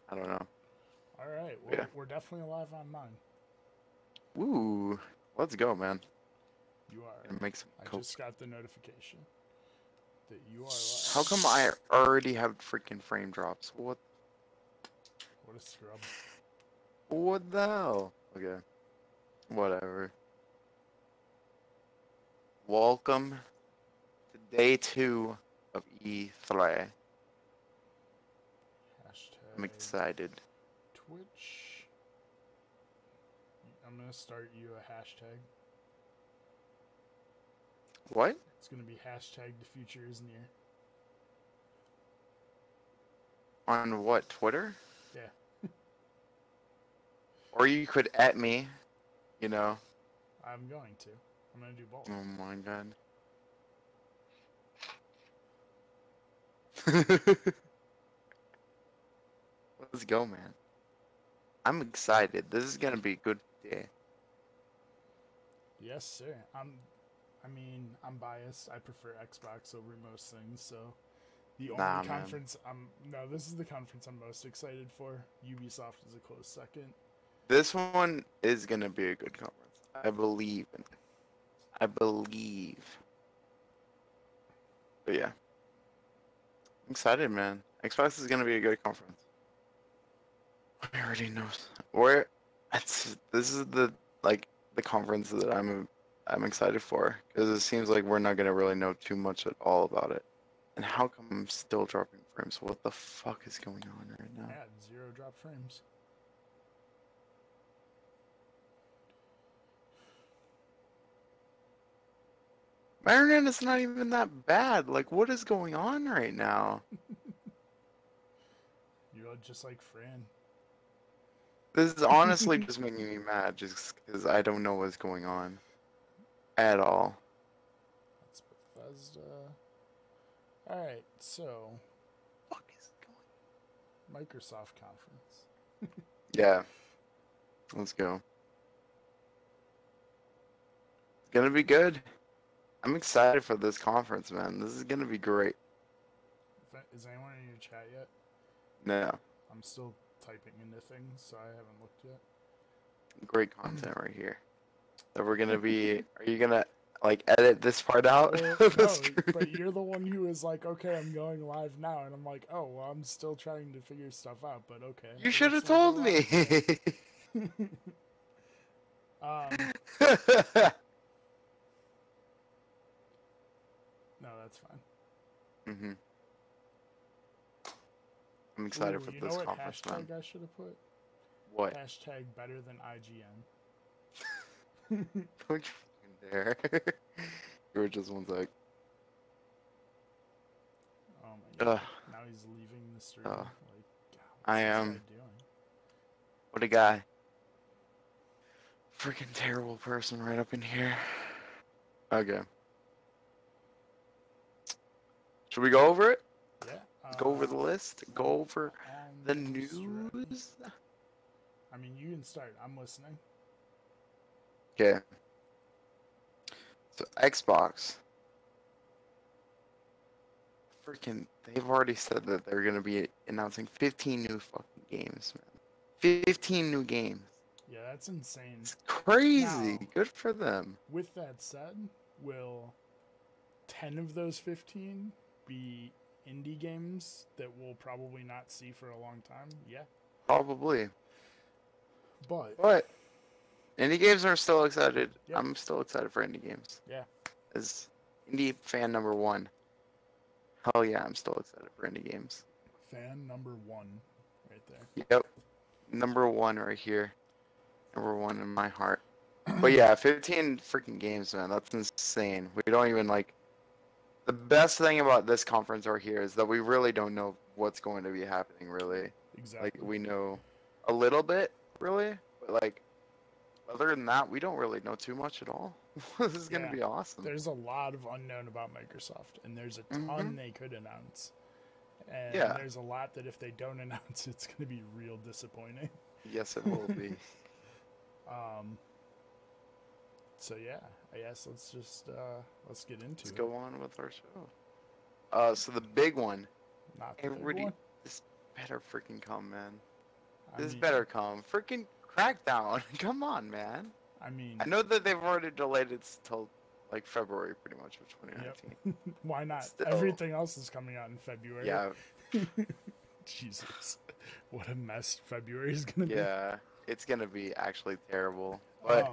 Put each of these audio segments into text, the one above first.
I don't know. All right. Well, Yeah. we're definitely alive on mine. Ooh, let's go, man. You are. Gonna make some I coke. just got the notification that you are How live. come I already have freaking frame drops? What a scrub. What the hell? Okay, whatever. Welcome to day 2 of E3. I'm Hashtag excited. Twitch. I'm gonna start you a hashtag. What? It's gonna be hashtag DaFutureIsNear. On what? Twitter? Yeah. Or you could at me, you know. I'm going to. I'm gonna do both. Oh my god. Let's go, man. I'm excited. This is gonna be a good day. Yes, sir. I mean, I'm biased. I prefer Xbox over most things, so the only Nah, man. conference I'm no, this is the conference I'm most excited for. Ubisoft is a close second. This one is gonna be a good conference. I believe in it. I believe. But yeah, I'm excited, man. Xbox is gonna be a good conference. I already know. Where? This is the conference that I'm excited for because it seems like we're not gonna really know too much at all about it. And how come I'm still dropping frames? What the fuck is going on right now? Yeah, 0 drop frames. My internet is not even that bad. Like, what is going on right now? You're just like Fran. This is honestly just making me mad just because I don't know what's going on at all. That's Bethesda. All right, so What is Microsoft conference. going? Yeah, let's go. It's gonna be good. I'm excited for this conference, man. This is gonna be great. Is anyone in your chat yet? No, I'm still typing into things, so I haven't looked yet. great content right here. That we're gonna be. Are you gonna like edit this part out Well, of the no, but screen? you're the one who is like, okay, I'm going live now, and I'm like, oh, well, I'm still trying to figure stuff out, but okay, You I should guess have we'll go told live me. today. No, that's fine. hmm I'm excited Ooh, for you know this what conference, man. hashtag I should have put? What? Hashtag better than IGN. Don't you fucking dare. You were just one sec. Oh my Ugh. god. Now he's leaving the stream. Uh, Like, God, I what's this guy am. doing? What a guy. Freaking terrible person right up in here. Okay. Should we go over it? Yeah. Go over the list? Go over the Almost ready. news? I mean, you can start. I'm listening. Okay. So, Xbox. Freaking, they've already said that they're going to be announcing 15 new fucking games, man. 15 new games. Yeah, that's insane. It's crazy. Now, Good for them. with that said, will 10 of those 15 be indie games that we'll probably not see for a long time? Yeah. Probably. But, But indie games are still excited. yep. I'm still excited for indie games. Yeah. As indie fan number 1. Hell yeah, I'm still excited for indie games. Fan number 1 right there. Yep. Number 1 right here. Number 1 in my heart. But yeah, 15 freaking games, man. That's insane. We don't even like. The best thing about this conference right here is that we really don't know what's going to be happening, really. Like, Exactly. we know a little bit, really. But, like, other than that, we don't really know too much at all. This is going to Yeah. be awesome. There's a lot of unknown about Microsoft, and there's a ton they could announce. And Yeah. there's a lot that if they don't announce, it's going to be real disappointing. Yes, it will be. So yeah, I guess let's just let's get into Let's it. go on with our show. So the big one. Not the big Everybody, one. this better freaking come, man. This better come. Freaking Crackdown. Come on, man. I mean, I know that they've already delayed it till like February, pretty much, of 2019. Yep. Why not? Still. Everything else is coming out in February. Yeah. Jesus, what a mess February is gonna be. Yeah, it's gonna be actually terrible. But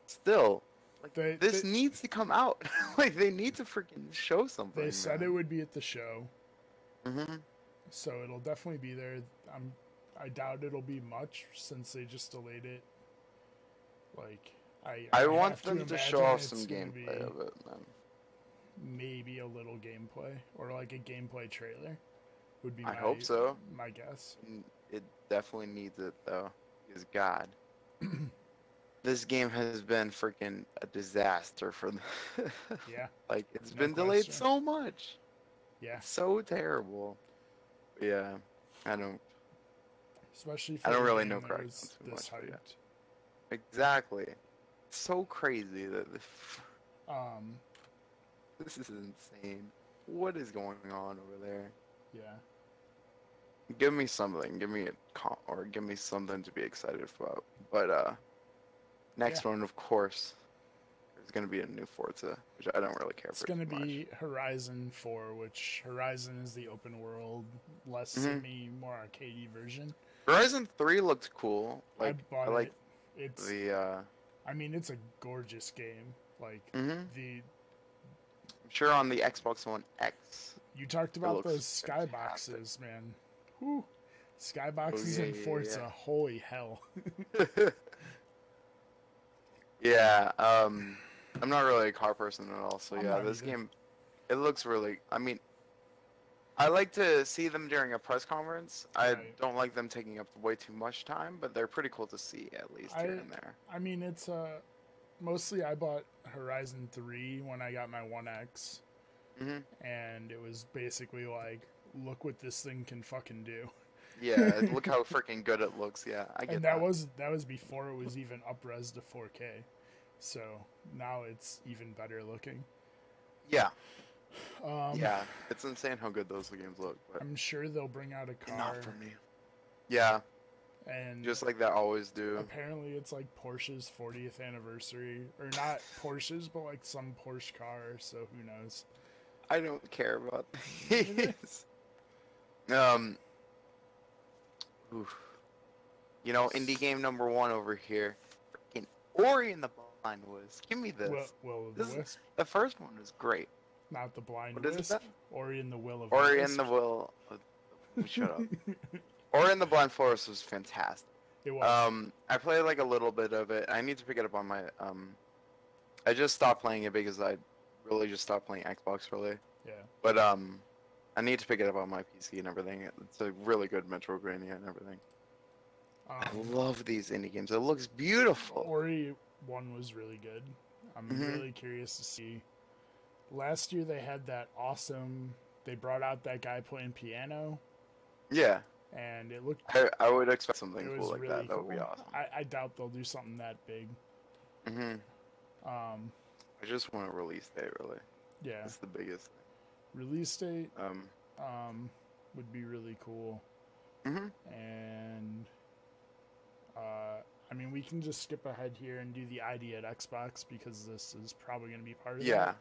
still, like, this needs to come out. Like, they need to freaking show something. They said it would be at the show. Mm-hmm. So it'll definitely be there. I doubt it'll be much since they just delayed it. Like, I want them to show off some gameplay of it, man. Maybe a little gameplay or like a gameplay trailer would be. I hope so. My guess. It definitely needs it though. Because God, this game has been freaking a disaster for them. Yeah. Like, it's been delayed so much. Yeah. It's so terrible. Yeah, I don't. Especially for I don't really know Crackdown too much. Hyped. Yeah. Exactly. It's so crazy that this is insane. What is going on over there? Yeah. Give me something. Give me give me something to be excited about. But next one, of course, is going to be a new Forza, which I don't really care for. It's going to be Horizon 4, which Horizon is the open world, less more arcadey version. Horizon 3 looked cool. Like, I bought it. It's the I mean, it's a gorgeous game. Like I'm sure on the Xbox One X. You talked about those skyboxes, man. Whew. Skyboxes in Forza, holy hell. Yeah, I'm not really a car person at all, so yeah, this either. game, it looks really, I mean, I like to see them during a press conference. I don't like them taking up way too much time, but they're pretty cool to see, at least, here and there. I mean, it's, mostly I bought Horizon 3 when I got my One X, and it was basically like, look what this thing can fucking do. Yeah, look how freaking good it looks. Yeah, I get that. That was before it was even up-res to 4K, so now it's even better looking. Yeah. Yeah, it's insane how good those games look. But I'm sure they'll bring out a car. Not for me. Yeah. And just like they always do. Apparently, it's like Porsche's 40th anniversary, or not Porsche's, but like some Porsche car. So who knows? I don't care about these. Oof. You know, indie game number 1 over here. Freaking Ori and the Blind Wisp. Give me this. Will of the Wisp. The first one was great. Not the Blind Wisp. What is that? Ori and the Will of Ori the and the Will. Shut up. Ori and the Blind Forest was fantastic. It was. I played like a little bit of it. I need to pick it up on my I just stopped playing it because I really just stopped playing Xbox really. Yeah. But I need to pick it up on my PC and everything. It's a really good Metroidvania and everything. I love these indie games. It looks beautiful. Ori 1 was really good. I'm really curious to see. Last year they had that awesome. They brought out that guy playing piano. Yeah. And it looked. I would expect something cool like really that. That cool. would be awesome. I doubt they'll do something that big. I just want a release date, really. Yeah. That's the biggest thing. Release date. Would be really cool. And I mean, we can just skip ahead here and do the ID at Xbox because this is probably going to be part of that.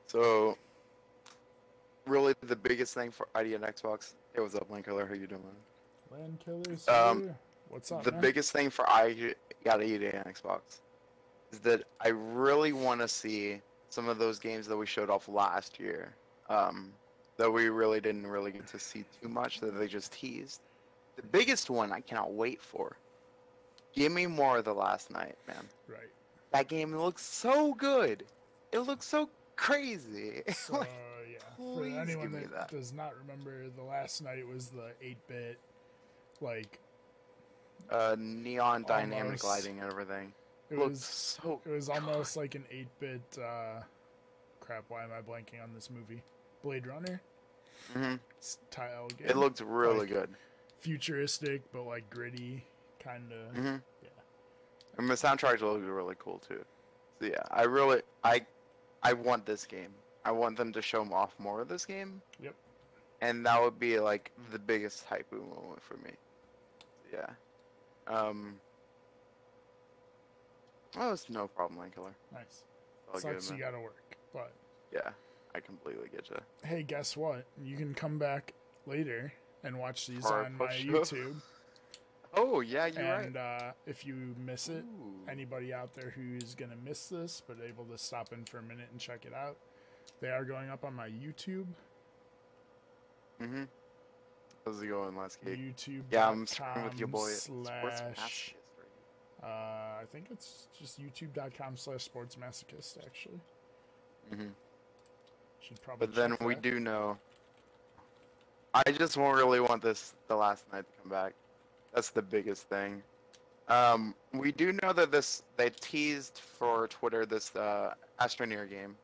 So, really, the biggest thing for ID at Xbox. Hey, what's up, Landkiller? How you doing? Landkillers. What's up? The biggest thing for ID at Xbox is that I really want to see some of those games that we showed off last year. That we really didn't get to see too much, that they just teased. The biggest one I cannot wait for. Give me more of The Last Night, man. Right. That game looks so good. It looks so crazy. So, yeah. For anyone that does not remember, The Last Night was the 8-bit, like... neon dynamic lighting and everything. It was almost like an 8-bit, crap, why am I blanking on this movie? Blade Runner? Style game. It looked really good. Futuristic, but like gritty, kind of. Yeah. And the soundtrack looked really cool too. So yeah, I want this game. I want them to show off more of this game. Yep. And that would be like the biggest hype moment for me. Yeah. Oh, it's no problem, Line Killer. Nice. All good, Sucks man. you gotta work, but Yeah, I completely get you. hey, guess what? You can come back later and watch these For on my push-up? YouTube. Oh, yeah, you're And right. if you miss it, Ooh. anybody out there who's gonna miss this but able to stop in for a minute and check it out, they are going up on my YouTube. Mm-hmm. How's it going, last cake? YouTube.com Yeah, I'm screwing with your boy. slash SportsMasochist right I think it's just youtube.com/SportsMasochist actually. here. Mm-hmm. Should probably But then check we that. do know. I just won't really want this the last night to come back. That's the biggest thing. We do know that they teased for Twitter this AstroNear game.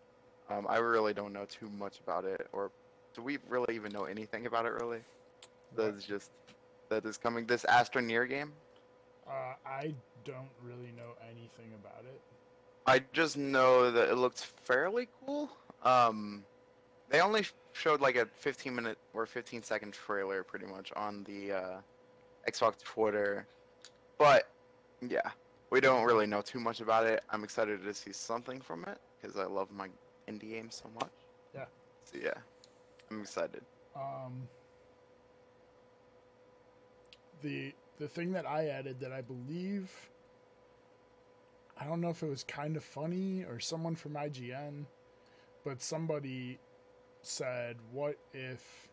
I really don't know too much about it, or do we really even know anything about it really? What? That's just that is coming. This AstroNear game. I don't really know anything about it. I just know that it looks fairly cool. They only showed like a 15-minute or 15-second trailer pretty much on the Xbox Twitter. But yeah, we don't really know too much about it. I'm excited to see something from it because I love my indie games so much. Yeah. So yeah, I'm excited. The thing that I added that I believe, I don't know if it was kind of funny or someone from IGN, but somebody said, "What if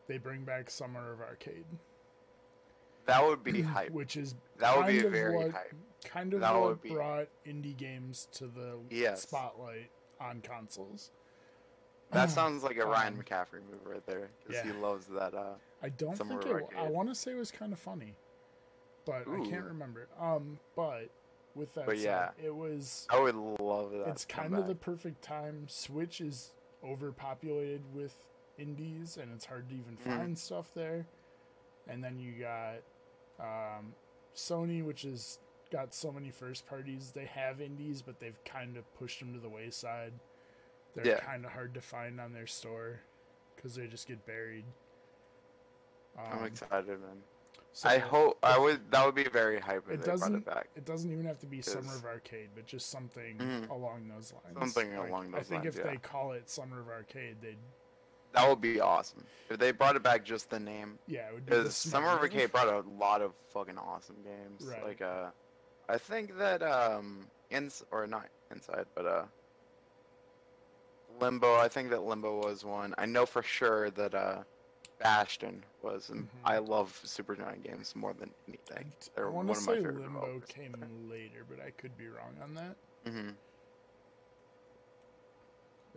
they bring back Summer of Arcade?" That would be hype. Which is that would be very hype. Kind of that what would be... brought indie games to the spotlight on consoles. That sounds like a Ryan McCaffrey move right there, because he loves that. I don't think it. I want to say it was kind of funny, but I can't remember. But with that said, it was. I would love that. It's kind of the perfect time. Switch is overpopulated with indies, and it's hard to even find stuff there. And then you got Sony, which has got so many first parties. They have indies, but they've kind of pushed them to the wayside. They're kind of hard to find on their store because they just get buried. I'm excited, man. So I hope that would be very hype if they brought it back. It doesn't even have to be Summer of Arcade, but just something along those lines. Something along those lines. I think if they call it Summer of Arcade, that would be awesome. If they brought it back, just the name. Yeah, it would be. Because Summer of Arcade brought a lot of fucking awesome games. Right. Like I think that not Inside, but Limbo. I think that Limbo was one. I know for sure that Bastion was. I love Supergiant games more than anything. They're one of my favorite. Limbo came later, but I could be wrong on that.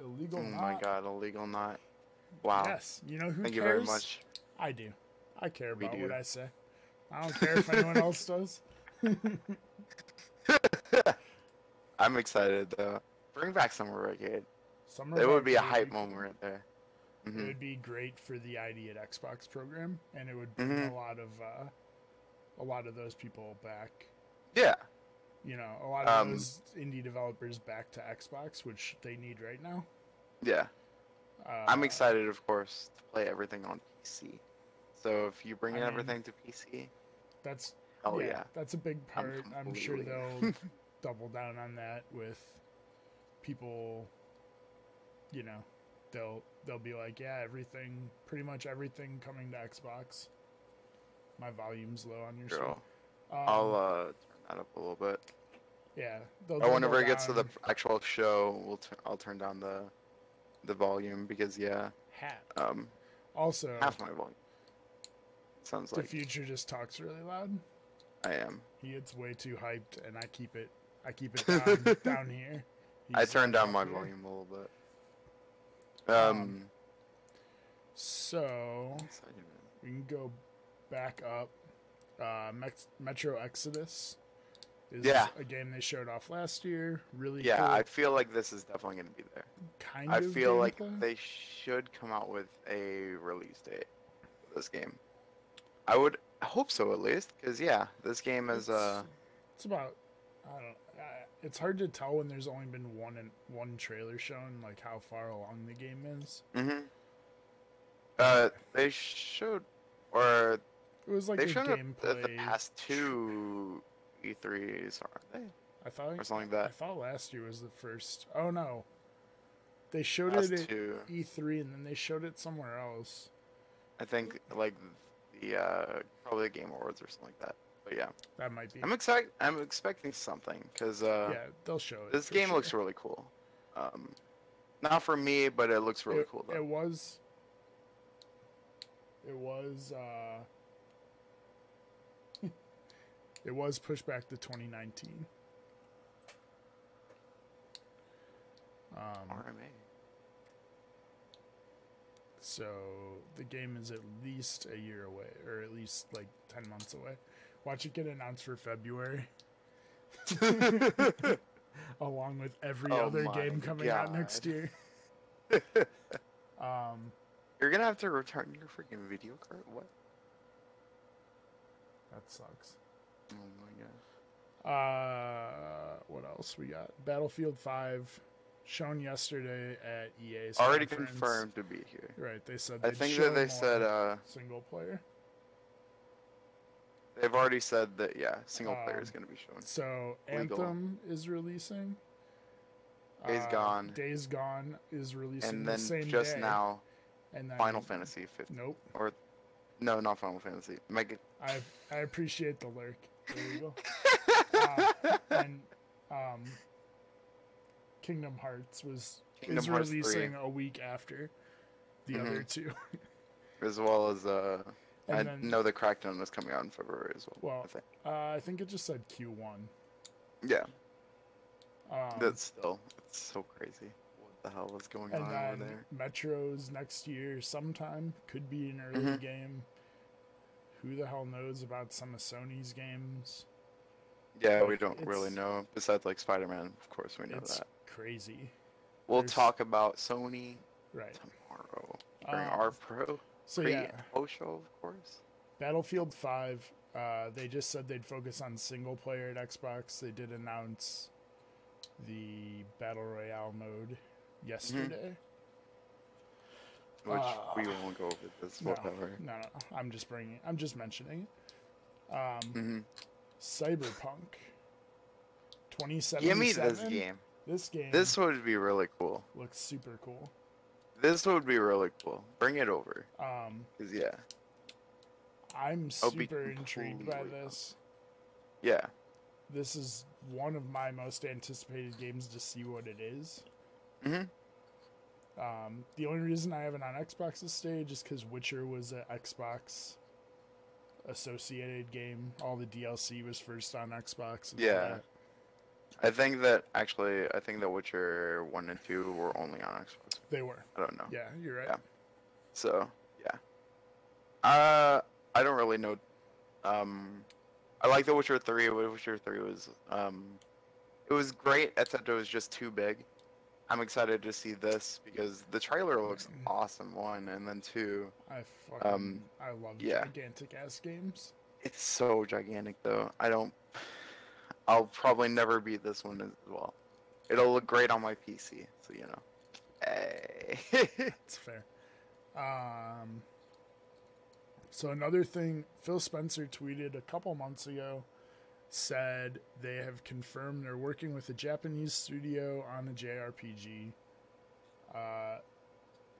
Illegal Knot. Oh my god, Illegal Knot. Wow. Yes, you know who Thank cares? you very much. I do. I care about what I say. I don't care if anyone else does. I'm excited though. Bring back Summer Arcade. It would be a hype moment right there. It would be great for the ID at Xbox program, and it would bring a lot of those people back. Yeah. You know, a lot of those indie developers back to Xbox, which they need right now. Yeah. I'm excited, of course, to play everything on PC. So if you bring everything to PC, that's that's a big part. I'm sure they'll double down on that with people. You know, they'll be like, yeah, pretty much everything coming to Xbox. My volume's low on your show. I'll turn that up a little bit. Yeah. Whenever it gets to the actual show, I'll turn down the volume because also half my volume. Sounds like DaFuture just talks really loud. I am. He gets way too hyped, and I keep it down here. I turned down my volume a little bit. So we can go back up. Metro Exodus is a game they showed off last year. Really cool. I feel like this is definitely going to be there. I feel like they should come out with a release date for this game. I hope so, at least, because this game is it's about, I don't know, it's hard to tell when there's only been one trailer shown, like how far along the game is. They showed, or It was like They've a shown up the gameplay. past two E3s, aren't they? I thought Or something like that. I thought last year was the first. Oh no, they showed Past it at two. E3 and then they showed it somewhere else. I think like the probably the Game Awards or something like that. But yeah, That might be. I'm expecting something because Yeah, they'll show it. this for game sure. looks really cool. Not for me, but it looks really cool though. It was. It was. It was pushed back to 2019. RMA. So the game is at least a year away, or at least like 10 months away. Watch it get announced for February. Along with every other game coming out next year. You're gonna have to return your freaking video card? What? That sucks. Oh my god. What else we got? Battlefield 5 shown yesterday at EA's Already conference. confirmed to be here. Right, they said I think that they said single player. They've already said that single player is going to be shown. So Legal. Anthem is releasing. Days Gone. Days Gone is releasing And then the same just day. now, And then, Final Fantasy 15. Nope. Or no, not Final Fantasy. Mega. I appreciate the lurk. There you go. And Kingdom Hearts is releasing a week after the other two. As well as I know the Crackdown is coming out in February as well. I think it just said Q1. Yeah. It's so crazy. What the hell is going on over there? Metro's next year sometime. Could be an early game. Who the hell knows about some of Sony's games? Yeah, we don't really know. Besides, like, Spider-Man, of course, we know that. It's crazy. We'll talk about Sony tomorrow during our pre and post show, of course. Battlefield 5, they just said they'd focus on single player at Xbox. They did announce the Battle Royale mode yesterday. Which we won't go over this whatever. No. I'm just mentioning it. Cyberpunk 2077. Give me this game. This would be really cool. Looks super cool. This would be really cool. Bring it over. 'Cause I'm super intrigued by this. Yeah. This is one of my most anticipated games to see what it is. The only reason I have it on Xbox this stage is because Witcher was an Xbox associated game. All the DLC was first on Xbox. Yeah. I think that Witcher 1 and 2 were only on Xbox. They were. I don't know. Yeah, you're right. Yeah. So, yeah. I don't really know. I like The Witcher 3. Witcher 3 was, it was great, except it was just too big. I'm excited to see this because the trailer looks awesome, one, and then two. I love gigantic ass games. It's so gigantic though. I'll probably never beat this one as well. It'll look great on my PC, so you know. Hey. It's fair. So another thing, Phil Spencer tweeted a couple months ago, said they have confirmed they're working with a Japanese studio on a JRPG.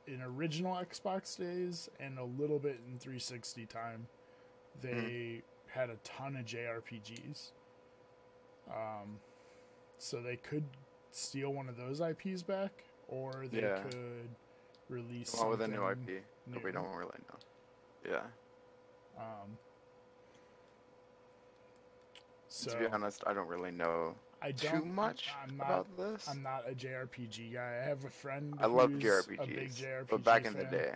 In original Xbox days and a little bit in 360 time, they had a ton of JRPGs. So they could steal one of those IPs back, or they could release something with a new IP that we don't really know. Yeah. So, to be honest, I don't really know too much about this. I'm not a JRPG guy. I have a friend I love who's JRPGs, a big JRPG but back in fan. the day,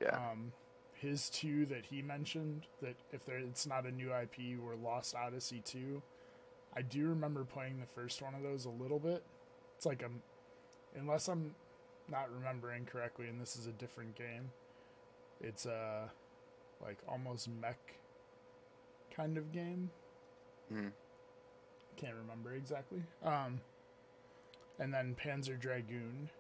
yeah. His two that he mentioned, that if it's not a new IP, were Lost Odyssey 2. I do remember playing the first one of those a little bit. It's like unless I'm not remembering correctly, and this is a different game, it's a like almost mech kind of game. Can't remember exactly. And then Panzer Dragoon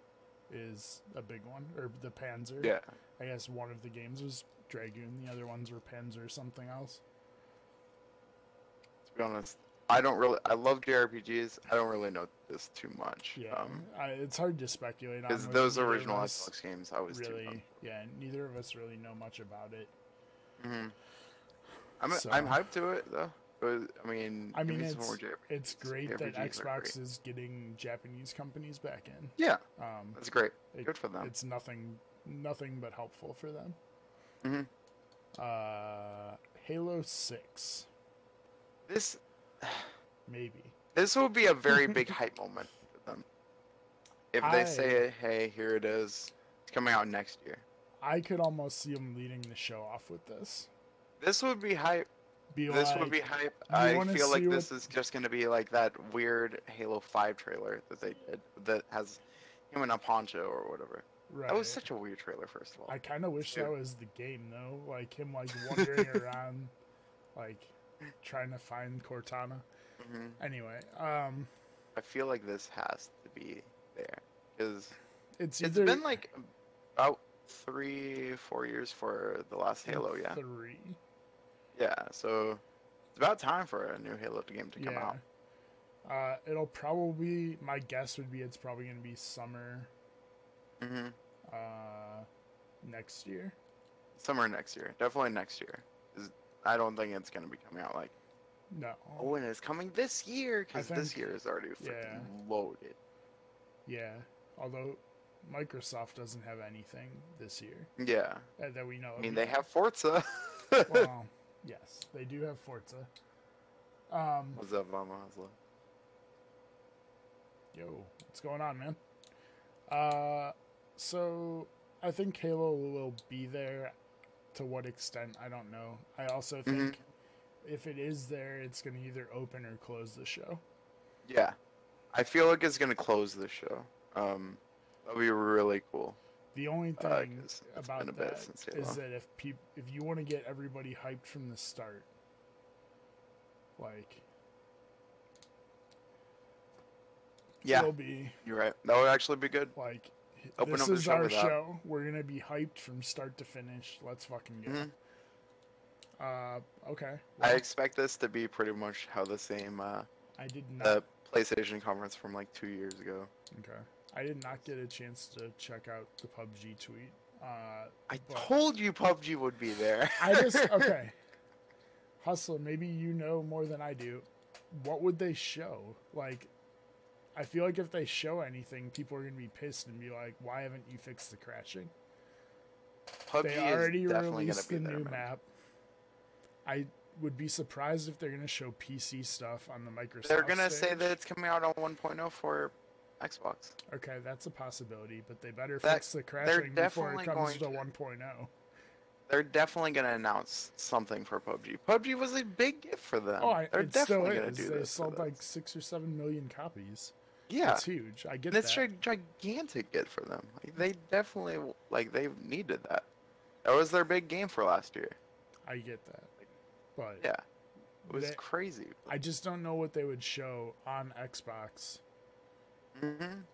is a big one, or the Panzer. Yeah. I guess one of the games was Dragoon. The other ones were pins or something else. To be honest, I love JRPGs. I don't really know this too much. Yeah, it's hard to speculate on. Because those original Xbox games, I was really, too young. yeah, neither of us really know much about it. I'm hyped to it though. I mean, it's great that Xbox is getting Japanese companies back in. Yeah, that's great. Good for them. It's nothing but helpful for them. Halo 6. This will be a very big hype moment for them. If they say, hey, here it is, it's coming out next year. I could almost see them leading the show off with this. This would be hype. Would be hype. I feel like this is just going to be like that weird Halo 5 trailer that they did that has him in a poncho or whatever. Right. That was such a weird trailer, first of all. I kind of wish that was the game, though. Like, him, like, wandering around, like, trying to find Cortana. Anyway, I feel like this has to be there. Because it's been, like, about 3-4 years for the last Halo, yeah? 3. Yeah, so it's about time for a new Halo game to come out. It'll probably, my guess would be it's probably going to be summer next year. Summer next year. Definitely next year. I don't think it's going to be coming out like... No. Oh, and it's coming this year, because this year is already freaking loaded. Yeah, although Microsoft doesn't have anything this year. Yeah. That we know of. I mean, they have Forza. Well, yes, they do have Forza. What's up, Mama? Yo, what's going on, man? So I think Halo will be there. To what extent, I don't know. I also think if it is there, it's going to either open or close the show. Yeah. I feel like it's going to close the show. That'll be really cool. The only thing about that is that if you want to get everybody hyped from the start, like... Yeah, it'll be, you're right. That would actually be good. Like, Open this up the is show our with show. We're going to be hyped from start to finish. Let's fucking go. Okay. Well, I expect this to be pretty much how the same I did not. The PlayStation conference from like 2 years ago. Okay. I did not get a chance to check out the PUBG tweet. I told you PUBG would be there. Okay. Hustler, maybe you know more than I do. What would they show? Like, I feel like if they show anything, people are going to be pissed and be like, why haven't you fixed the crashing? PUBG they already is definitely released the there, new man. map. I would be surprised if they're going to show PC stuff on the Microsoft They're going to stage. say that it's coming out on 1.0 for Xbox. Okay, that's a possibility, but they better fix the crashing before it comes to 1.0. They're definitely going to announce something for PUBG. PUBG was a big gift for them. Oh, They're it definitely still going is. to do They this. sold like 6 or 7 million copies. Yeah. It's huge. I get and it's that. a gigantic gift for them. Like, they definitely, they needed that. That was their big game for last year. I get that. But yeah. It was crazy. I just don't know what they would show on Xbox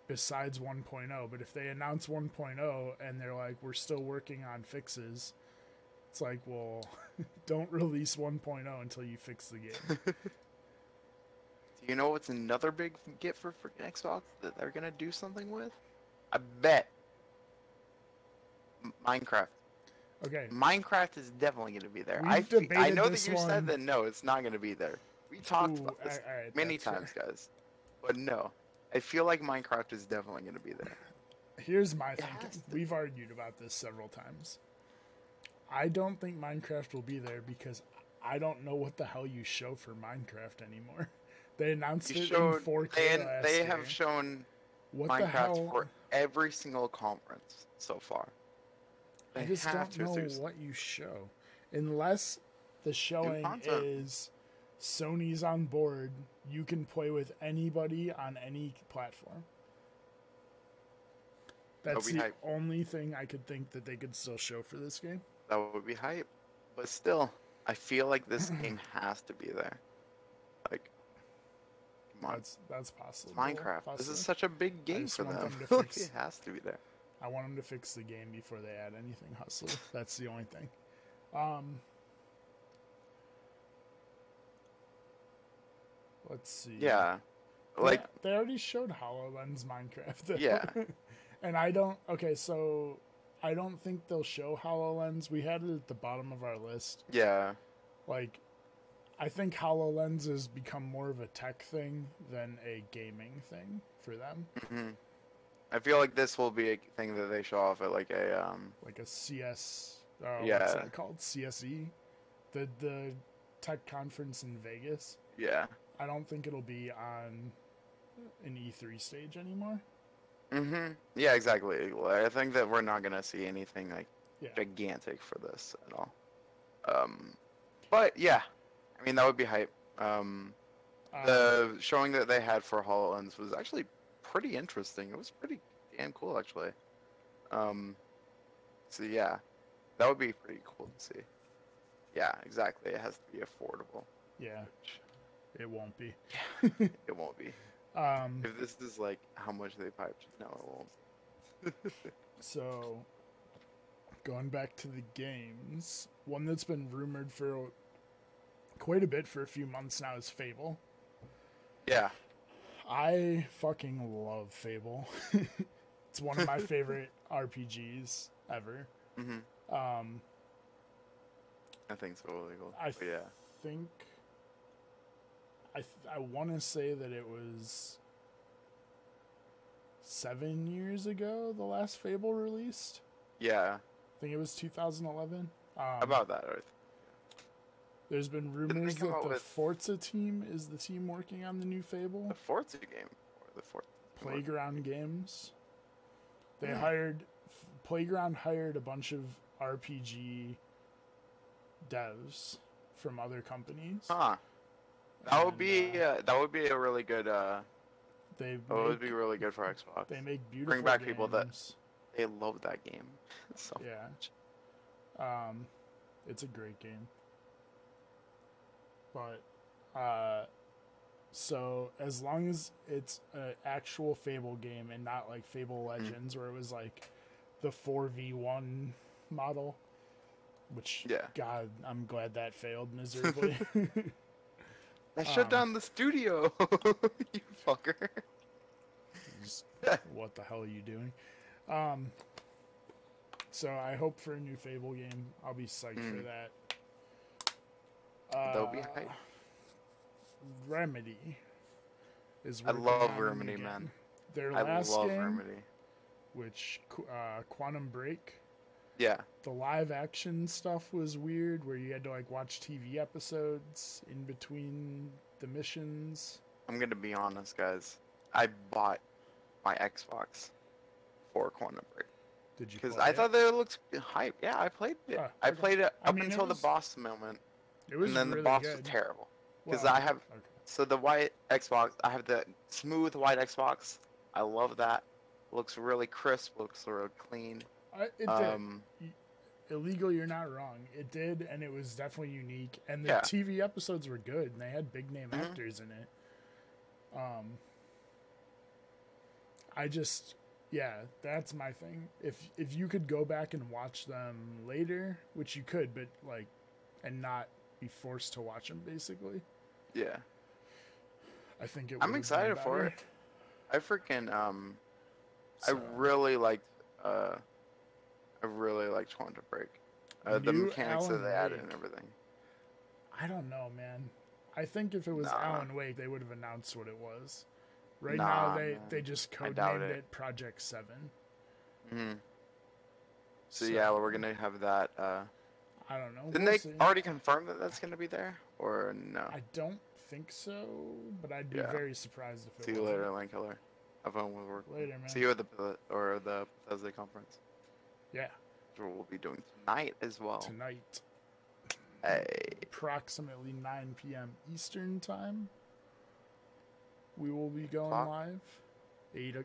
besides 1.0. But if they announce 1.0 and they're like, we're still working on fixes, it's like, well, don't release 1.0 until you fix the game. Do you know what's another big gift for freaking Xbox that they're going to do something with? I bet. Minecraft. Okay. Minecraft is definitely going to be there. I know that you said that no, it's not going to be there. We talked about this many times, fair. guys. But no, I feel like Minecraft is definitely going to be there. Here's my thinking. We've argued about this several times. I don't think Minecraft will be there because I don't know what the hell you show for Minecraft anymore. They announced it in 4K They have shown Minecraft for every single conference so far. I just don't know what you show. Unless the showing is Sony's on board, you can play with anybody on any platform. That's the only thing I could think that they could still show for this game. That would be hype. But still, I feel like this game has to be there. Like, come on. That's possible. It's Minecraft. This is such a big game for them. It has to be there. I want them to fix the game before they add anything, Hustler. That's the only thing. Let's see. Yeah, They, like they already showed HoloLens Minecraft, though. yeah, And I don't. Okay, so I don't think they'll show HoloLens. We had it at the bottom of our list. yeah, Like, I think HoloLens has become more of a tech thing than a gaming thing for them. hmm I feel like this will be a thing that they show off at like a Like a CS. What's yeah, that called? CSE? The tech conference in Vegas. yeah. I don't think it'll be on an E3 stage anymore. Yeah, exactly. I think that we're not gonna see anything like Yeah. gigantic for this at all. But yeah, I mean that would be hype. The showing that they had for HoloLens was actually pretty interesting. It was pretty damn cool actually. So yeah, that would be pretty cool to see. Yeah, exactly. It has to be affordable. Yeah, it won't be. Yeah, it won't be. If this is like how much they piped, no, it won't. So, going back to the games, one that's been rumored for quite a bit for a few months now is Fable. Yeah. I fucking love Fable. It's one of my favorite RPGs ever. I think so illegal. I Yeah. think I want to say that it was 7 years ago the last Fable released. Yeah. I think it was 2011. About that, right? There's been rumors that the Forza team is the team working on the new Fable. The Forza game, or the Forza Playground Games. They hired Playground hired a bunch of RPG devs from other companies. Huh. That would be a really good. That would be really good for Xbox. They make beautiful. Bring back games. people that they love that game so much. It's a great game. But so as long as it's an actual Fable game and not like Fable Legends where it was like the 4v1 model, which God, I'm glad that failed miserably. That shut down the studio. You fucker. What the hell are you doing? So I hope for a new Fable game. I'll be psyched for that. That'll be hype. Remedy is I love Remedy, man. Their last game, Remedy. which Quantum Break. Yeah. The live action stuff was weird, where you had to like watch TV episodes in between the missions. I'm gonna be honest, guys. I bought my Xbox for Quantum Break. Did you? Because I thought that it looked hype. Yeah, I played it. I played it up until the boss moment. It was and then really the boss good. was terrible. Because Well, I have so the white Xbox. I have the smooth white Xbox. I love that. Looks really crisp. Looks real clean. It did. Illegal, you're not wrong. It did, and it was definitely unique. And the TV episodes were good, and they had big name actors in it. I just, that's my thing. If you could go back and watch them later, which you could, but like, and not be forced to watch them, basically. Yeah. I think it. I'm excited for it. I freaking I really liked Quantum Break. The mechanics that they added and everything. I don't know, man. I think if it was Alan Wake, they would have announced what it was. Right now, they just codenamed it Project 7. So yeah, we're gonna have that. I don't know. Didn't they already confirm that that's gonna be there, or no? I don't think so, but I'd be very surprised if it was. See you later, Lane Killer. Have fun with work. Later, man. See you at the Bethesda conference. Yeah. Which we'll be doing tonight as well. Tonight. Hey. Approximately 9 p.m. Eastern time. We will be going live. 8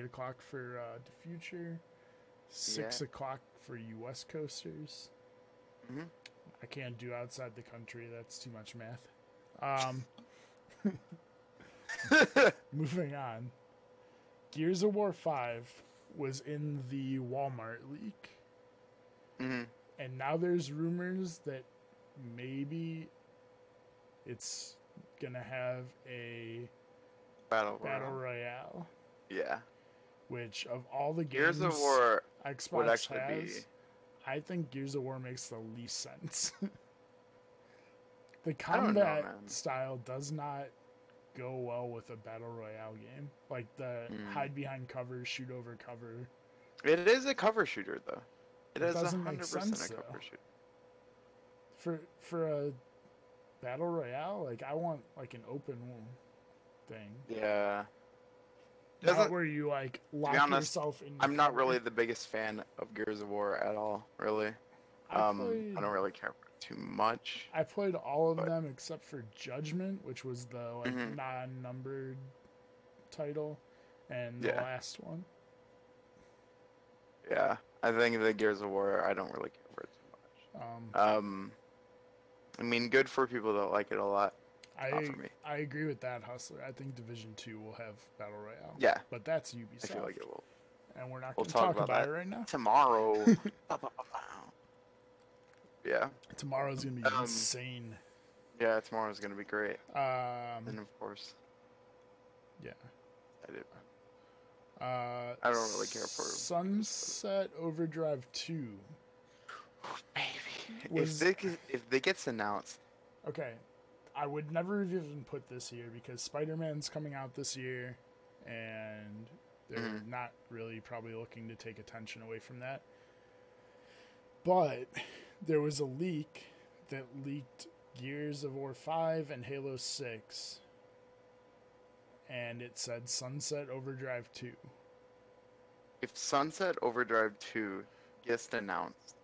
o'clock for DaFuture. 6 o'clock for you West Coasters. I can't do outside the country. That's too much math. Moving on. Gears of War 5 was in the Walmart leak. And now there's rumors that maybe it's gonna have a Battle Royale. Yeah. Which, of all the games Gears of War Xbox would actually has, be. I think Gears of War makes the least sense. The I don't know, combat man. style does not go well with a battle royale game. Like the hide behind cover, shoot over cover. It is a cover shooter, though. It is doesn't 100% make sense, a cover though. shooter. For a battle royale, like I want like an open thing. Yeah. Not where you like lock yourself in. I'm not really the biggest fan of Gears of War at all, really. I don't really care for it too much. I played all of them except for Judgment, which was the like non-numbered title, and the last one. Yeah, I think the Gears of War, I don't really care for it too much. I mean, good for people that like it a lot. Not for me. I agree with that, Hustler. I think Division 2 will have Battle Royale. Yeah. But that's Ubisoft. I feel like it will. And we're not going to talk about it right now. Tomorrow. Yeah. Tomorrow's going to be insane. Yeah, tomorrow's going to be great. And of course. Yeah. I did. I don't really care for Sunset Overdrive 2. Maybe. If they gets announced. Okay. I would never have even put this here because Spider-Man's coming out this year and they're not really probably looking to take attention away from that. But there was a leak that leaked Gears of War 5 and Halo 6 and it said Sunset Overdrive 2. If Sunset Overdrive 2 gets announced,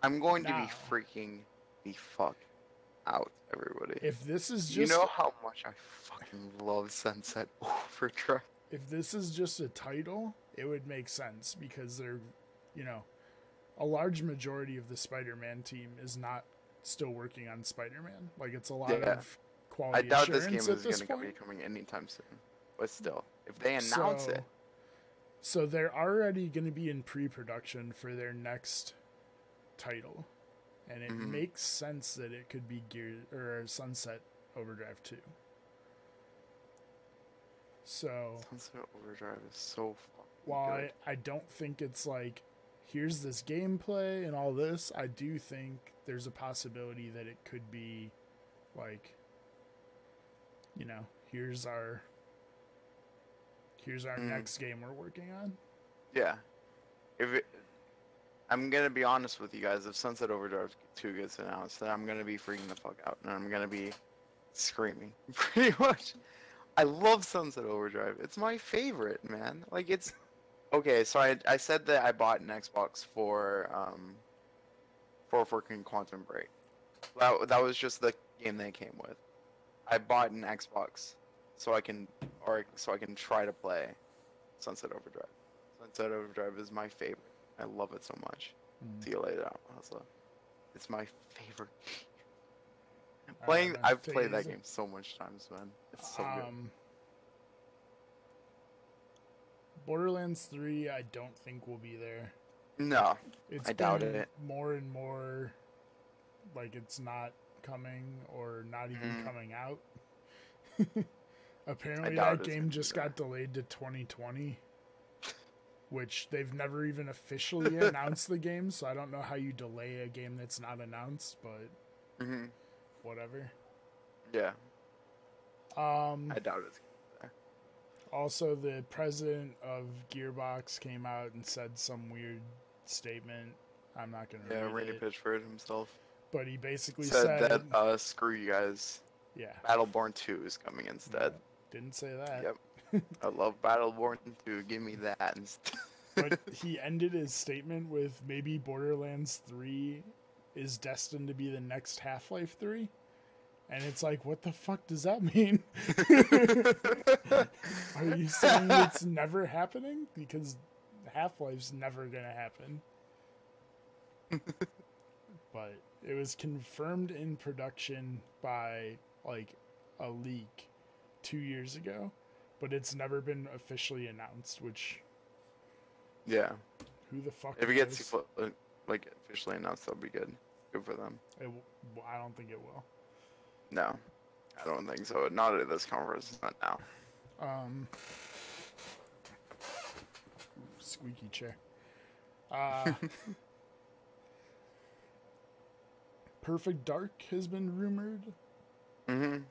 I'm going to be freaking the fuck out, everybody. If this is just... You know how much I fucking love Sunset Overdrive? If this is just a title, it would make sense because they're, you know, a large majority of the Spider-Man team is not still working on Spider-Man. Like, it's a lot of quality I doubt assurance this game is going to be coming anytime soon. But still, if they announce it... So they're already going to be in pre-production for their next title. And it makes sense that it could be Sunset Overdrive 2. So Sunset Overdrive is so fun. While I don't think it's like, here's this gameplay and all this, I do think there's a possibility that it could be like, you know, here's our next game we're working on. Yeah. I'm going to be honest with you guys. If Sunset Overdrive 2 gets announced, then I'm going to be freaking the fuck out. And I'm going to be screaming. Pretty much. I love Sunset Overdrive. It's my favorite, man. Like, it's... Okay, so I said that I bought an Xbox for freaking Quantum Break. That was just the game they came with. I bought an Xbox so I can try to play Sunset Overdrive. Sunset Overdrive is my favorite. I love it so much. See you later, Hustler. It's my favorite game. I've played that game so much times, man. It's so good. Borderlands 3, I don't think will be there. No, I doubt it. More and more, like it's not coming or not even coming out. Apparently, that game just got delayed to 2020. Which they've never even officially announced the game, so I don't know how you delay a game that's not announced, but whatever. Yeah. I doubt it's there. Also, the president of Gearbox came out and said some weird statement. I'm not going to read it. Yeah, Randy Pitchford himself. But he basically said that, screw you guys. Yeah. Battleborn 2 is coming instead. Didn't say that. Yep. I love Battleborn 2. Give me that instead. But he ended his statement with maybe Borderlands 3 is destined to be the next Half-Life 3. And it's like, what the fuck does that mean? Are you saying it's never happening? Because Half-Life's never going to happen. But it was confirmed in production by, like, a leak 2 years ago. But it's never been officially announced, which... Yeah. Who the fuck if it gets like officially announced, that'll be good. Good for them. I don't think it will. No, I don't think so. Not at this conference. Not now. Squeaky chair. Perfect Dark has been rumored. Mhm.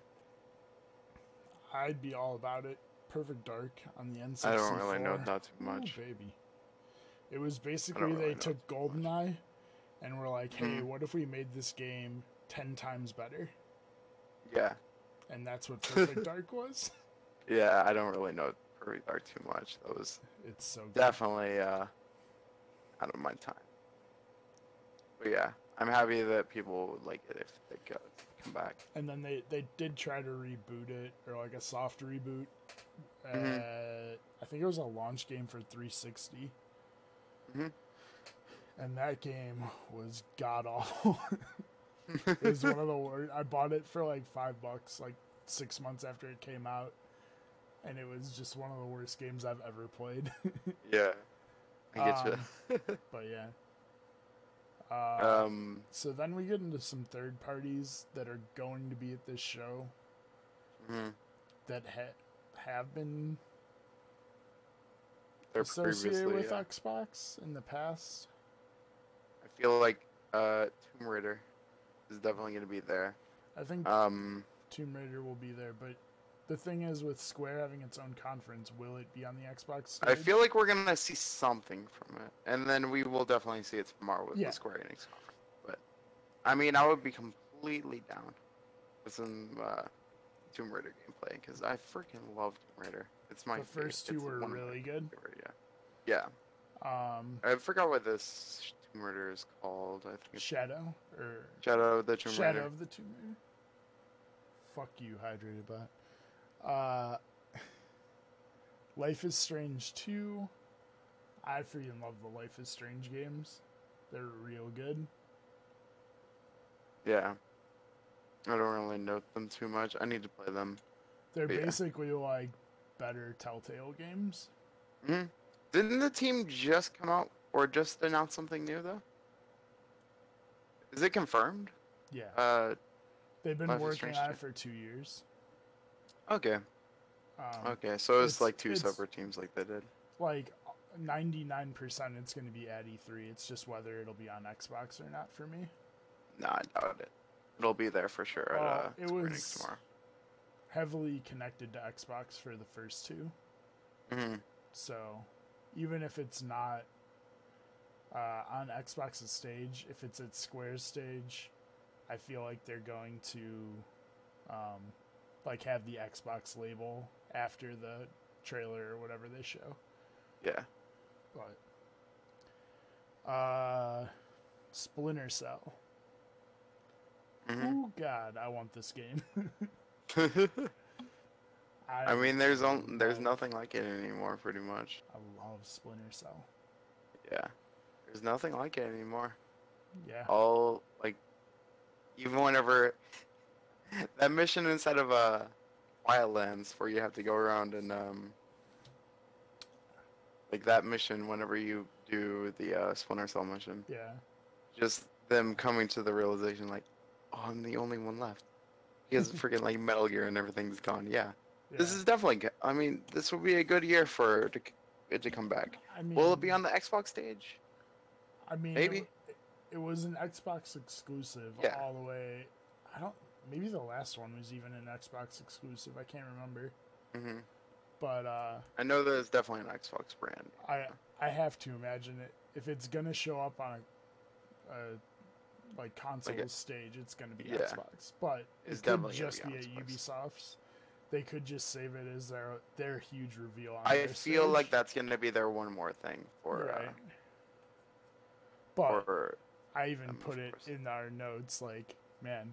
I'd be all about it. Perfect Dark on the N64. I don't really know that too much. Ooh, baby. It was basically they took GoldenEye and were like, hey, what if we made this game 10 times better? Yeah. And that's what Perfect Dark was. Yeah, I don't really know Perfect Dark too much. That was it's so good. definitely out of my time. But yeah, I'm happy that people would like it if they come back. And then they did try to reboot it, or like a soft reboot. I think it was a launch game for 360. And that game was god awful. It was one of the worst. I bought it for like $5, like 6 months after it came out, and it was just one of the worst games I've ever played. Yeah, I get you. But yeah. So then we get into some third parties that are going to be at this show that have been associated with Xbox in the past. I feel like Tomb Raider is definitely going to be there. I think Tomb Raider will be there, but the thing is, with Square having its own conference, will it be on the Xbox stage? I feel like we're going to see something from it, and then we will definitely see it tomorrow with the Square Enix conference. But, I mean, I would be completely down with some Tomb Raider gameplay, because I freaking love Tomb Raider. It's my favorite. The first two were really good? Yeah. I forgot what this Tomb Raider is called. I think it's Shadow? Or Shadow of the Tomb Raider. Shadow of the Tomb Raider? Fuck you, Hydrated Bot. Life is Strange 2. I freaking love the Life is Strange games. They're real good. Yeah. I don't really know them too much. I need to play them. They're basically like better Telltale games. Didn't the team just come out or just announce something new though? Is it confirmed? Yeah. They've been working on it for 2 years. Okay. Okay, so it's like two separate teams like they did. Like 99% it's going to be at E3. It's just whether it'll be on Xbox or not for me. Nah, I doubt it. It'll be there for sure at it was tomorrow. Heavily connected to Xbox for the first two. So even if it's not on Xbox's stage, if it's at Square's stage, I feel like they're going to like have the Xbox label after the trailer or whatever they show. Yeah. But Splinter Cell. Oh God, I want this game. I mean, there's nothing like it anymore, pretty much. I love Splinter Cell. Yeah, there's nothing like it anymore. Yeah. All like, even whenever that mission inside of Wildlands where you have to go around and like that mission whenever you do the Splinter Cell mission. Yeah. Just them coming to the realization like, oh, I'm the only one left. Because freaking like Metal Gear and everything's gone. Yeah. This is definitely good. I mean, this will be a good year for it to come back. I mean, will it be on the Xbox stage? I mean, maybe. It was an Xbox exclusive all the way. Maybe the last one was even an Xbox exclusive. I can't remember. But I know that it's definitely an Xbox brand. I have to imagine it. If it's gonna show up on a like console stage, it's gonna be Xbox. But it could just be at Ubisoft's. They could just save it as their huge reveal on I feel stage. like that's gonna be their one more thing for. But I even put it in our notes. Like, man.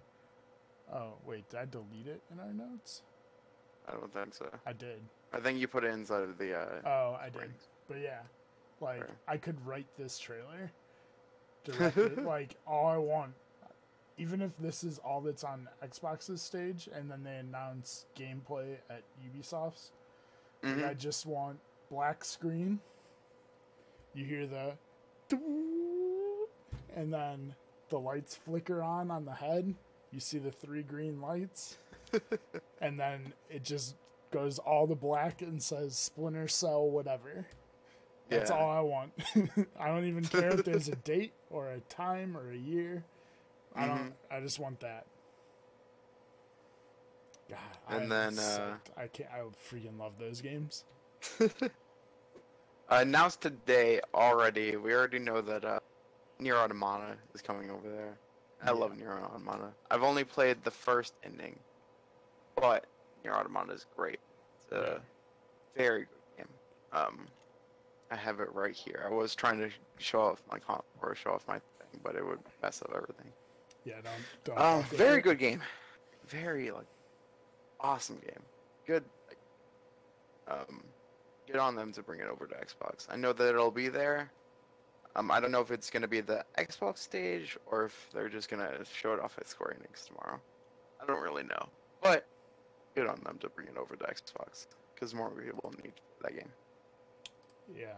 Oh wait, did I delete it in our notes? I don't think so. I did. I think you put it inside of the. Oh, I did. But yeah, like I could write this trailer directly. Like all I want. Even if this is all that's on Xbox's stage, and then they announce gameplay at Ubisoft's, like I just want black screen. You hear the, and then the lights flicker on the head. You see the 3 green lights, and then it just goes all to black and says Splinter Cell whatever. That's all I want. I don't even care if there's a date or a time or a year. I just want that. God, And then I freaking love those games. announced today already. We already know that Nier Automata is coming over there. I love Nier Automata. I've only played the first ending, but Nier Automata is great. It's a very good game. I have it right here. I was trying to show off my comp or show off my thing, but it would mess up everything. Yeah, don't. Very good game. Very awesome game. Good. Get on them to bring it over to Xbox. I know that it'll be there. I don't know if it's gonna be the Xbox stage or if they're just gonna show it off at Square Enix tomorrow. I don't really know, but good on them to bring it over to Xbox because more people need that game. Yeah.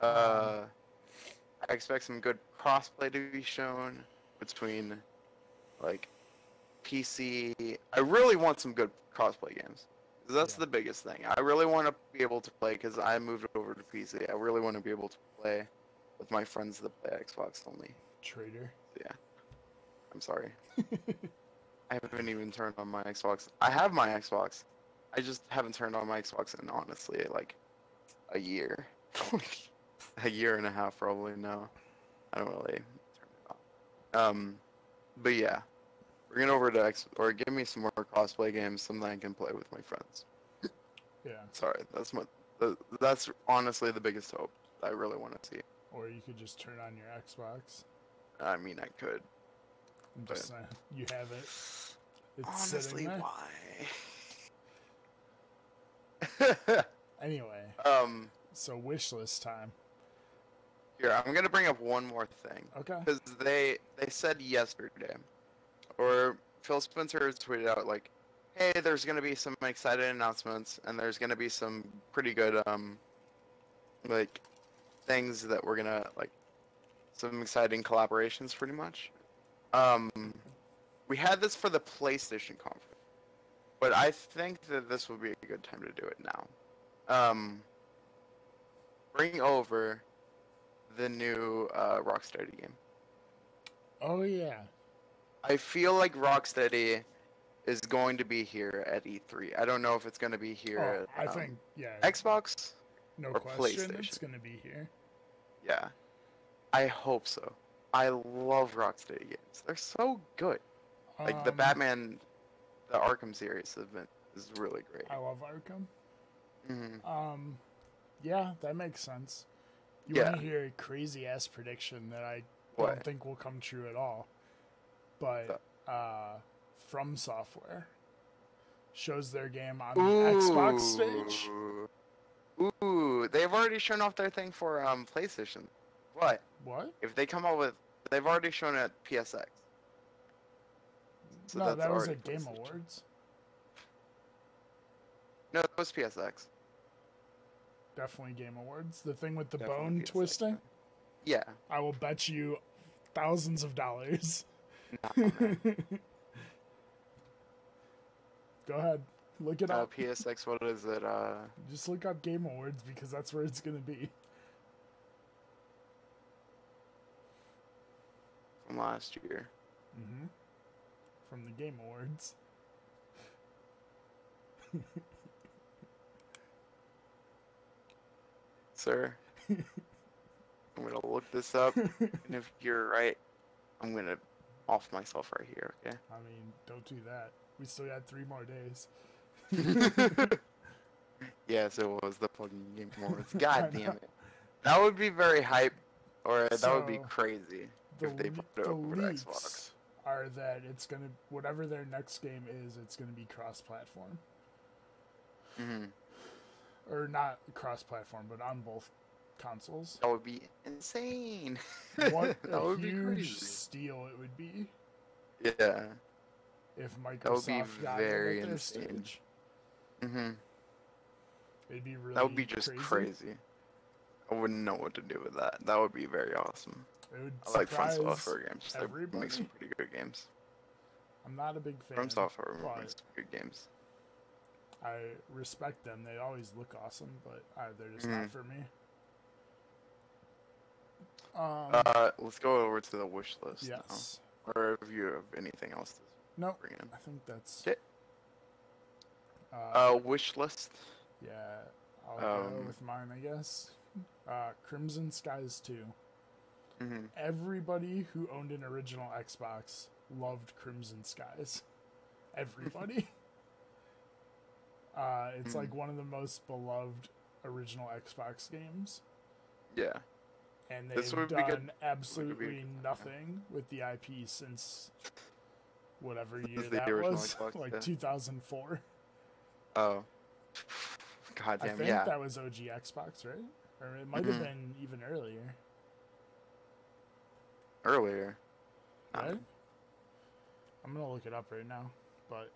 I expect some good crossplay to be shown between PC. I really want some good crossplay games. That's the biggest thing. I really want to be able to play because I moved over to PC. I really want to be able to play with my friends that play Xbox only. Traitor. Yeah. I'm sorry. I haven't even turned on my Xbox. I have my Xbox. I just haven't turned on my Xbox in honestly a year. A year and a half probably now. I don't really turn it on. But yeah. Bring it over to or give me some more crossplay games, something I can play with my friends. Yeah. Sorry, that's honestly the biggest hope I really want to see. Or you could just turn on your Xbox. I mean, I could. I'm just saying, you have it. It's honestly, sitting there. Why? Anyway. So wish list time. Here, I'm gonna bring up one more thing. Okay. Because they said yesterday, or Phil Spencer tweeted out hey, there's gonna be some exciting announcements, and there's gonna be some pretty good things that we're gonna some exciting collaborations, pretty much. We had this for the PlayStation conference, but I think that this would be a good time to do it now. Bring over the new Rocksteady game. Oh yeah. I feel like Rocksteady is going to be here at E3. I don't know if it's going to be here at I think Xbox no or question PlayStation. It's going to be here. Yeah. I hope so. I love Rocksteady games. They're so good. The Batman, the Arkham series is really great. I love Arkham. Mm-hmm. Yeah, that makes sense. You want to hear a crazy ass prediction that I don't think will come true at all. But From Software shows their game on the Xbox stage. Ooh, they've already shown off their thing for PlayStation. What? If they come out with, they've already shown it at PSX. So no, that was at Game Awards. No, it was PSX. Definitely Game Awards. The thing with the bone PSX, twisting? Yeah. I will bet you thousands of dollars. No, Go ahead. Look it up. PSX, what is it? Just look up Game Awards because that's where it's going to be. From last year. Mm-hmm. From the Game Awards. Sir, I'm going to look this up, and if you're right, I'm going to off myself right here, okay? I mean, don't do that. We still got 3 more days. Yes, it was the fucking Game Awards. God damn it. That would be very hype, or that would be crazy if they put it over to Xbox. Are that it's going to, whatever their next game is, it's going to be cross-platform. Mm-hmm. Or not cross-platform, but on both consoles. That would be insane. What that a would be huge crazy. Steal it would be. Yeah. If Microsoft that would be got very it at their insane. stage. Mm-hmm. It'd be really that would be just crazy. I wouldn't know what to do with that. That would be very awesome. It would I like From surprise Software games. They make some everybody. pretty good games. I'm not a big fan, From Software but makes some good games. I respect them. They always look awesome, but they're just not for me. Let's go over to the wish list Yes. now. Or if you have anything else to Nope. bring in. I think that's Okay. Wish list. Yeah, I'll go with mine, I guess. Crimson Skies 2. Everybody who owned an original Xbox loved Crimson Skies. Everybody. It's like one of the most beloved original Xbox games. Yeah. And they've done absolutely nothing with the IP since whatever year that was, Xbox, like 2004. Oh. God damn, I think that was OG Xbox, right? Or it might have been even earlier. Earlier? Right? I'm gonna look it up right now. But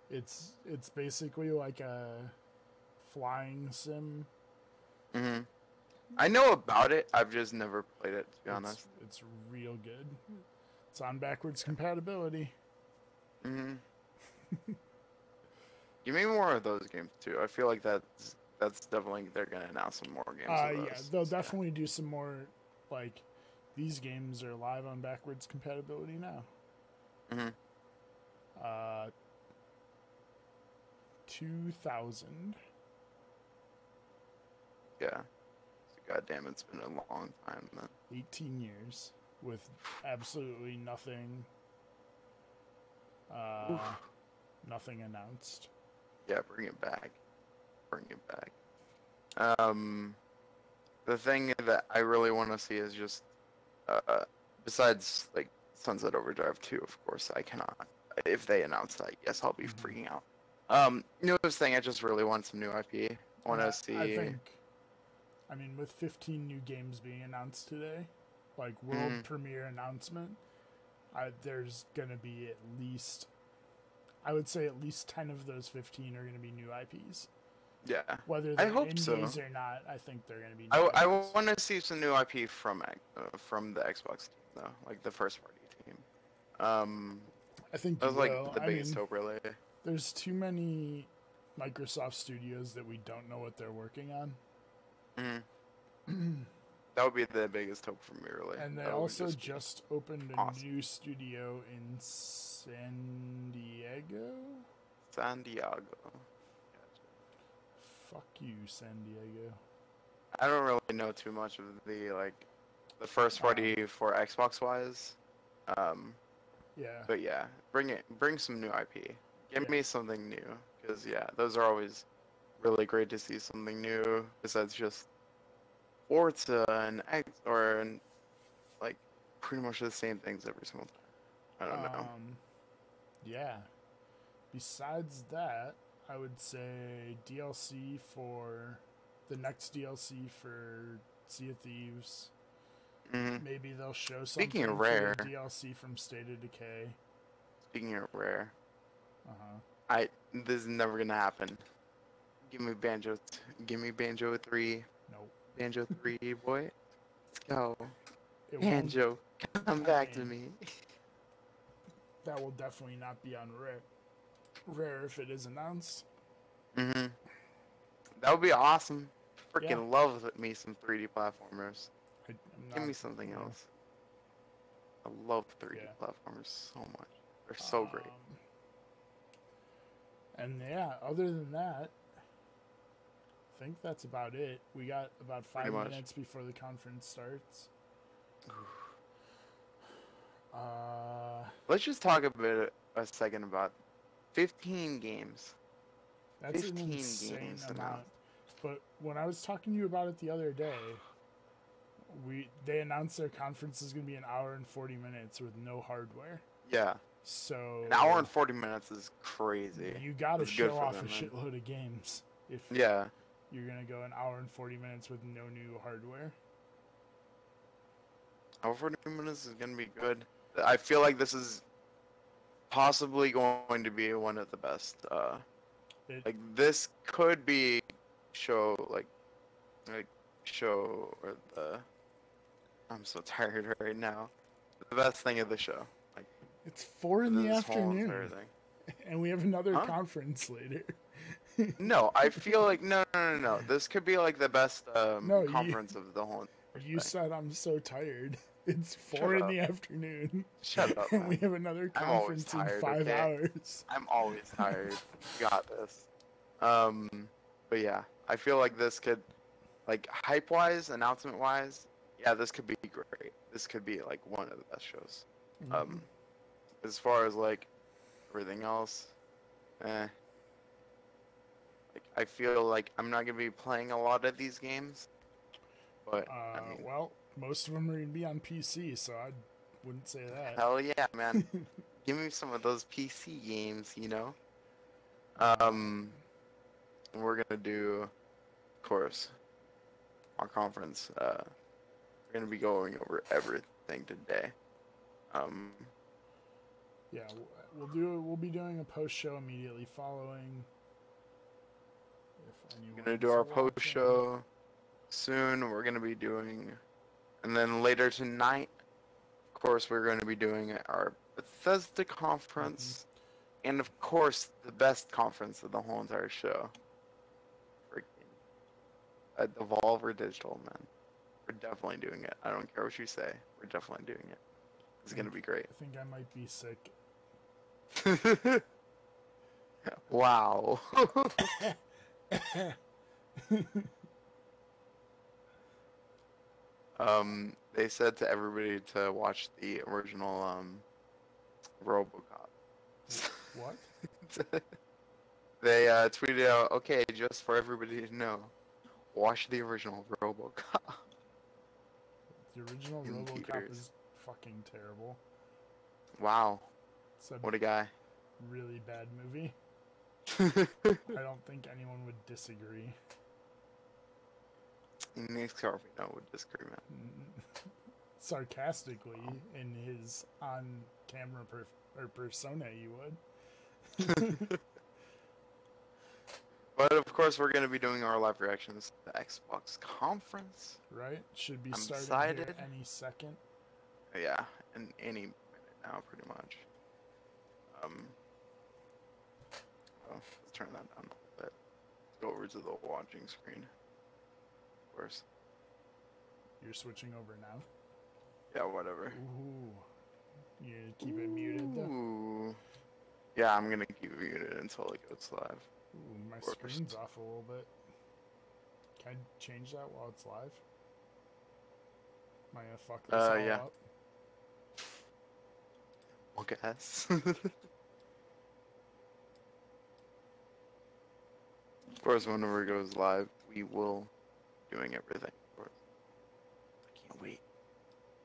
it's basically like a flying sim. I know about it. I've just never played it, to be honest. It's real good. It's on backwards compatibility. Give me more of those games too. I feel like that's definitely, they're gonna announce some more games. Yeah, they'll definitely do some more. Like, these games are live on backwards compatibility now. 2000. Yeah. God damn, it's been a long time, man. 18 years with absolutely nothing. Nothing announced. Yeah, bring it back. Bring it back. The thing that I really want to see is just, besides like Sunset Overdrive 2, of course, I cannot. If they announce that, yes, I'll be freaking out. Newest thing, I just really want some new IP. I want to see. I mean, with 15 new games being announced today, like world premiere announcement, there's gonna be at least, I would say at least 10 of those 15 are gonna be new IPs. Yeah. Whether they're indies or not, I think they're gonna be new I want to see some new IP from the Xbox team though, like the first party team. I think that was like the biggest hope, really. There's too many Microsoft studios that we don't know what they're working on. That would be the biggest hope for me, really. And they also just opened a new studio in San Diego. San Diego. Fuck you, San Diego. I don't really know too much of the first party for Xbox wise. Yeah. But yeah, bring some new IP. Give me something new, because yeah, those are always really great to see something new besides just Forza and like pretty much the same things every single time. I don't know. Yeah. Besides that, I would say DLC for the next DLC for Sea of Thieves. Maybe they'll show something. Speaking of Rare, for the DLC from State of Decay. Speaking of Rare, this is never gonna happen. Give me Banjo 3. Nope. Banjo 3, boy. Let's go. Banjo, come back to me. That will definitely not be on Rare if it is announced. That would be awesome. Freaking love me some 3D platformers. Give me something else. I love 3D platformers so much. They're so great. And yeah, other than that, I think that's about it. We got about 5 minutes before the conference starts. Let's just talk a second about 15 games. That's 15 an insane games amount. But when I was talking to you about it the other day, they announced their conference is going to be an hour and 40 minutes with no hardware. Yeah. So an hour and 40 minutes is crazy. You got to show off a shitload of games if you're going to go an hour and 40 minutes with no new hardware. Hour 40 minutes is going to be good. I feel like this is possibly going to be one of the best. Like this could be like show or the. I'm so tired right now. The best thing of the show, like It's 4 in the this whole entire afternoon, thing. and we have another Huh? conference later. No, I feel like no. This could be like the best No, conference of the whole you thing. sagot I'm so tired. It's 4 Shut in up. the afternoon. Shut up, And we man. have another I'm always conference in tired, 5 okay? hours. I'm always tired. You got this. But yeah, I feel like this could, like hype-wise, announcement-wise, yeah, this could be great. This could be like one of the best shows. Mhm. As far as like everything else, eh. Like I feel like I'm not gonna be playing a lot of these games, but I mean, Well, most of them are going to be on PC, so I wouldn't say that. hell yeah, man. Give me some of those PC games, you know. We're gonna do, of course, our conference. We're gonna be going over everything today. Yeah, we'll be doing a post show immediately following. If We're gonna do our post show soon. We're gonna be doing, and then later tonight, of course, we're gonna be doing our Bethesda conference, and of course, the best conference of the whole entire show. Freaking Evolve or Digital, man. We're definitely doing it. I don't care what you say. We're definitely doing it. It's gonna be great. I think I might be sick. Wow. They said to everybody to watch the original RoboCop. What? They tweeted out, okay, just for everybody to know, watch the original RoboCop. The original In RoboCop theaters. is fucking terrible. Wow, It's a what a guy. really bad movie. I don't think anyone would disagree. Nick Scarpino would disagree, man. Sarcastically, in his on-camera persona, you would. But of course, we're gonna be doing our live reactions to the Xbox conference. Right? Should be I'm starting excited. here any second. Yeah, in any minute now, pretty much. Oh, let's turn that down a bit. Let's go over to the watching screen. Of course. You're switching over now? Yeah, whatever. Ooh. You keep it muted, though? Ooh. Yeah, I'm gonna keep it muted until it goes live. Ooh, my Of course. screen's off a little bit. Can I change that while it's live? Am I gonna fuck this all yeah. up? Well, guess. Of course, whenever it goes live, we will be doing everything. Of course. I can't wait.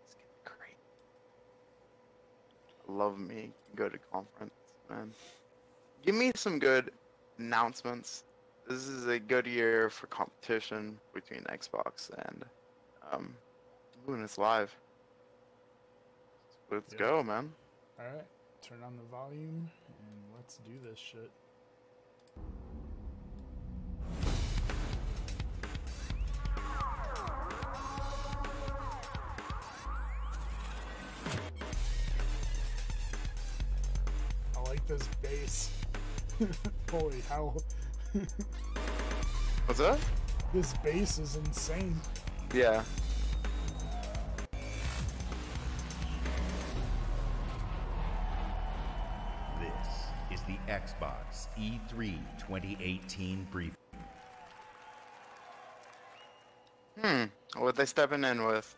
It's gonna be great. I love me. Go to conference, man. Give me some good announcements. This is a good year for competition between Xbox and when it's live. Let's go, man. Alright, turn on the volume and let's do this shit. I like this bass. Holy hell. What's that? This bass is insane. Yeah. This is the Xbox E3 2018 briefing. What they stepping in with?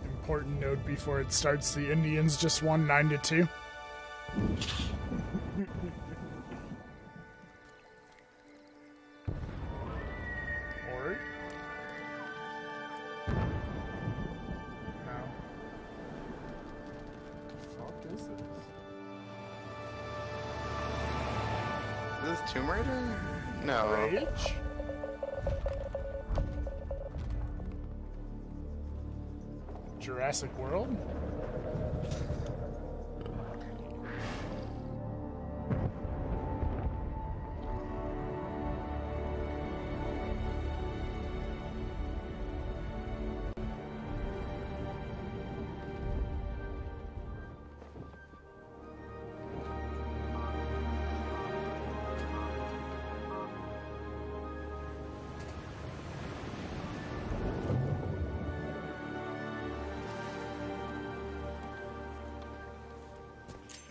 Important note before it starts, the Indians just won 9-2. Or no. The fuck is this? Is this Tomb Raider? No. Rage? Jurassic World?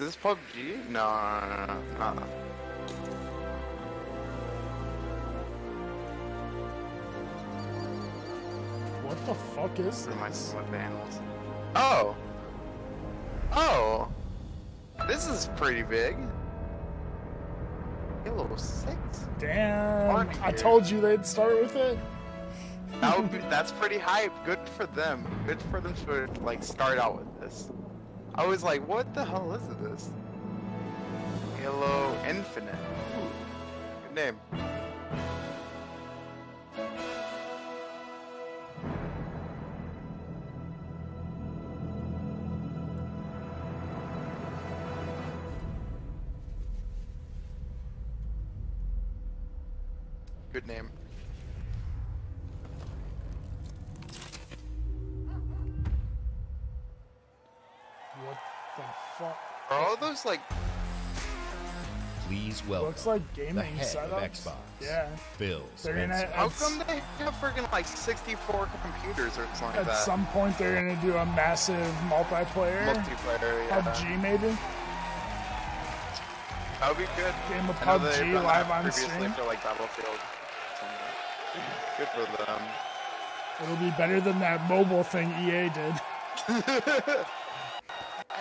Is this PUBG? No. What the fuck is Am I this? with animals? Oh! Oh! This is pretty big. Halo 6? Damn, I told you they'd start with it. That's pretty hype. Good for them. Good for them to like start out with this. I was like, what the hell is this? Halo Infinite. Ooh, good name. Good name. What the fuck? Are all those like Please welcome Looks like the gaming head setups. of Xbox, Yeah. Phil They're gonna Spencer. how come they have freaking like 64 computers or something like At that? some point, they're gonna do a massive multiplayer. Multiplayer, yeah. PUBG maybe. That would be good. Game of I know they've PUBG done live that on previously stream. for like Battlefield. Something like that. Good for them. It'll be better than that mobile thing EA did.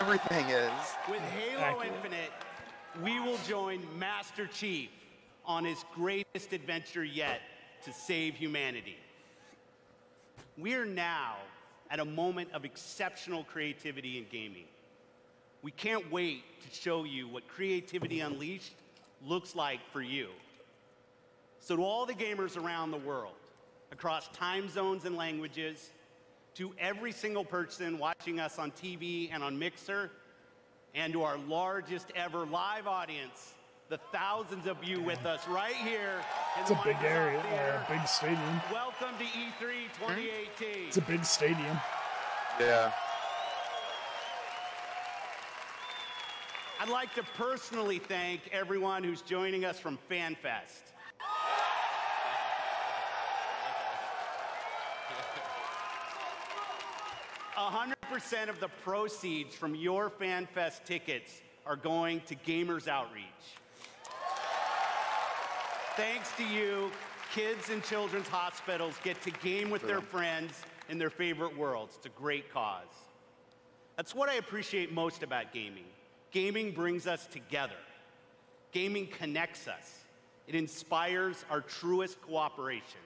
Everything is. With Halo Accurate. Infinite, we will join Master Chief on his greatest adventure yet to save humanity. We are now at a moment of exceptional creativity in gaming. We can't wait to show you what Creativity Unleashed looks like for you. So to all the gamers around the world, across time zones and languages, to every single person watching us on TV and on Mixer, and to our largest ever live audience, the thousands of you with us right here in It's the a big Microsoft area, or Theater. a big stadium. Welcome to E3 2018. It's a big stadium. Yeah. I'd like to personally thank everyone who's joining us from FanFest. A 100% of the proceeds from your FanFest tickets are going to Gamers Outreach. Thanks to you, kids in children's hospitals get to game with their friends in their favorite worlds. It's a great cause. That's what I appreciate most about gaming. Gaming brings us together. Gaming connects us. It inspires our truest cooperation.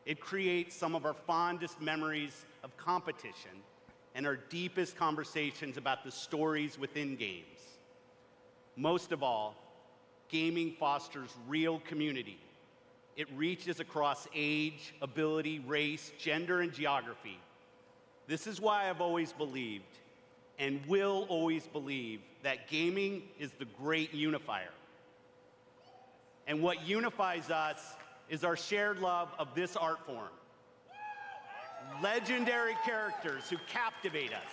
It creates some of our fondest memories of competition and our deepest conversations about the stories within games. Most of all, gaming fosters real community. It reaches across age, ability, race, gender, and geography. This is why I've always believed, and will always believe, that gaming is the great unifier. And what unifies us is our shared love of this art form. Legendary characters who captivate us,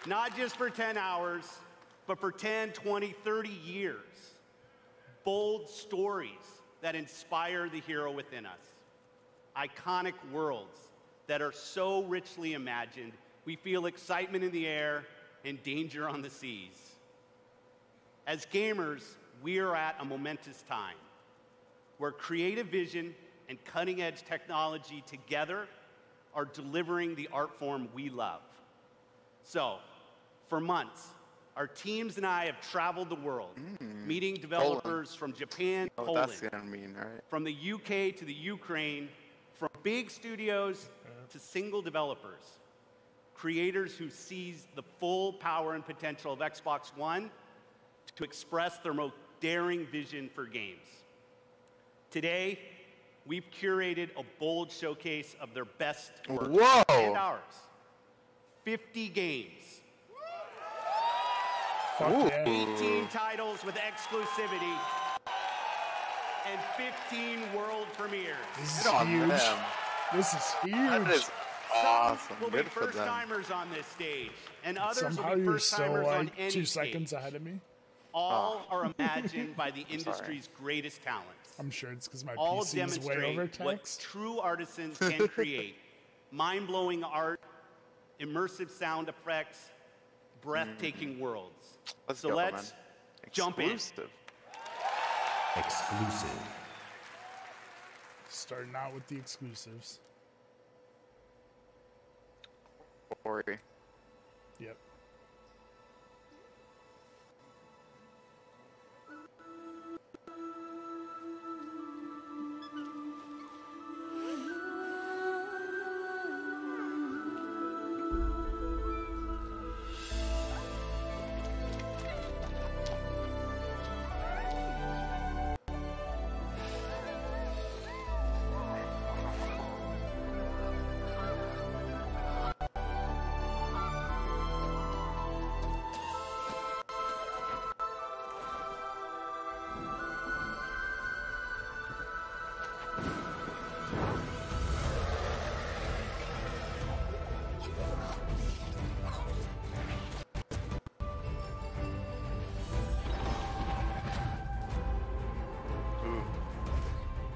not just for 10 hours, but for 10, 20, 30 years. Bold stories that inspire the hero within us. Iconic worlds that are so richly imagined, we feel excitement in the air and danger on the seas. As gamers, we are at a momentous time where creative vision and cutting-edge technology together are delivering the art form we love. So, for months, our teams and I have traveled the world, meeting developers from Japan, Oh, Poland, that's gonna mean, right? from the UK to the Ukraine, from big studios to single developers, creators who seize the full power and potential of Xbox One to express their most daring vision for games. Today, we've curated a bold showcase of their best work Whoa! and ours. 50 games, Fuck Ooh. yeah. 18 titles with exclusivity, and 15 world premieres. This is Good on huge. them. This is That huge. is awesome. Will be Good for them. first-timers on this stage, and others Somehow will be you're still first-timers on like any 2 stage. seconds ahead of me. All are imagined by the industry's greatest talents. I'm sure it's because my All PC is way demonstrate over what text. true artisans can create. Mind-blowing art, immersive sound effects, breathtaking worlds. Let's So go, let's man. jump in. Exclusive. Starting out with the exclusives. Corey. Yep.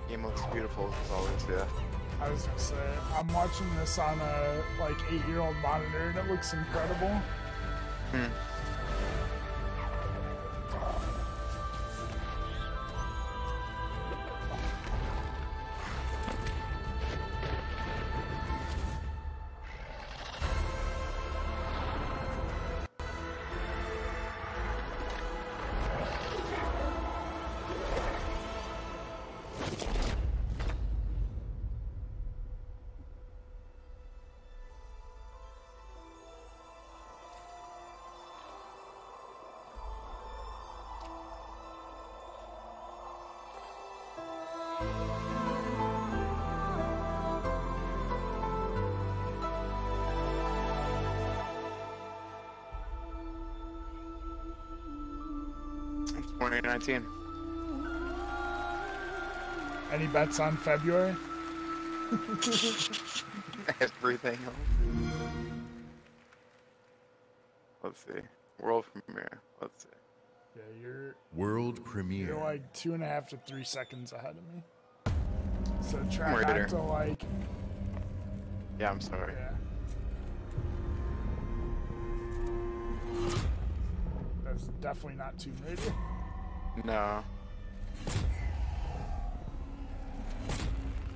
Game looks beautiful as always, yeah. I was gonna say, I'm watching this on a like 8-year-old monitor and it looks incredible. Hmm. It's 2019. Any bets on February? Everything else. Let's see. World premiere. Let's see. Yeah, you're World premiere. like 2.5 to 3 seconds ahead of me. So try Raider. not to like. Yeah, I'm sorry. Yeah. That's definitely not Tomb Raider. No.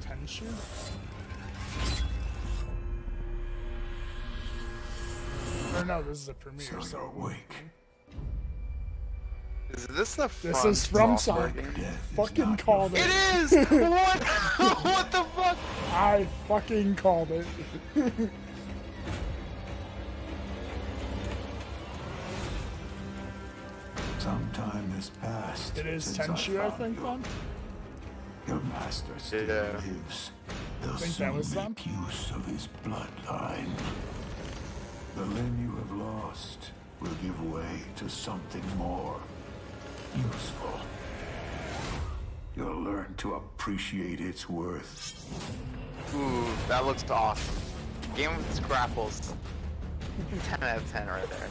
Tenshu? Or no, this is a premiere, so. Is this the This is from software Sonic. game? Fucking called it. It is! What? What the fuck? I fucking called it. Some time has passed. It is since Tenshu, I found think, you. then? Your master still Yeah. lives. They'll Think soon that was them? make use of his bloodline. The limb you have lost will give way to something more useful. You'll learn to appreciate its worth. Ooh, that looks awesome. Game with Scrapples. 10 out of 10 right there.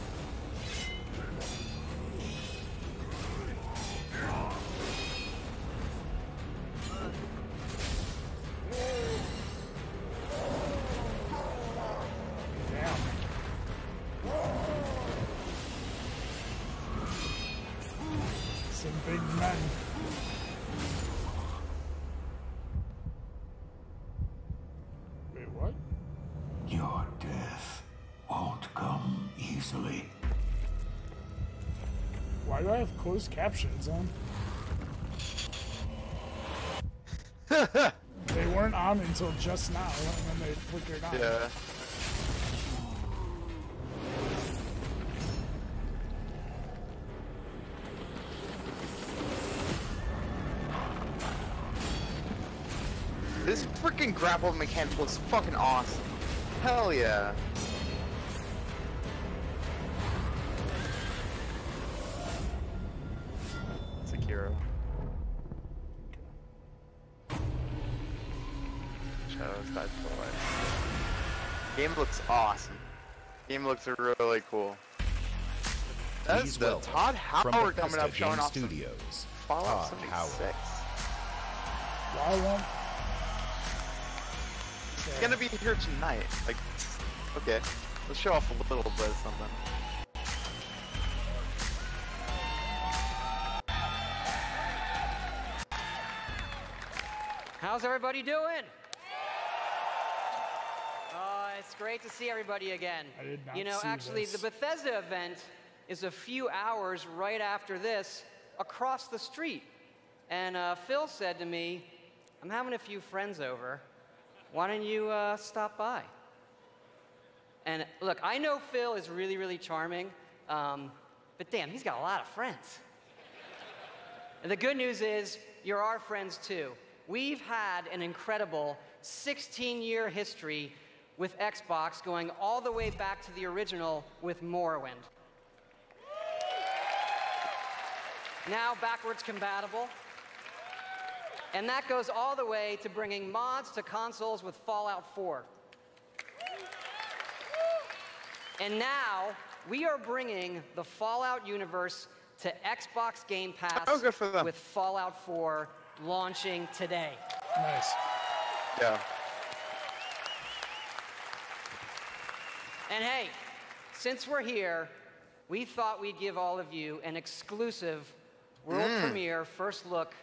Damn. Some big men. Wait, what? Your death won't come easily. Why do I have closed captions on? They weren't on until just now when they flickered on. Yeah. This freaking grapple mechanic looks fucking awesome. Hell yeah. Sekiro. Shadows died for life. Game looks awesome. Game looks really cool. That's Please the welcome, Todd from Howard coming Bethesda up showing Game off some Studios, Fallout Todd Howard. 76. Why won't? It's gonna be here tonight. Like, okay, let's show off a little bit of something. How's everybody doing? It's great to see everybody again. I did not You know, see actually, this. the Bethesda event is a few hours right after this across the street. And Phil said to me, I'm having a few friends over. Why don't you stop by? And look, I know Phil is really, really charming, but damn, he's got a lot of friends. And the good news is, you're our friends too. We've had an incredible 16-year history with Xbox, going all the way back to the original with Morrowind. Now backwards compatible. And that goes all the way to bringing mods to consoles with Fallout 4. And now we are bringing the Fallout universe to Xbox Game Pass good for them. with Fallout 4 launching today. Nice. Yeah. And hey, since we're here, we thought we'd give all of you an exclusive world premiere first look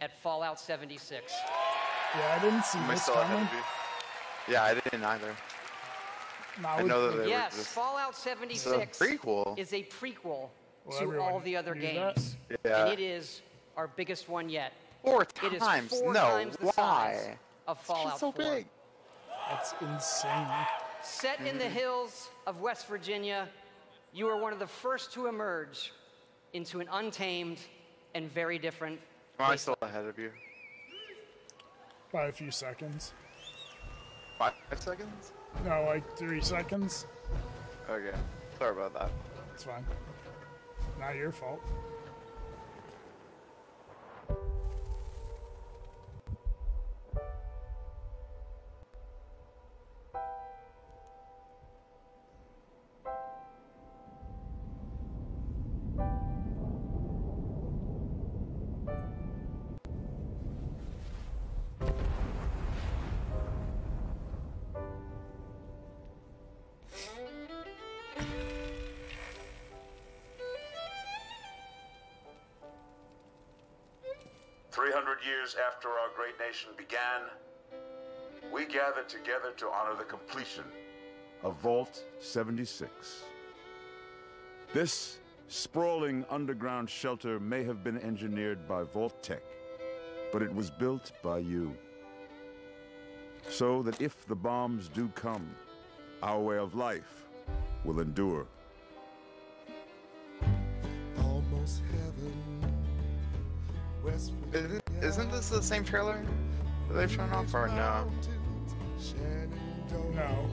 at Fallout 76. Yeah, I didn't see Am I this still ahead coming. of you? Yeah, I didn't either. Nah, I know that they Yes, were just... Fallout 76 prequel. is a prequel Well, to everyone all the other knew games. Yeah. And it is our biggest one yet. 4 It is times? 4 No, times the size why? of It's Fallout just so 4. big. That's insane. Set in the hills of West Virginia, you are one of the first to emerge into an untamed and very different Am I place. still ahead of you? By a few seconds. 5 seconds? No, like 3 seconds. Okay. Sorry about that. It's fine. Not your fault. Years after our great nation began, we gathered together to honor the completion of Vault 76. This sprawling underground shelter may have been engineered by Vault Tech, but it was built by you. So that if the bombs do come, our way of life will endure. Almost heaven. West Isn't this the same trailer that they've shown off, or no? No.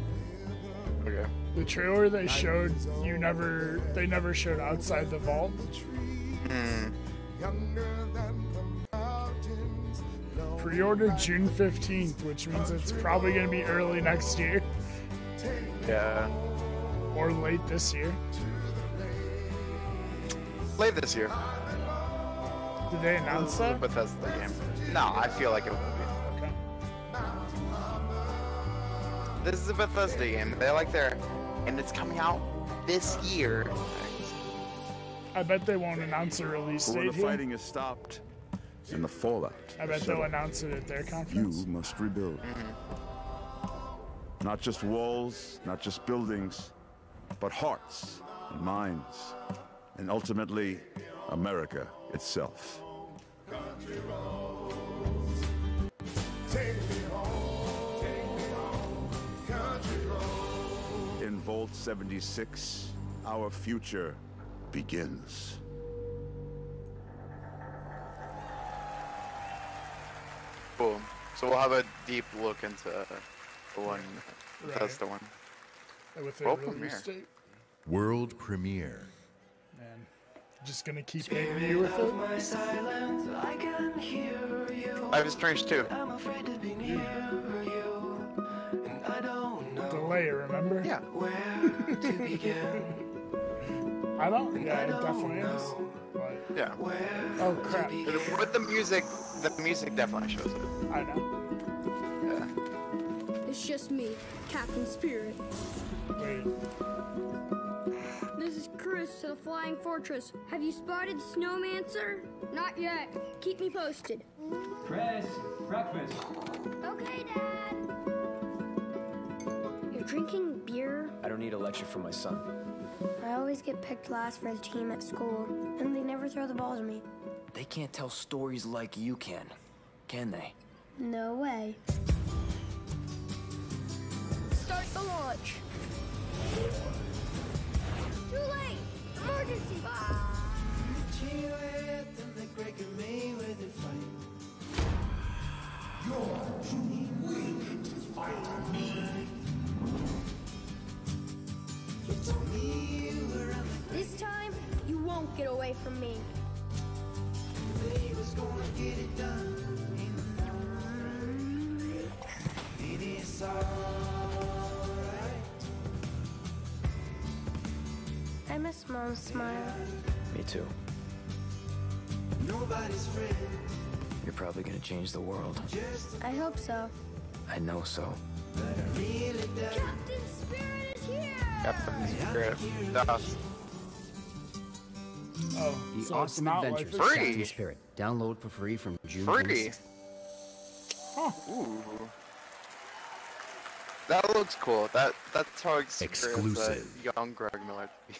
Okay. The trailer they showed, they never showed outside the vault. Pre-ordered June 15th, which means it's probably going to be early next year. Yeah. Or late this year. Late this year. Did they announce The that? Bethesda game. No, I feel like it will be. Okay. This is a Bethesda game. They like their, and it's coming out this year. I bet they won't announce a release But when date the here. fighting is stopped and the fallout I bet is they'll settled, announce it at their you conference. must rebuild. Not just walls, not just buildings, but hearts and minds, and ultimately, America itself. In Vault 76, our future begins. Cool. So we'll have a deep look into the one, Bethesda one. With their World release premiere. date. World premiere. Man, just gonna keep hitting you with it. Life is Strange 2. Delay, remember? Yeah. I don't. Yeah, it definitely is. But, Yeah. oh crap! With the music definitely shows it. I know. Yeah. It's just me, Captain Spirit. Wait. This is Chris to the Flying Fortress. Have you spotted Snowmancer? Not yet. Keep me posted. Chris, breakfast. Okay, Dad. You're drinking beer? I don't need a lecture from my son. I always get picked last for the team at school, and they never throw the ball to me. They can't tell stories like you can they? No way. Start the launch. Too late! Emergency! You're too weak to fight me. This time, you won't get away from me. I miss Mom's smile. Me too. Nobody's friend. You're probably gonna change the world. I hope so. I know so. Captain Spirit is here! Captain Spirit. Das. Oh, The so it's Awesome not Adventures like Free. Captain Spirit. Download for free from June Free. 26th. Ooh. That looks cool. That's how experienced young Greg might be.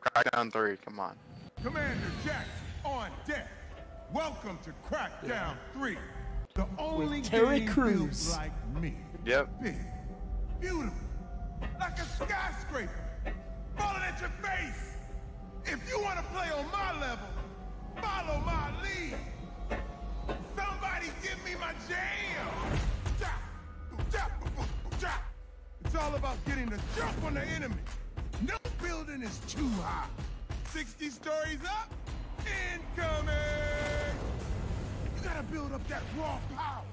Crackdown 3, come on. Commander Jackson on deck. Welcome to Crackdown 3. The only Terry game Crews. built like me. Yep. Big, beautiful, like a skyscraper, falling at your face. If you want to play on my level, follow my lead. Somebody give me my jam. Chop, chop, chop. It's all about getting the jump on the enemy. No building is too high. 60 stories up, incoming. You gotta build up that raw power.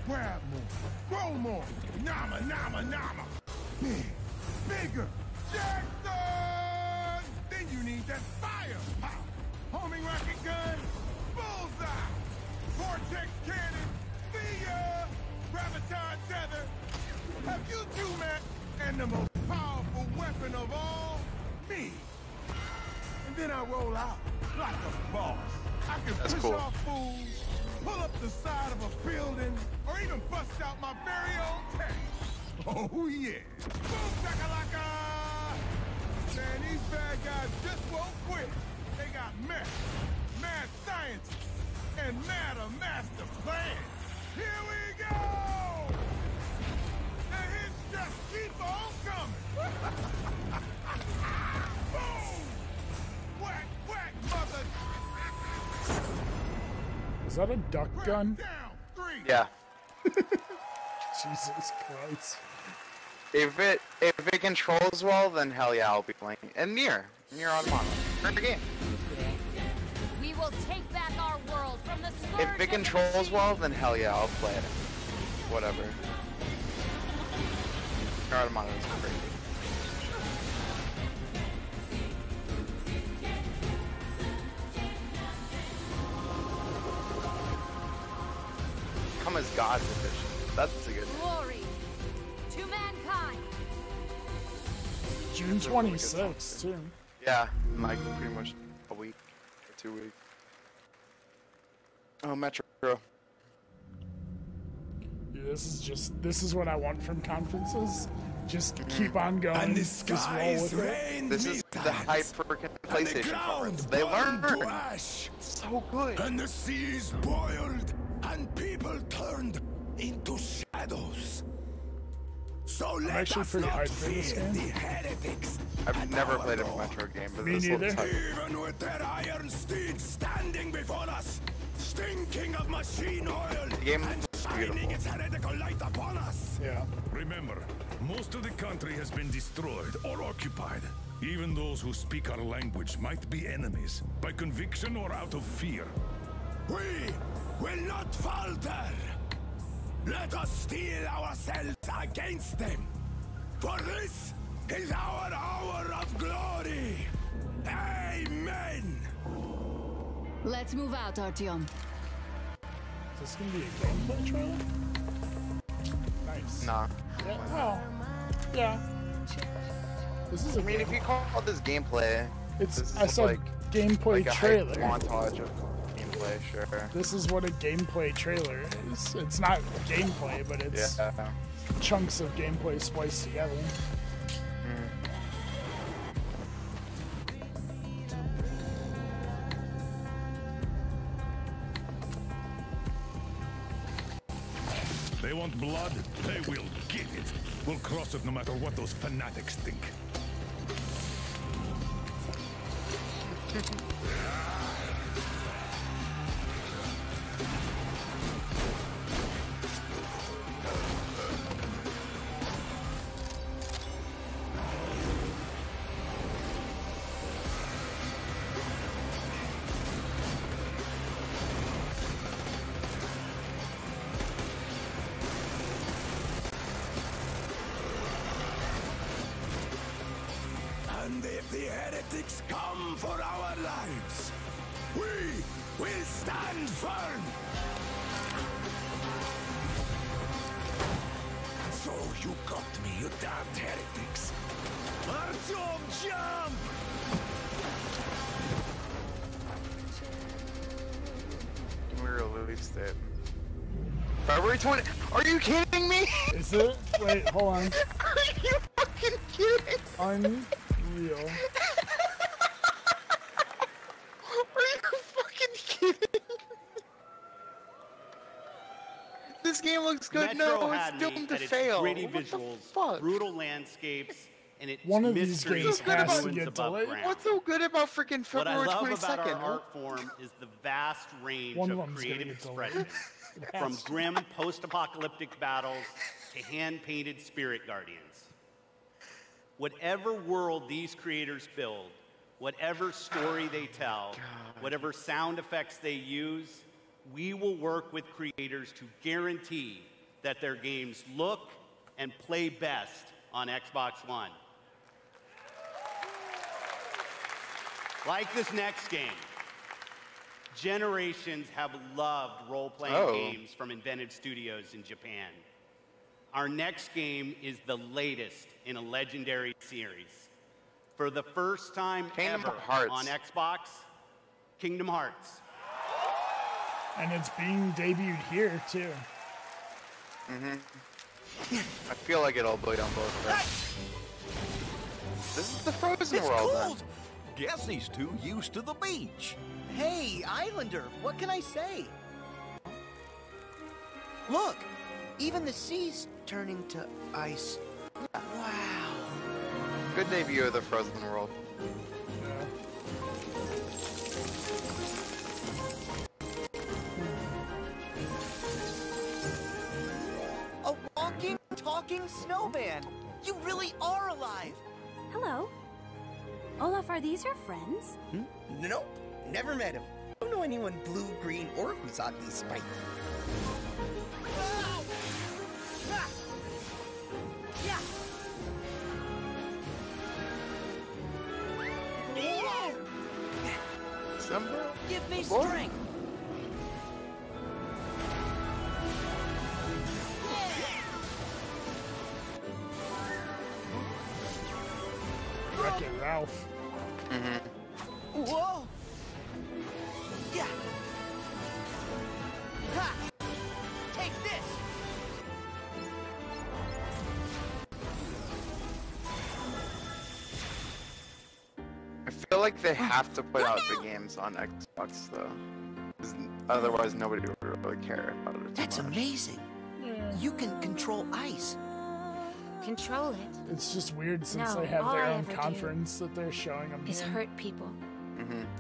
Grab more, grow more. Nama, nama, nama. Big, bigger. Jackson! Then you need that firepower. Homing rocket gun, bullseye. Vortex cannon, see ya. Graviton tether. Have you two met? And the most powerful weapon of all, me. And then I roll out like a boss. I can That's push cool. off fools, pull up the side of a building, or even bust out my very own tank. Oh yeah. Boom shakalaka! Man, these bad guys just won't quit. They got mad scientists, and mad a master plan. Here we go! The hits just keep on coming. Boom! Whack, whack, mother! Is that a duck gun? Down, 3. Yeah. Jesus Christ. If it controls well, then hell yeah, I'll be playing. And Near Automata. Great game. We will take back our world from the scourge If it controls well, then hell yeah, I'll play it. Whatever. Nier Automata is crazy. Come as God's edition. That's a good one. glory to mankind. June That's a really good 26th, too. Yeah, in like pretty much a week or 2 weeks. Oh, Metro. Yeah, this is what I want from conferences. Just keep on going. And the Just roll skies with it. rain This is the hype for PlayStation conference. They learned. to ash, So good. and the seas boiled, and people turned into shadows. So let actually us pretty not hyped for this fear game. the heretics. I've at never our played a door. Metro game, but Me this looks neither. hype. Even with their iron steeds standing before us, stinking of machine oil, The game and looks shining beautiful. its heretical light upon us. Yeah. Remember, most of the country has been destroyed or occupied. Even those who speak our language might be enemies, by conviction or out of fear. We will not falter. Let us steel ourselves against them. For this is our hour of glory. Amen. Let's move out, Artyom. Is this gonna be a gameplay trailer? Nice. Nah. Yeah, well, yeah. This is. I mean, if you call this gameplay, I said like, gameplay like trailer. A montage of gameplay, sure. This is what a gameplay trailer is. It's not gameplay, but it's chunks of gameplay spliced together. They want blood, they will get it. We'll cross it no matter what those fanatics think. And if the heretics come for our lives, we will stand firm. So you got me, you damned heretics. Artyom, jump! We released it. February 20. Are you kidding me? Is it? Wait, hold on. Are you fucking kidding? Unreal. Are you fucking kidding? This game looks good. Metro No, had it's doomed to at its fail. gritty What the visuals, fuck? brutal landscapes, and its One of these mystery games has to ruins get above delayed. ground. What's so good about freaking What I February love 22nd? about our art form is the vast range One of of them's creative gonna get delayed. expression, It from has to. grim post-apocalyptic battles to hand-painted spirit guardians. Whatever world these creators build, whatever story they tell, whatever sound effects they use, we will work with creators to guarantee that their games look and play best on Xbox One. Like this next game, generations have loved role-playing games from inventive studios in Japan. Our next game is the latest in a legendary series. For the first time ever on Xbox, Kingdom Hearts. And it's being debuted here, too. I feel like it'll blow down both of them. This is the frozen world, cold. Guess he's too used to the beach. Hey, Islander, what can I say? Look, even the sea's turning to ice. Wow. Good debut of the frozen world. A walking, talking snowman. You really are alive. Hello. Olaf, are these your friends? Nope, never met him. Don't know anyone blue, green, or who's oddly spiky. Simba? Give me Boy. strength. Wreck-It Ralph. Whoa! Yeah! Ha! Take this! I feel like they have to put out the games on Xbox, though. 'Cause otherwise, nobody would really care about it. That's amazing. You can control ice. Control it. It's just weird since No, they have all their I own ever do conference that they're showing them Is here. hurt people.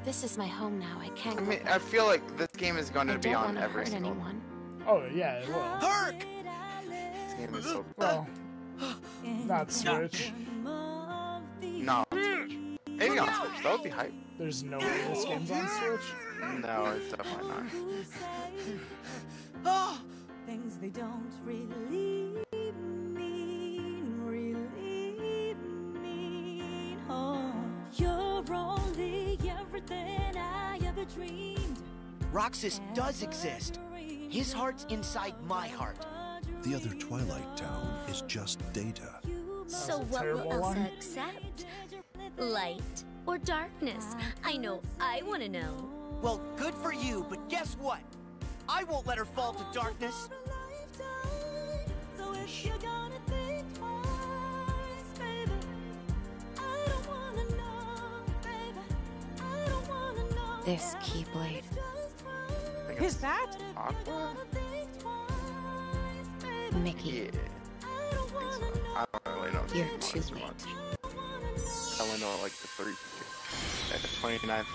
This is my home now. I can't I go mean, back. I feel like this game is going I to be don't on wanna every hurt single. anyone. Oh, yeah, it will. Herc! This game is so Well, not Switch. No. Maybe on Switch. That would be hype. There's no way this game's on Switch. No, it's definitely not. Oh! Things they don't really mean. Oh, you're only everything I ever dreamed. Roxas does exist. His heart's inside my heart. The other Twilight Town is just data. So what will Elsa accept? Light or darkness? I know I want to know. Well, good for you, but guess what? I won't let her fall to darkness. So if you're gonna think twice, baby, I don't wanna know, baby, I don't wanna know. This Keyblade. Who's that? Mickey. Yeah. I don't really know. You're too late. I only know like the 3, at the 29th.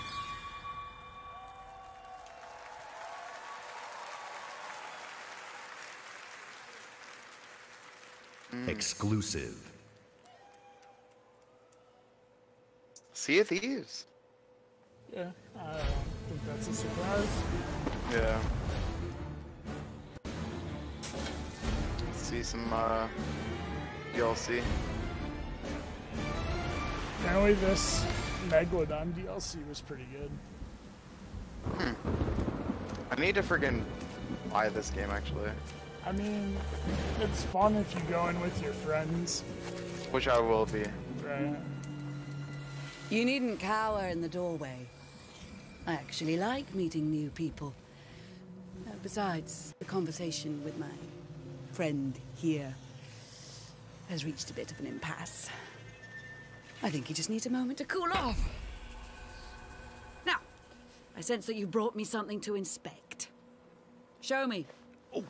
Exclusive. Sea of Thieves. Yeah, I don't think that's a surprise. Yeah. Let's see some DLC. Apparently this Megalodon DLC was pretty good. I need to friggin' buy this game actually. I mean, it's fun if you go in with your friends. Which I will be. Right. You needn't cower in the doorway. I actually like meeting new people. Besides, the conversation with my friend here has reached a bit of an impasse. I think he just needs a moment to cool off. Now, I sense that you brought me something to inspect. Show me. Oh.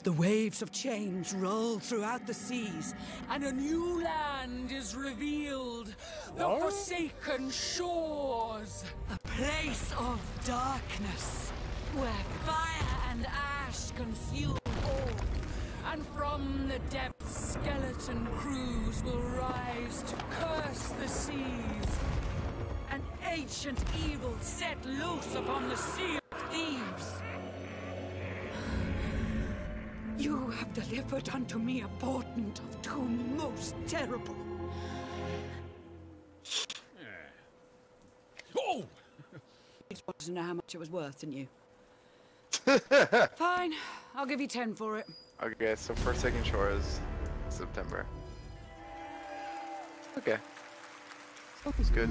The waves of change roll throughout the seas, and a new land is revealed. The forsaken shores. A place of darkness, where fire and ash consume all. And from the depths, skeleton crews will rise to curse the seas. An ancient evil set loose upon the Sea of Thieves. You have delivered unto me a portent of doom most terrible. Oh! You just wanted to know how much it was worth, didn't you? Fine, I'll give you 10 for it. Okay, so Forsaken Shores, September. Okay. Sounds good.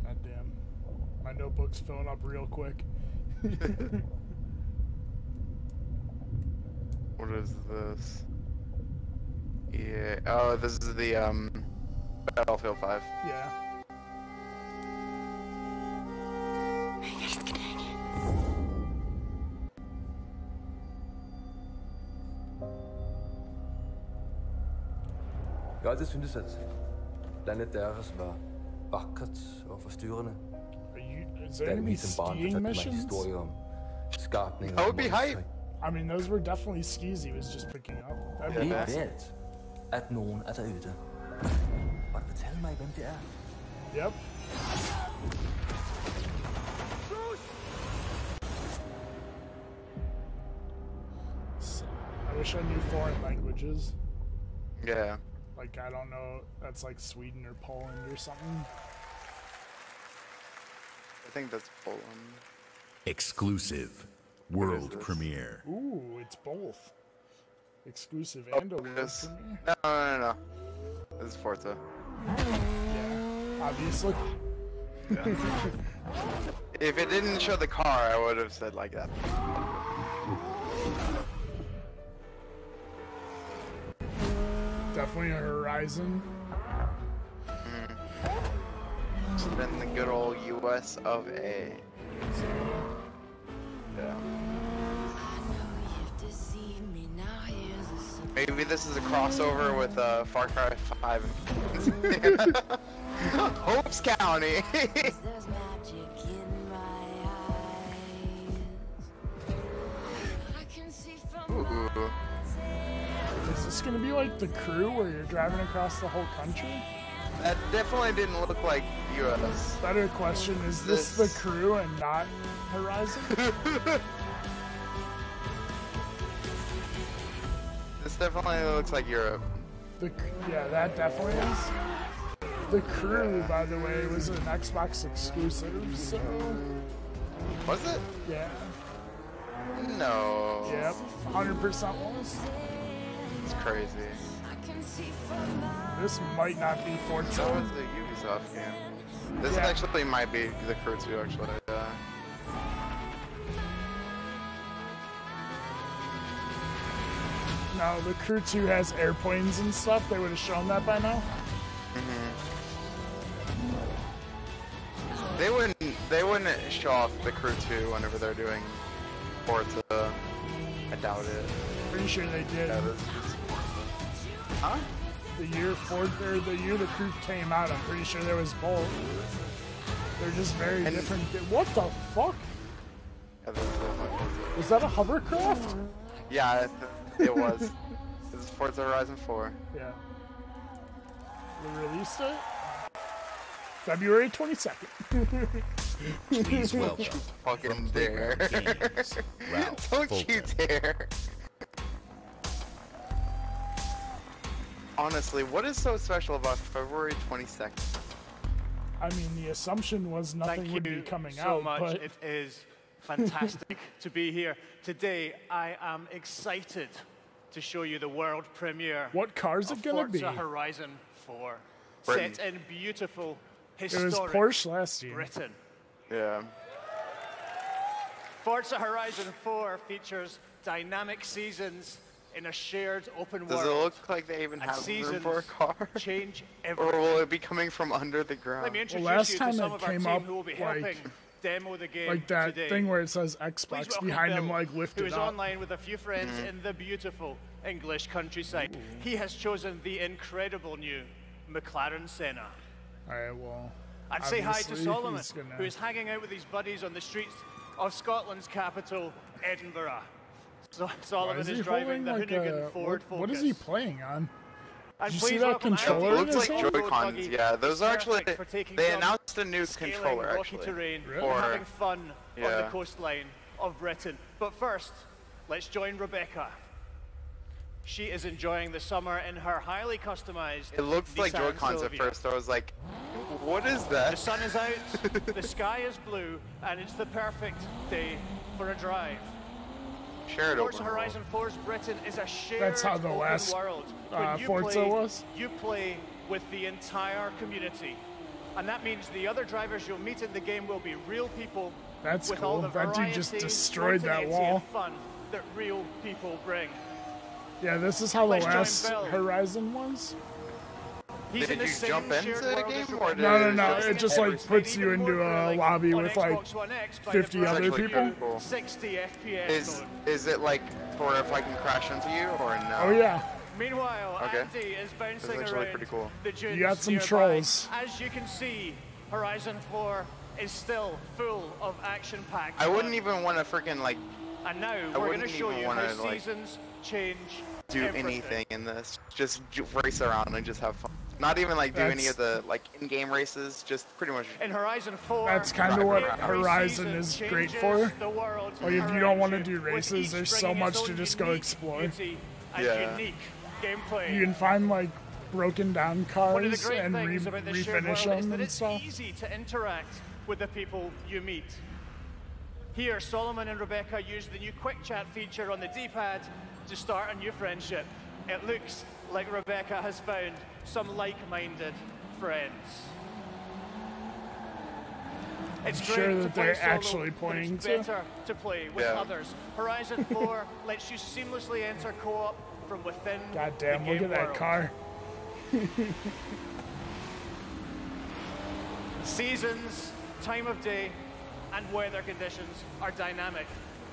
Goddamn. My notebook's filling up real quick. What is this? Yeah. Oh, this is the Battlefield 5. Yeah. Jeg har altid syntes, at landet deres var vakkert og forstyrrende. Da vi som barn fortalte mig historier om skabninger. That would be hype. I mean, those were definitely skis he was just picking up. That'd be Det er awesome. værd, at nogen er derude. Og du fortælle mig, hvem det er. Yep. I wish I knew foreign languages. Yeah. Like, I don't know, that's like Sweden or Poland or something. I think that's Poland. Exclusive. World premiere. Ooh, it's both. Exclusive and a world premiere. No. This is Forza. Yeah, obviously. If it didn't show the car, I would have said like that. Definitely a Horizon. It's been the good old US of A. Yeah. Maybe this is a crossover with Far Cry 5. Hopes County. Ooh. Is this gonna be like The Crew where you're driving across the whole country? That definitely didn't look like US. Better question, is this The Crew and not Horizon? This definitely looks like Europe. Yeah, that definitely is. The Crew, by the way, was an Xbox exclusive, so... Was it? Yeah. No. Yep, 100% was. It's crazy. This might not be Forza. So is the Ubisoft game. This actually might be the Crew 2, actually. No, the Crew 2 has airplanes and stuff. They would have shown that by now. They wouldn't show off the Crew 2 whenever they're doing Forza. I doubt it. Pretty sure they did. Yeah, huh? The year the Crew came out, I'm pretty sure there was both. They're just very different. What the fuck? Was that a hovercraft? Yeah, it was. This is Forza Horizon 4. Yeah. They released it February 22nd. Please welcome. Fucking dare. Don't you dare. Honestly, what is so special about February 22nd? I mean, the assumption was nothing would be coming out, so much. but It is fantastic to be here. Today, I am excited to show you the world premiere. What car is it gonna be? Forza Horizon 4. Britain. Set in beautiful, it historic was Porsche last year. Britain. Yeah. Forza Horizon 4 features dynamic seasons in a shared open world. Does it look like they even have room for a car? Change Or everything. will it be coming from under the ground? Let me introduce last you time to some it of our came team up, who will be like- helping demo the game Like that today. thing where it says Please Xbox welcome behind Bill, him, like who lifted is up. online with a few friends in the beautiful English countryside. He has chosen the incredible new McLaren Senna. Alright, well. And say hi to obviously Solomon, he's gonna- who is hanging out with his buddies on the streets of Scotland's capital, Edinburgh. So Why Solomon is is he driving holding, the like, Hoonigan Ford Focus. What is he playing on? And Did you see please that welcome controller? It Andy, looks like the off-road Joy-Cons, buggy. yeah. Those It's are actually, perfect for taking they jumps, announced a new scaling controller, rocky actually. terrain, Really? and having fun on the Yeah. coastline of Britain. But first, let's join Rebecca. She is enjoying the summer in her highly customized It looks like Nissan Joy-Cons at Silvia. first. I was like, what is that? The sun is out, the sky is blue, and it's the perfect day for a drive. Shared Forza open world. Horizon 4's Britain is a shared That's how the open last, world. When you Forza play, was? You play with the entire community. And that means the other drivers you'll meet in the game will be real people That's with cool. all the That dude just variety, destroyed that spontaneity, wall. and fun that real people bring. Yeah, this is how the Let's join last Bill. Horizon was. He's in Did the you same jump into shared the world game, as or Rebecca. did No, it just like Made puts you even into more a thrilling lobby on with like Xbox One X by 50 the other actually people. pretty cool. 60 FPS mode. Is it like for if I can crash into you or no? Oh yeah. Meanwhile, Okay. Andy is bouncing actually around pretty cool. the dunes You got some nearby. trolls. As you can see, Horizon 4 is still full of action-packed I wouldn't fun. even want to freaking like And now we're going wouldn't to show even you wanna, how like, seasons change do everything. anything in this. Just race around and just have fun. Not even like do any of the like in-game races. Just pretty much. In Horizon 4, That's kind of what every Horizon season is great changes for. the world Like if you around don't want to you, do with races, each there's so bringing its much to own just go unique explore. beauty and Yeah. unique gameplay. You can find like broken down One of the cars great and things about the shared refinish world is them that and it's stuff. easy to interact with the people you meet. Here, Solomon and Rebecca use the new quick chat feature on the D-pad to start a new friendship. It looks like Rebecca has found some like-minded friends. It's I'm great sure to that play they're solo, actually but playing it's to. better to play with Yeah. others. Horizon 4 lets you seamlessly enter co-op from within God damn, the look game at that world. car. Seasons, time of day, and weather conditions are dynamic.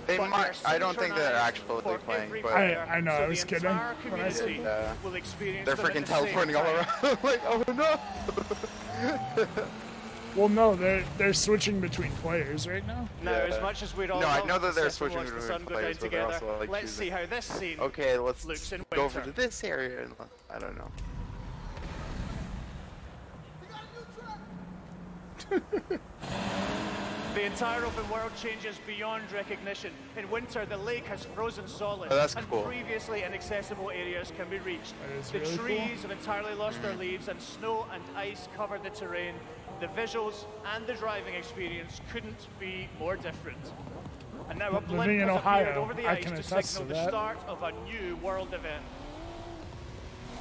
They but might. they're I don't think they're synchronized actually for playing, every but player, I know, so I was the kidding entire when I said community that. will experience They're them at freaking the same teleporting all time. around. Like, oh no. Well, no, they're switching between players right now. Now, Yeah. as much as we'd all No, I love know that to they're sit and switching watch the between sun go down players, but they're together, also, like, let's choosing. see how this scene Okay, let's looks in go winter. over to this area. And I don't know. The entire open world changes beyond recognition. In winter, the lake has frozen solid, Oh, that's and cool. previously inaccessible areas can be reached. That The is really trees cool. have entirely lost their leaves, and snow and ice cover the terrain. The visuals and the driving experience couldn't be more different. And now a Living blimp in has appeared Ohio, over the I ice can to attest signal to the that. start of a new world event.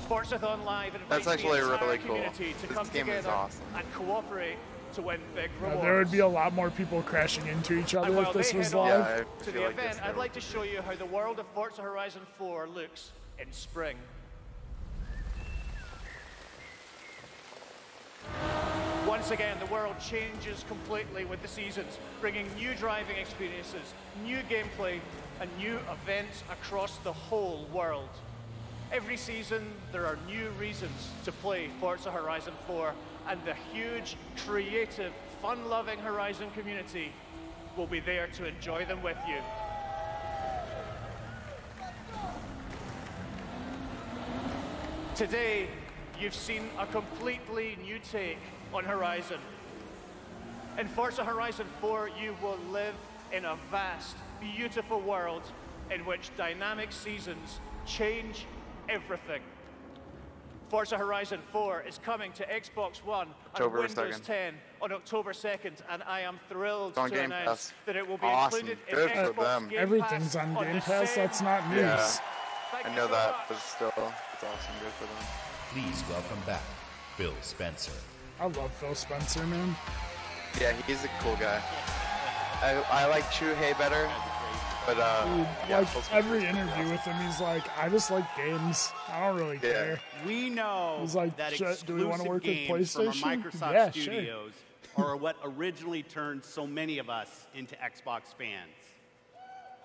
Sportsathon Live invites That's actually the entire really cool. community to This come game is together awesome. and cooperate to win big Now, rewards. there would be a lot more people crashing into each other And if while this they was head on live. to the event, I'd like to show you how the world of Forza Horizon 4 looks in spring. Once again, the world changes completely with the seasons, bringing new driving experiences, new gameplay, and new events across the whole world. Every season, there are new reasons to play Forza Horizon 4, and the huge, creative, fun-loving Horizon community will be there to enjoy them with you. Today, you've seen a completely new take on Horizon. In Forza Horizon 4, you will live in a vast, beautiful world in which dynamic seasons change everything. Forza Horizon 4 is coming to Xbox One and October Windows 2nd. 10 on October 2nd, and I am thrilled It's on to Game announce Pass. that it will be Awesome. included Good in for Xbox them. Game Everything's Pass on Game the Pass. same That's not news. Yeah, Thank I you know so that, much. but still, it's awesome. Good for them. Please welcome back Phil Spencer. I love Phil Spencer, man. Yeah, he's a cool guy. I like Chuhei better, but Dude, yeah, like Phil Spencer's every pretty interview awesome. with him, he's like, I just like games. I don't really care. We know He's like, that do we want to work with exclusive games from our PlayStation? Microsoft Yeah, Studios are what originally turned so many of us into Xbox fans.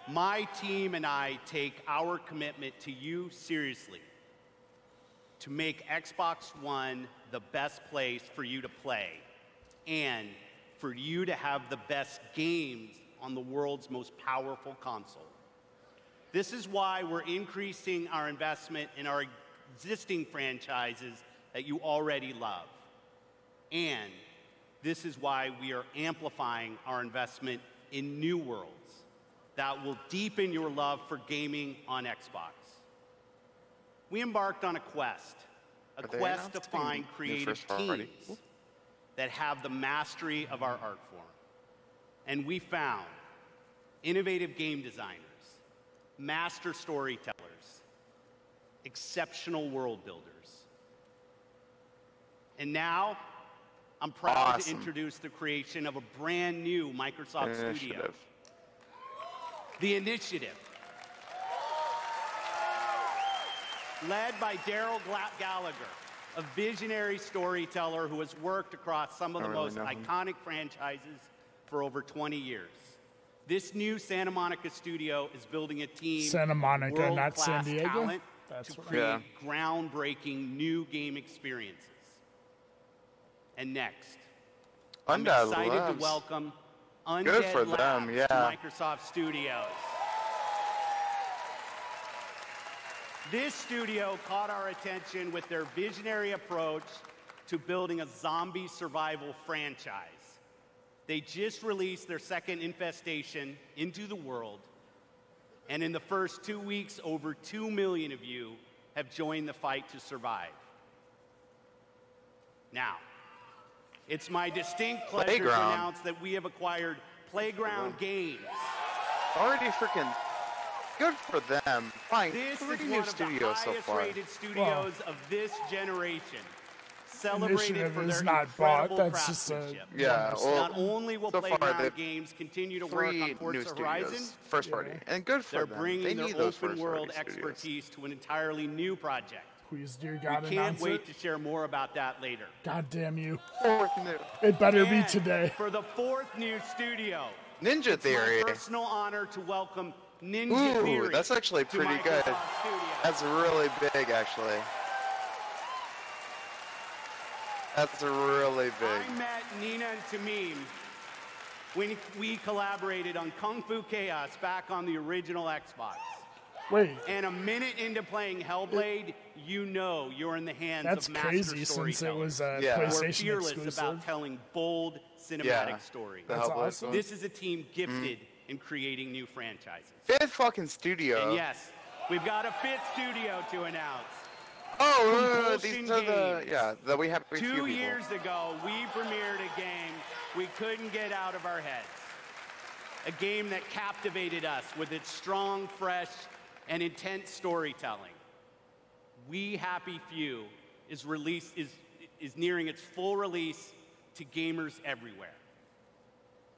My team and I take our commitment to you seriously, to make Xbox One the best place for you to play and for you to have the best games on the world's most powerful console. This is why we're increasing our investment in our existing franchises that you already love. And this is why we are amplifying our investment in new worlds that will deepen your love for gaming on Xbox. We embarked on a quest to find creative teams that have the mastery of our art form. And we found innovative game designers, master storytellers, exceptional world builders. And now, I'm proud to introduce the creation of a brand new Microsoft Studio. The Initiative. Led by Daryl Gallagher, a visionary storyteller who has worked across some of the most iconic franchises for over 20 years. This new Santa Monica studio is building a team Santa Monica, of not San world-class Diego? talent That's to what I- create groundbreaking new game experiences. And next, I'm Undead excited Labs. to welcome Good Undead for Labs them, yeah. to Microsoft Studios. This studio caught our attention with their visionary approach to building a zombie survival franchise. They just released their second infestation into the world, and in the first 2 weeks, over 2 million of you have joined the fight to survive. Now, it's my distinct pleasure to Playground. announce that we have acquired Playground Games. Already freaking good for them. Buying This is 3 one new of the studios so far. highest-rated studios of this generation. Celebrated Initiative for is their not bought. incredible That's just a craftsmanship. Yeah, well, Not only will so far Playground they've Games continue to work 3 on new Forza Horizon, studios, first party, and good for they're them. bringing They their need those open world first-party studios. expertise to an entirely new project. Please, dear We God, can't announce wait it. to share more about that later. God damn you. Fourth new. It better be And today. For the 4th new studio, Ninja it's Theory. my personal honor to welcome Ninja Ooh, Theory. that's actually to pretty good. Microsoft Studios. That's really big, actually. That's really big. I met Nina and Tamim when we collaborated on Kung Fu Chaos back on the original Xbox. Wait. And a minute into playing Hellblade, you know you're in the hands That's of master crazy since it was a We're PlayStation fearless exclusive. about telling bold cinematic stories. That's awesome. This is a team gifted in creating new franchises. 5th fucking studio. And yes, we've got a 5th studio to announce. Oh, these Compulsion are the Games. that we have. 2 years ago, we premiered a game we couldn't get out of our heads. A game that captivated us with its strong, fresh, and intense storytelling. We Happy Few is nearing its full release to gamers everywhere.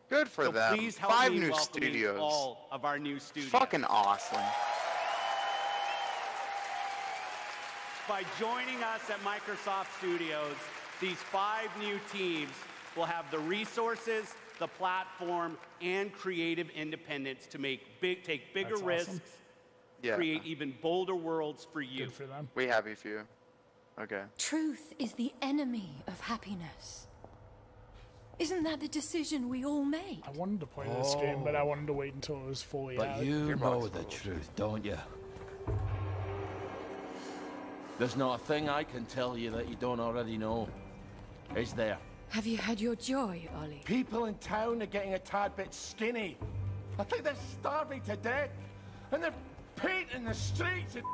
Good for them. Please help 5 me new welcoming studios. all of our new studios. Fucking awesome. By joining us at Microsoft Studios, these 5 new teams will have the resources, the platform, and creative independence to take bigger risks, create even bolder worlds for you. Good for them. We Happy Few. Okay. Truth is the enemy of happiness. Isn't that the decision we all made? I wanted to play this game, but I wanted to wait until it was fully out. But you know the truth, don't you? There's not a thing I can tell you that you don't already know. Is there? Have you had your joy, Ollie? People in town are getting a tad bit skinny. I think they're starving to death. And they're painting the streets in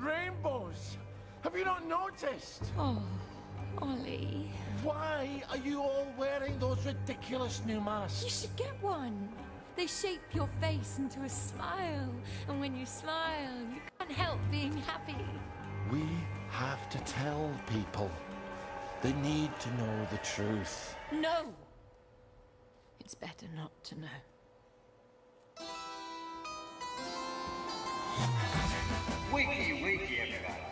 rainbows. Have you not noticed? Oh, Ollie. Why are you all wearing those ridiculous new masks? You should get one. They shape your face into a smile. And when you smile, you can't help being happy. We have to tell people. They need to know the truth. No! It's better not to know. Wakey, wakey, everybody.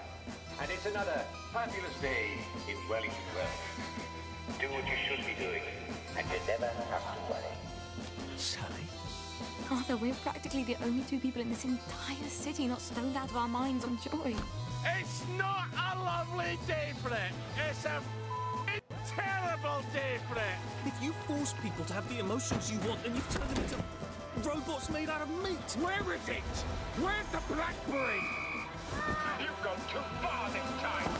And it's another fabulous day in Wellington Wells. Do what you should be doing, and you never have to worry. Sally? Arthur, we're practically the only 2 people in this entire city not stoned out of our minds on joy. It's not a lovely day for it. It's a terrible day for it. If you force people to have the emotions you want, then you've turned them into robots made out of meat. Where is it? Where's the blackberry? You've gone too far this time.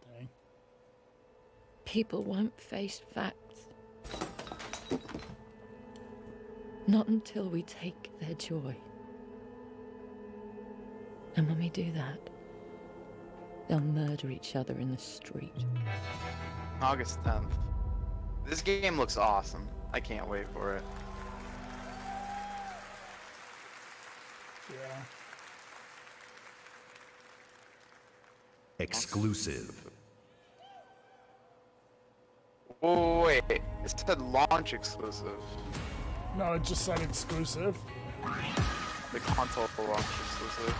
Dang. People won't face facts. Not until we take their joy. And when we do that, they'll murder each other in the street. August 10th. This game looks awesome. I can't wait for it. Yeah. Exclusive. Oh, wait. It said launch exclusive. No, it just said exclusive. The console launch exclusive.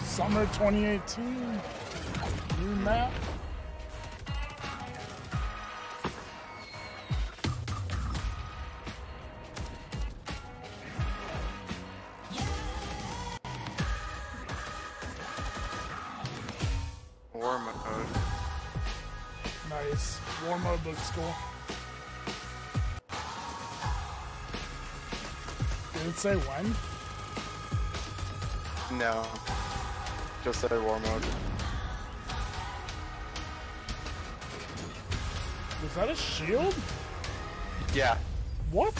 Summer 2018. New map. War mode. Nice. War mode looks cool. Did it say when? No. Just said war mode. Was that a shield? Yeah. What?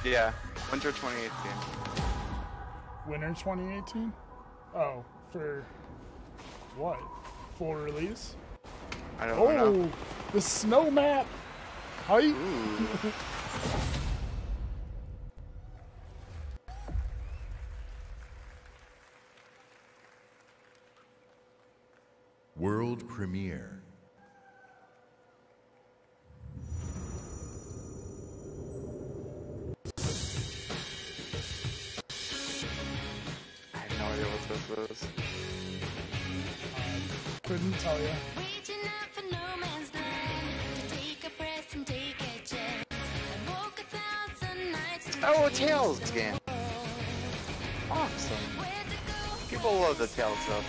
Yeah. Winter 2018. Winter 2018? Oh, for what? Full release? I don't know. Oh, the snow map. Height. World premiere. no idea what this is. Couldn't tell you. Oh, a Tales game. Awesome. People love the Tales stuff.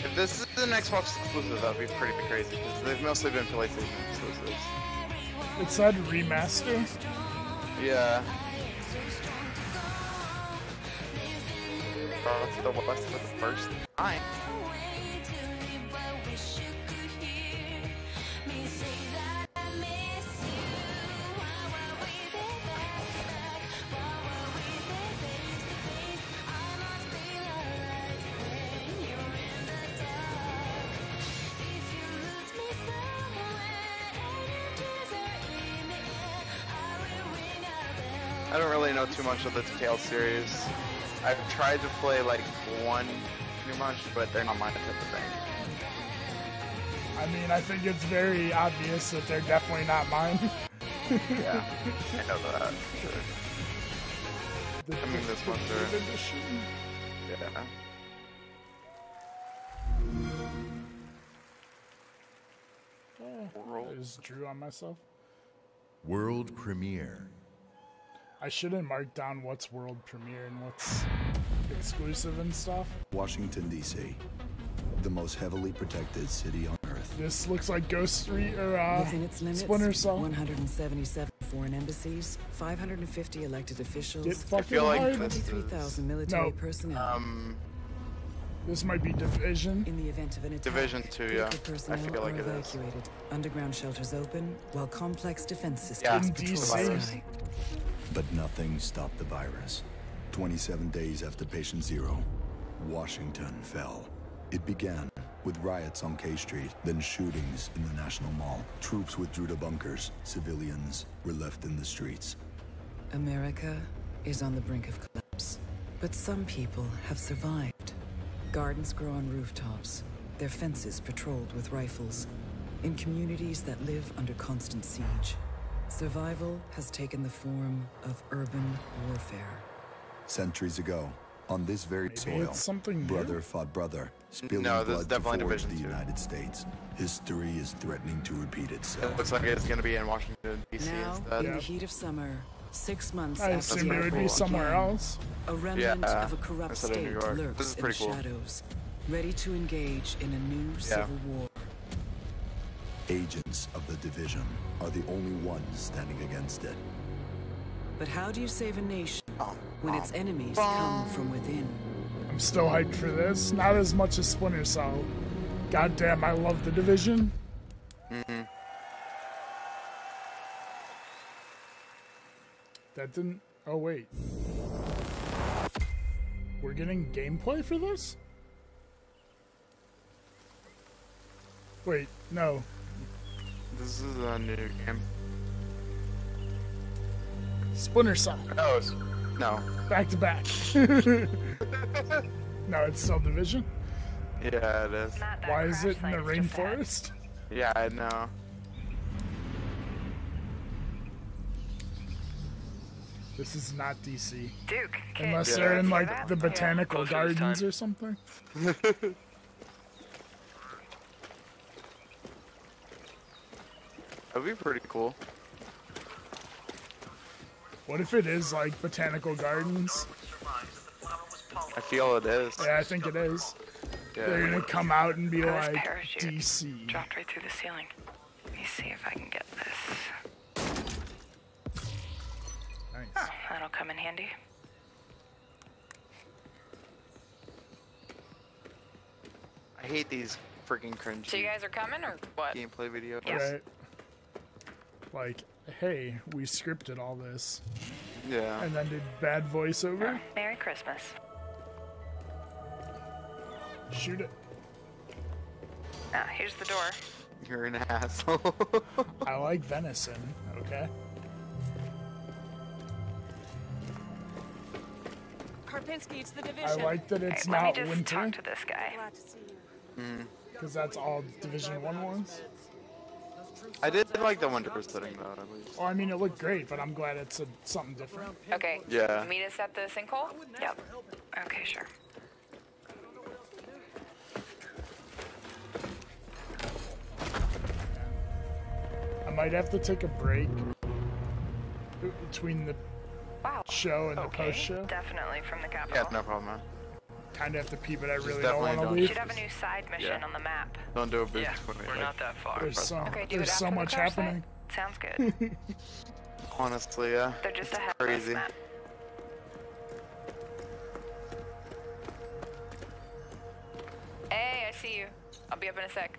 If this is an Xbox exclusive, that'd be pretty crazy, because they've mostly been PlayStation exclusives. It said remaster? Yeah. To the west for the first time. I don't really know too much of the Tales series. I've tried to play like one too much, but they're not my type of thing. I mean, I think it's very obvious that they're definitely not mine. Yeah, I know that. Sure. I mean, this one's are. Yeah. I just drew on myself. World premiere. I shouldn't mark down what's world premiere and what's exclusive and stuff. Washington, D.C., the most heavily protected city on Earth. This looks like Ghost Street or Within its limits, Splinter Cell. 177 foreign embassies, 550 elected officials, Get fucking hard. 23,000 military personnel. This might be Division. In the event of an attack, Division 2, yeah. personnel I feel like are it is. evacuated. Underground shelters open, while complex defense Yeah, systems patrol the DC. sky. But nothing stopped the virus. 27 days after patient zero, Washington fell. It began with riots on K Street, then shootings in the National Mall. Troops withdrew to bunkers. Civilians were left in the streets. America is on the brink of collapse, but some people have survived. Gardens grow on rooftops, their fences patrolled with rifles. In communities that live under constant siege, survival has taken the form of urban warfare. Centuries ago, on this very soil, it's something new? brother fought brother, spilling No, this is blood to definitely forge Division the 2. United States. History is threatening to repeat itself. It looks like it's gonna be in Washington, D.C. Now, instead. in the heat of summer, 6 months I after assume the it would be outbreak somewhere began, else. a remnant Yeah, of a corrupt instead of New state York. lurks This is in the pretty cool. shadows, ready to engage in a new civil war. Agents of the Division are the only ones standing against it. But how do you save a nation when its enemies come from within? I'm still hyped for this. Not as much as Splinter Cell. Goddamn, I love the Division. That didn't... Oh, wait. We're getting gameplay for this? Wait, no. This is a new game. Splinter Cell. Oh, no. Back to back. No, it's still Division. Yeah, it is. Why is it in the rainforest? Yeah, I know. This is not DC. Duke, Unless they're in like the botanical gardens or something. That'd be pretty cool. What if it is like botanical gardens? I feel it is. Yeah, I think it is. Yeah. They're gonna come out and be This like parachute DC. dropped right through the ceiling. Let me see if I can get this. Nice. Oh, that'll come in handy. I hate these freaking cringy So you guys are coming or what? gameplay videos. Right. Like, hey, we scripted all this. Yeah. And then did bad voiceover. Merry Christmas. Shoot it. Ah, here's the door. You're an asshole. I like venison, okay? Karpinski, it's the I Division. like that it's Hey, let me not just winter. talk to this guy. Because that's all Division 1 was. I did like the winter setting though, at least. Well, I mean, it looked great, but I'm glad it's something different. Okay. Yeah. Meet us at the sinkhole? Yep. Okay, sure. I might have to take a break between the show and the post show. Definitely from the capital. Yeah, no problem, man. Kind of have to pee, but I Just really don't want to definitely We leave. should have a new side mission on the map. Don't do a big Yeah, we're not that far. There's so, Okay, do there's it so after the much car happening. site. Sounds good. Honestly, yeah. They're just It's ahead of us, crazy. Matt. Hey, I see you. I'll be up in a sec.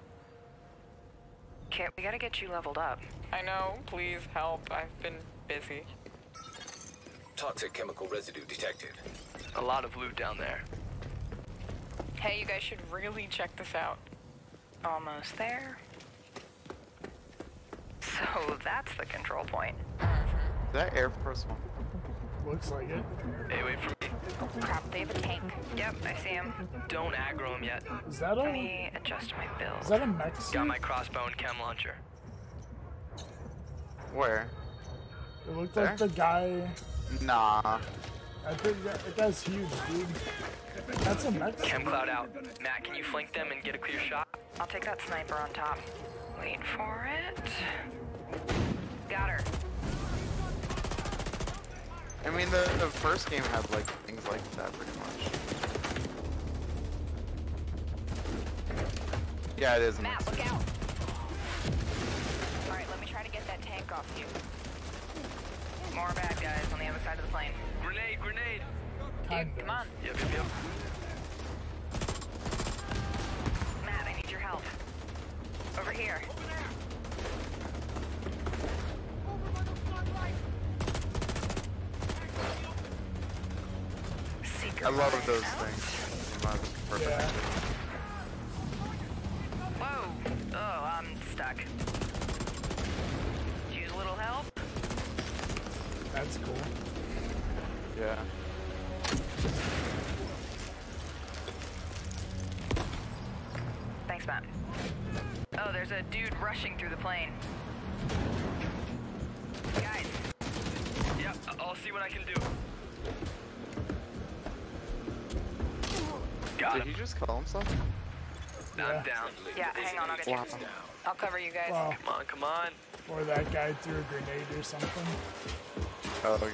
Kit, we gotta get you leveled up. I know. Please help. I've been busy. Toxic chemical residue detected. A lot of loot down there. Hey, you guys should really check this out. Almost there. So that's the control point. Is that Air Force One? Looks like it. Hey, wait for me. Oh crap, they have a tank. Yep, I see him. Don't aggro him yet. Is that Let me adjust my build. Is that a mech suit? Got my crossbow and chem launcher. Where? It looked like the guy. Nah. I think that guy's huge, dude. That's a mech suit. Chem cloud out. Matt, can you flank them and get a clear shot? I'll take that sniper on top. Wait for it. Got her. I mean, the first game had like things like that pretty much. Yeah, it is. Matt, look out. Alright, let me try to get that tank off you. More bad guys on the other side of the plane. Grenade, grenade. Dude, come on. Yep. Matt, I need your help. Over here. I love those things. Yeah. Whoa. Oh, I'm stuck. Use a little help? That's cool. Yeah. Thanks, Matt. Oh, there's a dude rushing through the plane. Guys. Yep, I'll see what I can do. Got Did him. he just call himself? I'm down. Yeah, hang on, I'll get you. I'll cover you guys. Wow. Come on, come on. Or that guy threw a grenade or something. Oh, okay.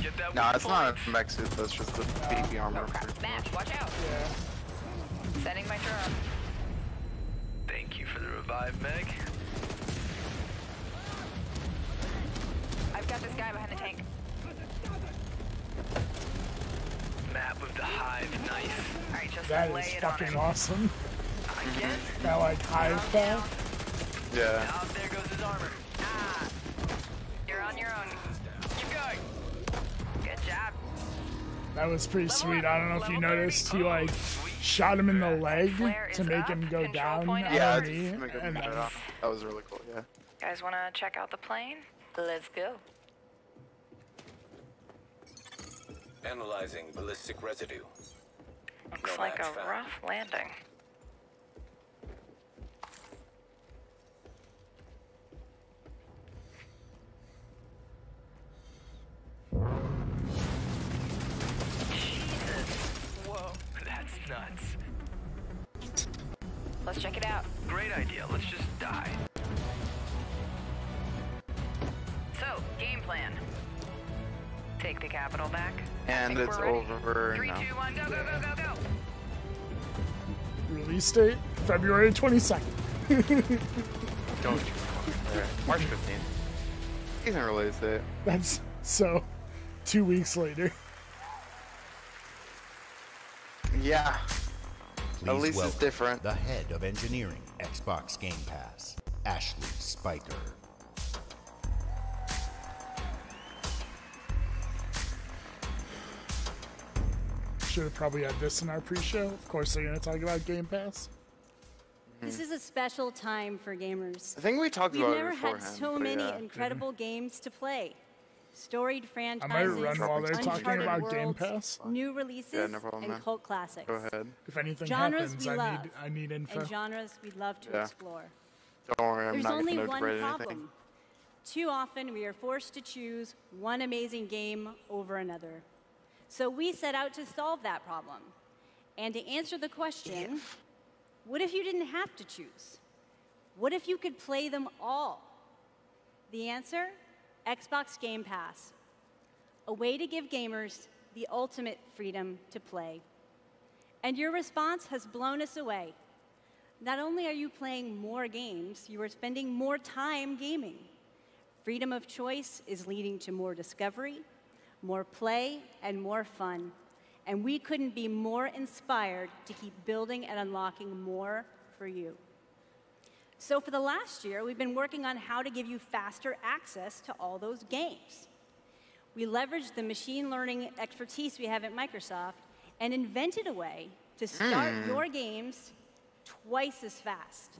Get that Nah, weak it's point. not a mech suit, that's just the baby armor. Matt, watch out. Yeah. Setting my drone. Thank you for the revive, Meg. I've got this guy behind the tank. Map of the hive, nice. Alright, just That lay is it on fucking him. awesome. Again? That like hive path. Yeah. Now there goes his armor. Ah, you're on your own. Keep going. Good job. That was pretty sweet. I don't know if you noticed. He like shot him in the leg Flare to is make up. him go Control down point on Yeah, a it's knee, just make and it then that was really cool, yeah. Guys want to check out the plane? Let's go. Analyzing ballistic residue. Looks No like match a found. rough landing. Jesus. Whoa, that's nuts. Let's check it out. Great idea. Let's just die. So, game plan. Take the capital back. And Think it's we're ready? over 3, now. 2, 1, go, go, go, go, go. release date February 22nd. Don't you fucking dare. March 15th. Season release date. That's so 2 weeks later. Yeah. Please At least it's welcome different. the head of engineering, Xbox Game Pass, Ashley Spiker. Should have probably had this in our pre-show. Of course, they're going to talk about Game Pass. This is a special time for gamers. I think we talked We've about it never had beforehand, so but many yeah. incredible games to play. storied I franchises, might run while they're talking uncharted about worlds, Game Pass. new releases, Yeah, no problem, and man. cult classics. Go ahead. If anything Genres happens, we love, I need info. and genres we'd love to Yeah. explore. Don't worry, I'm There's not only going to one grade problem. anything. Too often we are forced to choose one amazing game over another. So we set out to solve that problem. And to answer the question, what if you didn't have to choose? What if you could play them all? The answer? Xbox Game Pass. A way to give gamers the ultimate freedom to play. And your response has blown us away. Not only are you playing more games, you are spending more time gaming. Freedom of choice is leading to more discovery, more play, and more fun. And we couldn't be more inspired to keep building and unlocking more for you. So for the last year, we've been working on how to give you faster access to all those games. We leveraged the machine learning expertise we have at Microsoft and invented a way to start your games twice as fast.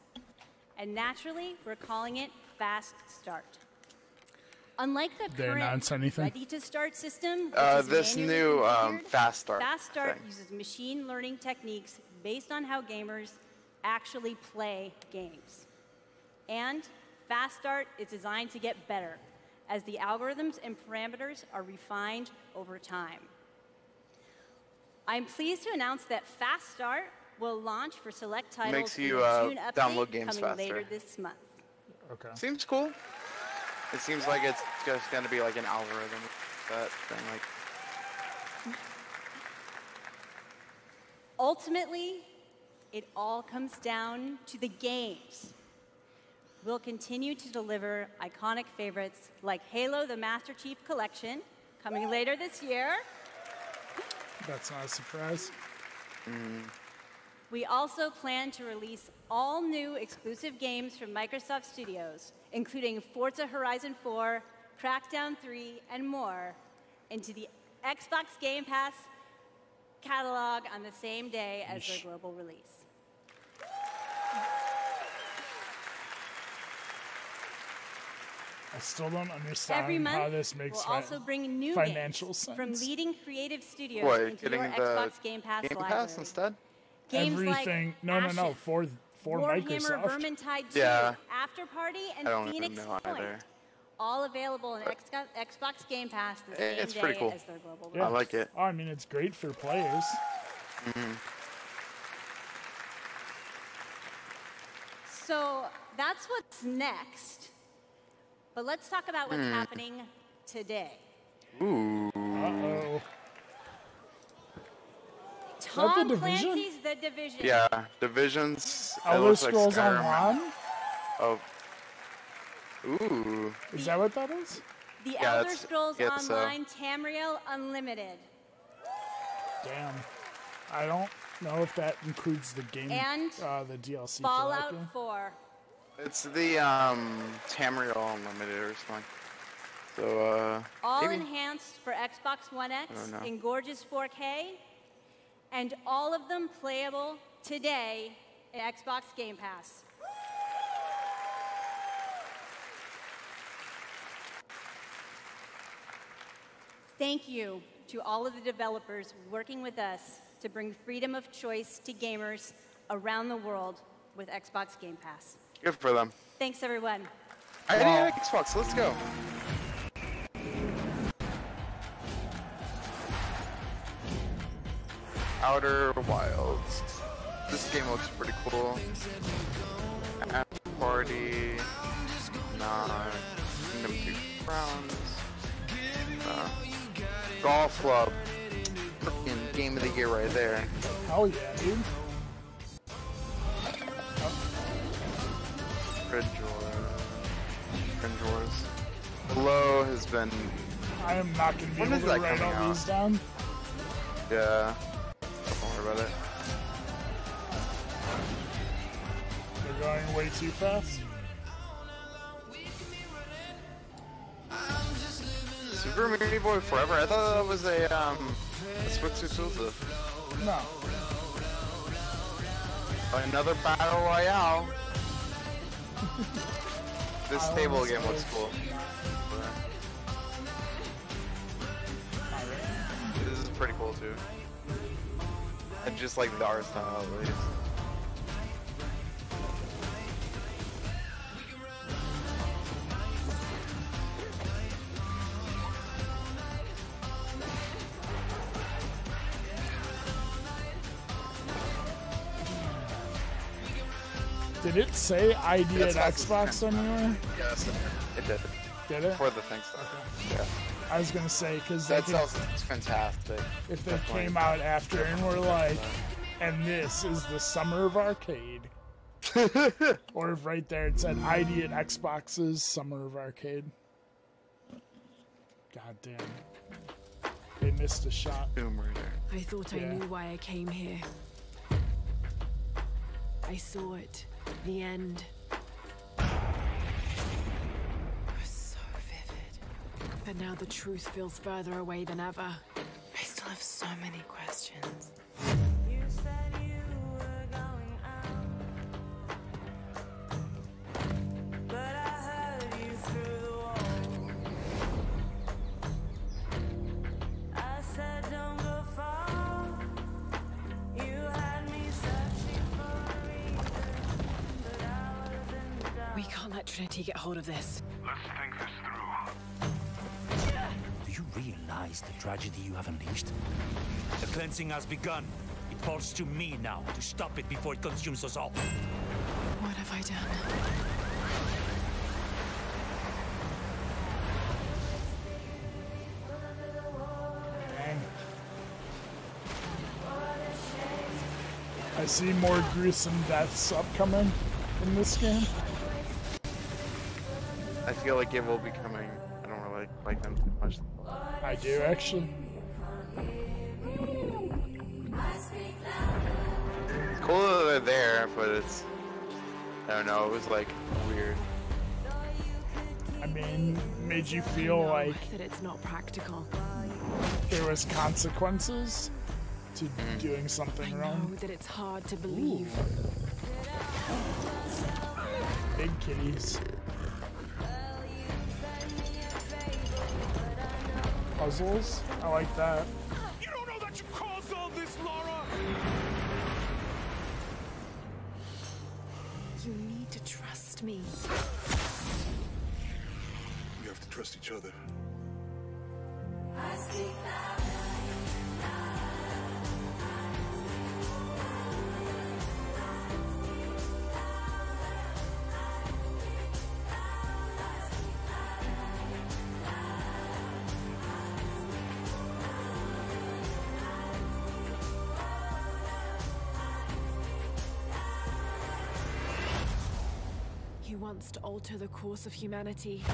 And naturally, we're calling it Fast Start. Unlike the They announce current anything? ready-to-start system, which is This manually new configured, Fast Start Fast Start thing. uses machine learning techniques based on how gamers actually play games. And Fast Start is designed to get better as the algorithms and parameters are refined over time. I'm pleased to announce that Fast Start will launch for select titles Makes you, in the June update download games coming later faster. this month. Okay. Seems cool. It seems like it's just going to be like an algorithm. That thing, like. Ultimately, it all comes down to the games. We'll continue to deliver iconic favorites like Halo the Master Chief Collection, coming later this year. That's not a surprise. We also plan to release all new exclusive games from Microsoft Studios, including Forza Horizon 4, Crackdown 3, and more, into the Xbox Game Pass catalog on the same day as their global release. I still don't understand Every month, how this makes we'll also bring new financial games sense. from leading creative studios What, into getting your the Xbox Game Pass Game library. Pass instead? Games Everything. like No, Ashen, for Warhammer Microsoft. Vermintide 2, Yeah. After Party, and I don't Phoenix even know Point. either. All available in Xbox Game Pass the same It's day pretty cool. as their global Yeah. I like it. Oh, I mean, it's great for players. So that's what's next. But let's talk about what's happening today. Ooh. Uh-oh. Tom The Division? Clancy's The Division. Yeah, Divisions. it Elder looks like Scrolls Skyrim. Online? Oh. Ooh. Is that what that is? The Yeah, Elder that's- Scrolls yeah, so- Online Tamriel Unlimited. Damn. I don't know if that includes the game, And the DLC Fallout for that game. 4. It's the Tamriel Unlimited or something. So All maybe. enhanced for Xbox One X I don't know. in gorgeous 4K. And all of them playable today in Xbox Game Pass. Thank you to all of the developers working with us to bring freedom of choice to gamers around the world with Xbox Game Pass. Good for them. Thanks, everyone. I need Xbox. Let's go. Outer Wilds. This game looks pretty cool. After Party. Kingdom 2 Crowns. Golf Club. Freaking game of the year right there. Oh yeah, dude. Cringeors. Hello has been. I am not going to be When able is to that write coming all out? these down. Yeah. Don't worry about it. They're going way too fast. Super Meat Boy Forever? I thought that was a Switch exclusive. No. Another Battle Royale. This table game looks cool. pretty cool too. And just like the art style, at least. Did it say ID at Xbox anywhere? Yes, it did. Did it? For the thing stuff. Yeah. I was gonna say, because That sounds fantastic. If they came out after and were like, and this is the summer of arcade. Or if right there it said ID at Xbox's summer of arcade. God damn. They missed a shot. I thought I knew why I came here. I saw it. The end. It was so vivid. But now the truth feels further away than ever. I still have so many questions. You said you were going out, but I heard you through the wall. I said don't go far. You had me searching for a reason, but I was in the dark. We can't let Trinity get hold of this. Let's think this through. Do you realize the tragedy you have unleashed? The cleansing has begun. It falls to me now to stop it before it consumes us all. What have I done? Dang. I see more gruesome deaths upcoming in this game. I feel like it will be coming. I don't really like them too much. I do actually. It's cool that they're there, but it's, I don't know, it was like weird. I mean, made you feel like that it's not practical. there was consequences to doing something I wrong. know that it's hard to believe. Big kitties. Puzzles? I like that. You don't know that you caused all this, Laura! You need to trust me. We have to trust each other. I speak He wants to alter the course of humanity.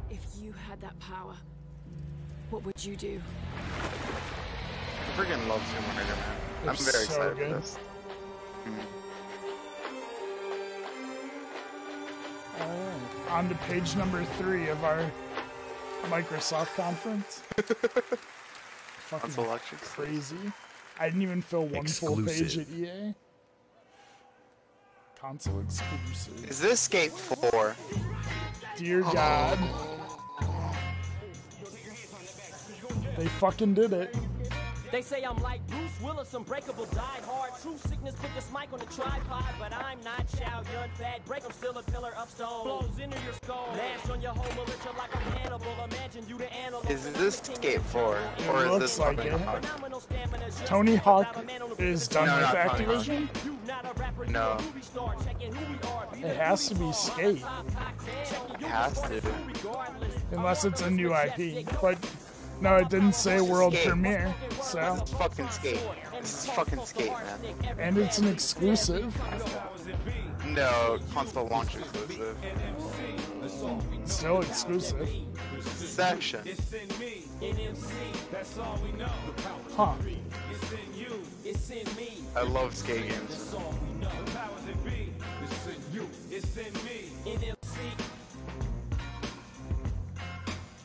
If you had that power, what would you do? I freaking love Tomb Raider, man. I'm It's very so excited good. for this. Alright, on to page number 3 of our Microsoft conference. Fucking crazy. I didn't even fill one full page at EA. Console exclusive. Is this Skate 4? Dear God. They fucking did it. They say I'm like Bruce Willis, unbreakable, die hard. True sickness, put this mic on the tripod. But I'm not Chow Yun Fat. Break 'em, still a pillar of stone. Blows into your skull. Mash on your whole militia like a Hannibal. Imagine you the animal. Is this Skate 4? It Or is looks this like Tony it. Hawk? Tony Hawk is done No, with not Tony Hawk. Activision? No. It has to be Skate. It has to. Unless it's a new IP. But no, it didn't say world Skate. premiere, so. This is fucking Skate. This is fucking Skate, man. And it's an exclusive. No, console launch exclusive. Still exclusive. Section. Huh. I love Skate games.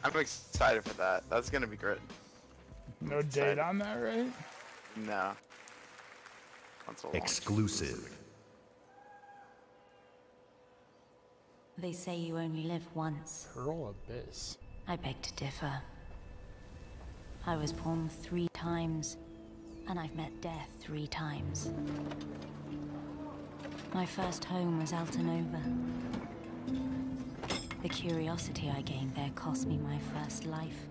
I'm excited for that. That's gonna be great. No date on that, right? No. Console launch. Exclusive. They say you only live once. Pearl Abyss. I beg to differ. I was born 3 times, and I've met death 3 times. My first home was Altanova. The curiosity I gained there cost me my first life.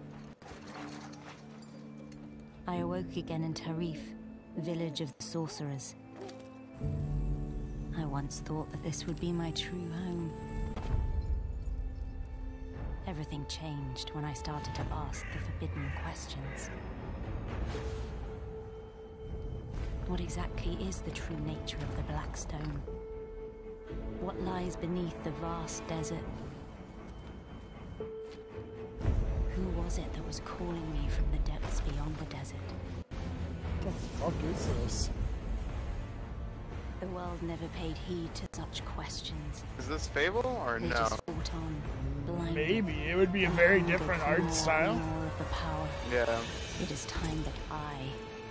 I awoke again in Tarif, village of the sorcerers. I once thought that this would be my true home. Everything changed when I started to ask the forbidden questions. What exactly is the true nature of the Black Stone? What lies beneath the vast desert? Who was it that was calling me from the depths beyond the desert? What the fuck is this? The world never paid heed to such questions. Is this Fable or They no? just fought on, blinded. Maybe. It would be a very different art style. More of the power. Yeah. It is time that I,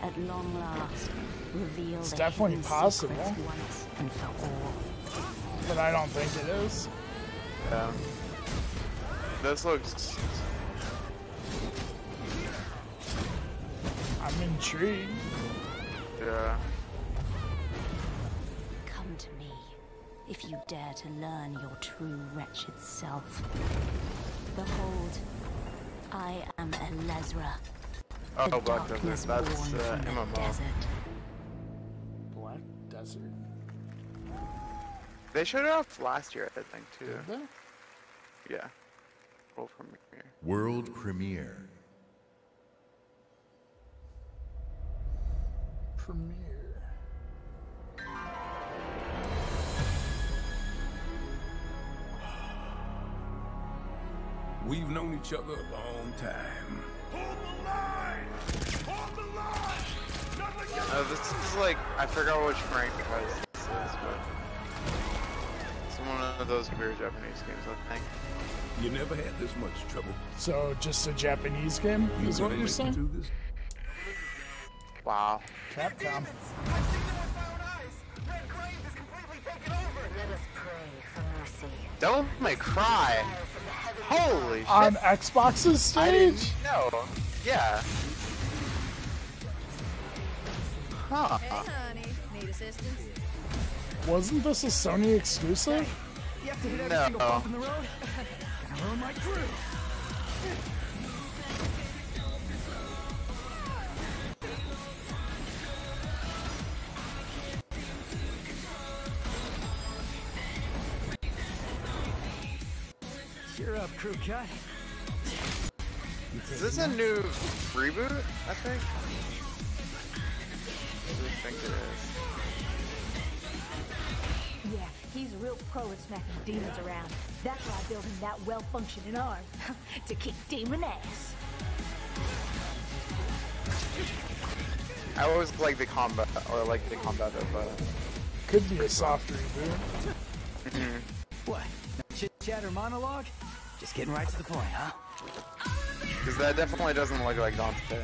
at long last, reveal It's the definitely hidden possible. secrets once and for all. But I don't think it is. Yeah. This looks. I'm intrigued. Yeah. Come to me, if you dare to learn your true wretched self. Behold, I am Elezra. Oh, the Black darkness Desert. That's born from the MMO. desert. Black Desert. They showed it off last year, I think, too. Did they? Yeah. World premiere. World premiere. Premiere. We've known each other a long time. This is like, I forgot which rank because this is, but it's one of those weird Japanese games, I think. You never had this much trouble. So, just a Japanese game is what you're saying? Wow. Capcom. Devil May Cry. Holy shit. On Xbox's stage? I didn't know. Yeah. Huh. Hey, honey. Need assistance? Wasn't this a Sony exclusive? You have to hit every single bump in the road? Gonna ruin my crew. Cheer up, crew cut. Is this a new reboot, I think? I think it is. Yeah, he's a real pro at smacking demons around. That's why I built him that well-functioning arm. To kick demon ass. I always like the combat, or like the combat of, Could be a soft reboot. What? No chit-chat or monologue? Just getting right to the point, huh? Because that definitely doesn't look like Dante.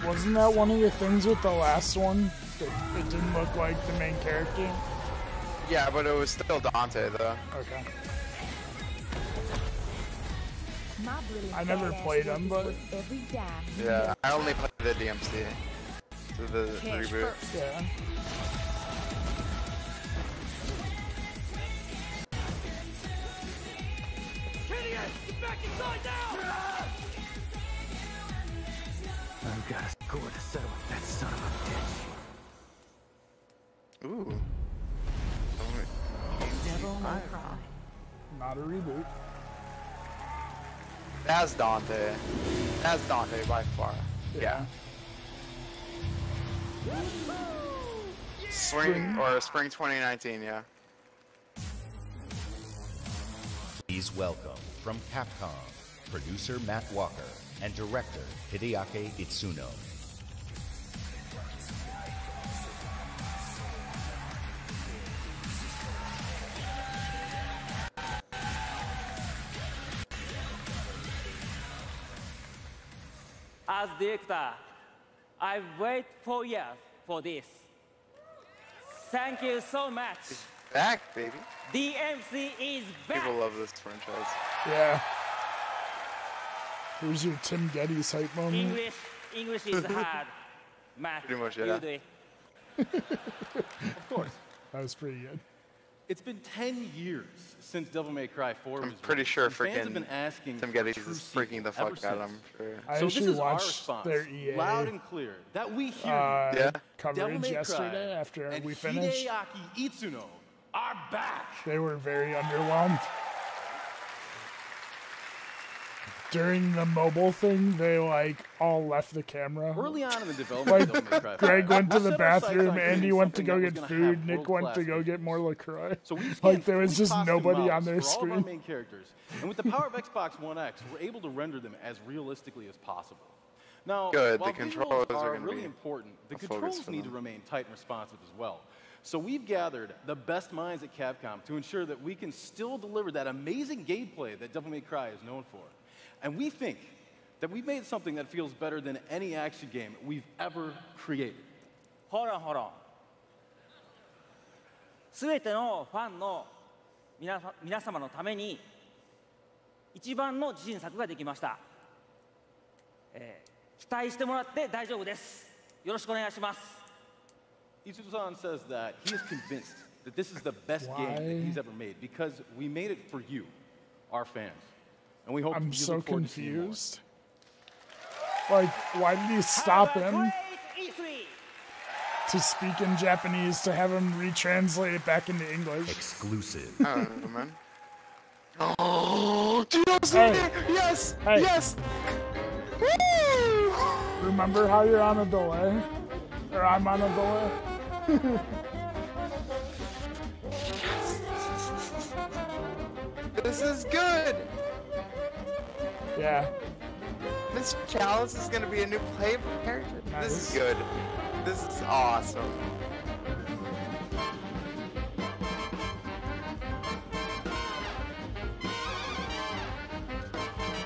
Wasn't that one of your things with the last one? That it didn't look like the main character? Yeah, but it was still Dante, though. Okay. My brilliant I never badass played work them, is but... worth every dime. Yeah, I only played the DMC. So the Cash reboot. first. Yeah. Get back inside now! I've got a score to settle with that son of a bitch. Ooh. Devil May Cry. Not a reboot. That's Dante. That's Dante by far. Yeah. Spring 2019, yeah. Please welcome from Capcom, producer Matt Walker and director Hideaki Itsuno. As director, I wait 4 years for this. Thank you so much. Back, baby. DMC is back. People love this franchise. Yeah. Here's your Tim Geddes hype moment. English is hard. Math, Pretty much, you yeah. do it. Of course. That was pretty good. It's been 10 years since Devil May Cry 4 was pretty released, sure and fans have freaking been asking Tim for a Geddes true is freaking the sequel fuck ever out, since. I'm sure. I So this actually is our watched response, their EA loud and clear, that we hear you. Yeah. Devil coverage May yesterday Cry after and we finished. Hideaki Itsuno are back. They were very underwhelmed. During the mobile thing, they like all left the camera. Early on in the development of Devil May Cry Like Greg went to we the set our sights bathroom, on Andy creating went to go something get that was gonna food, have Nick went world-class to go visuals. get more LaCroix. So we Like there was fully just costume nobody on models their for all of our screen. main characters. And with the power of Xbox One X, we're able to render them as realistically as possible. Now, Good, while the controllers visuals are are gonna really be important, the a focus controls for need to them. remain tight and responsive as well. So we've gathered the best minds at Capcom to ensure that we can still deliver that amazing gameplay that Devil May Cry is known for. And we think that we've made something that feels better than any action game we've ever created. ほらほら。すべてのファンの皆様のために一番の自信作ができました。期待してもらって大丈夫です。よろしくお願いします。Itsuno-san says that he is convinced that this is the best game that he's ever made because we made it for you, our fans. And we hope I'm you so look forward to seeing more. confused. Like, why did he stop him to speak in Japanese to have him retranslate it back into English? Exclusive. I don't know, man. Oh, DLCD! Hey. Yes! Hey. Yes! Woo! Remember how you're on a delay? Or I'm on a delay? This is good! Yeah. Miss Chalice is gonna be a new playable character. This is good. This is awesome.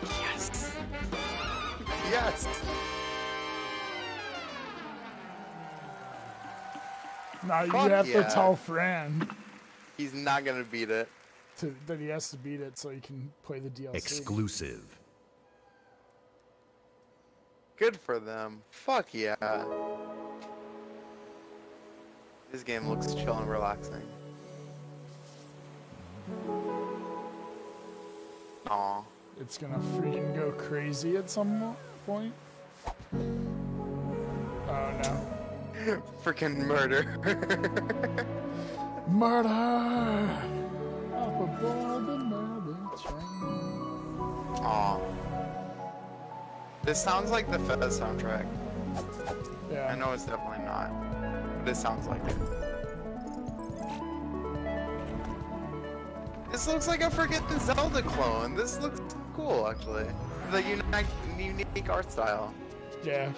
Yes! Yes! Now you Fuck have yeah. to tell Fran He's not gonna beat it. that he has to beat it so he can play the DLC. Exclusive. Good for them. Fuck yeah. This game looks chill and relaxing. Aw. It's gonna freaking go crazy at some point. Oh no. Freaking murder. Murder! Up aboard the murder train. Aw. This sounds like the Fez soundtrack. Yeah. I know it's definitely not. This sounds like it. This looks like a freaking Zelda clone. This looks cool, actually. The unique art style. Yeah.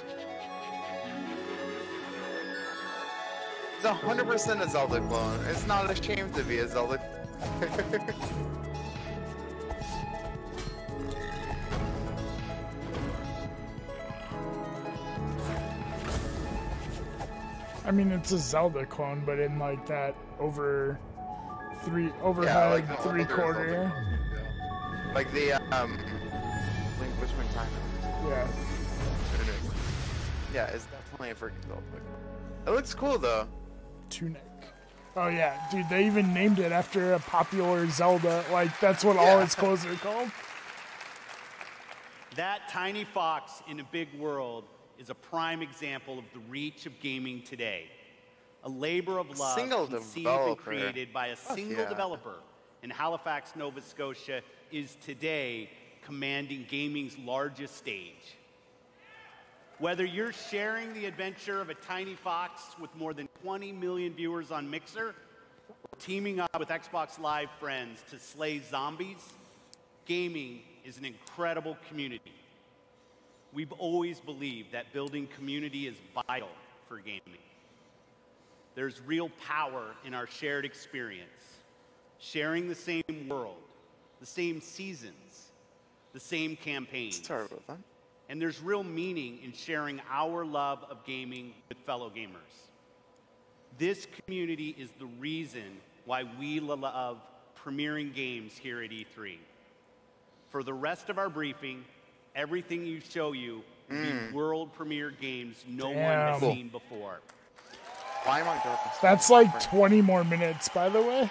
It's 100% a Zelda clone. It's not ashamed to be a Zelda. I mean, it's a Zelda clone, but in like that overhead like the older 3/4. Like the Link Between Time. Yeah. Yeah, it's definitely a freaking Zelda. It looks cool though. Tunic. Oh yeah, dude, they even named it after a popular Zelda. Like that's what all its clothes are called. That tiny fox in a big world is a prime example of the reach of gaming today. A labor of love Single conceived and developer. created by a Fuck single yeah. developer in Halifax, Nova Scotia is today commanding gaming's largest stage. Whether you're sharing the adventure of a tiny fox with more than 20 million viewers on Mixer, or teaming up with Xbox Live friends to slay zombies, gaming is an incredible community. We've always believed that building community is vital for gaming. There's real power in our shared experience, sharing the same world, the same seasons, the same campaigns. Sorry about that. And there's real meaning in sharing our love of gaming with fellow gamers. This community is the reason why we love premiering games here at E3. For the rest of our briefing, Everything you show you will be world premiere games no one Damn. has seen before. Why am I dropping? That's like 20 more minutes, by the way.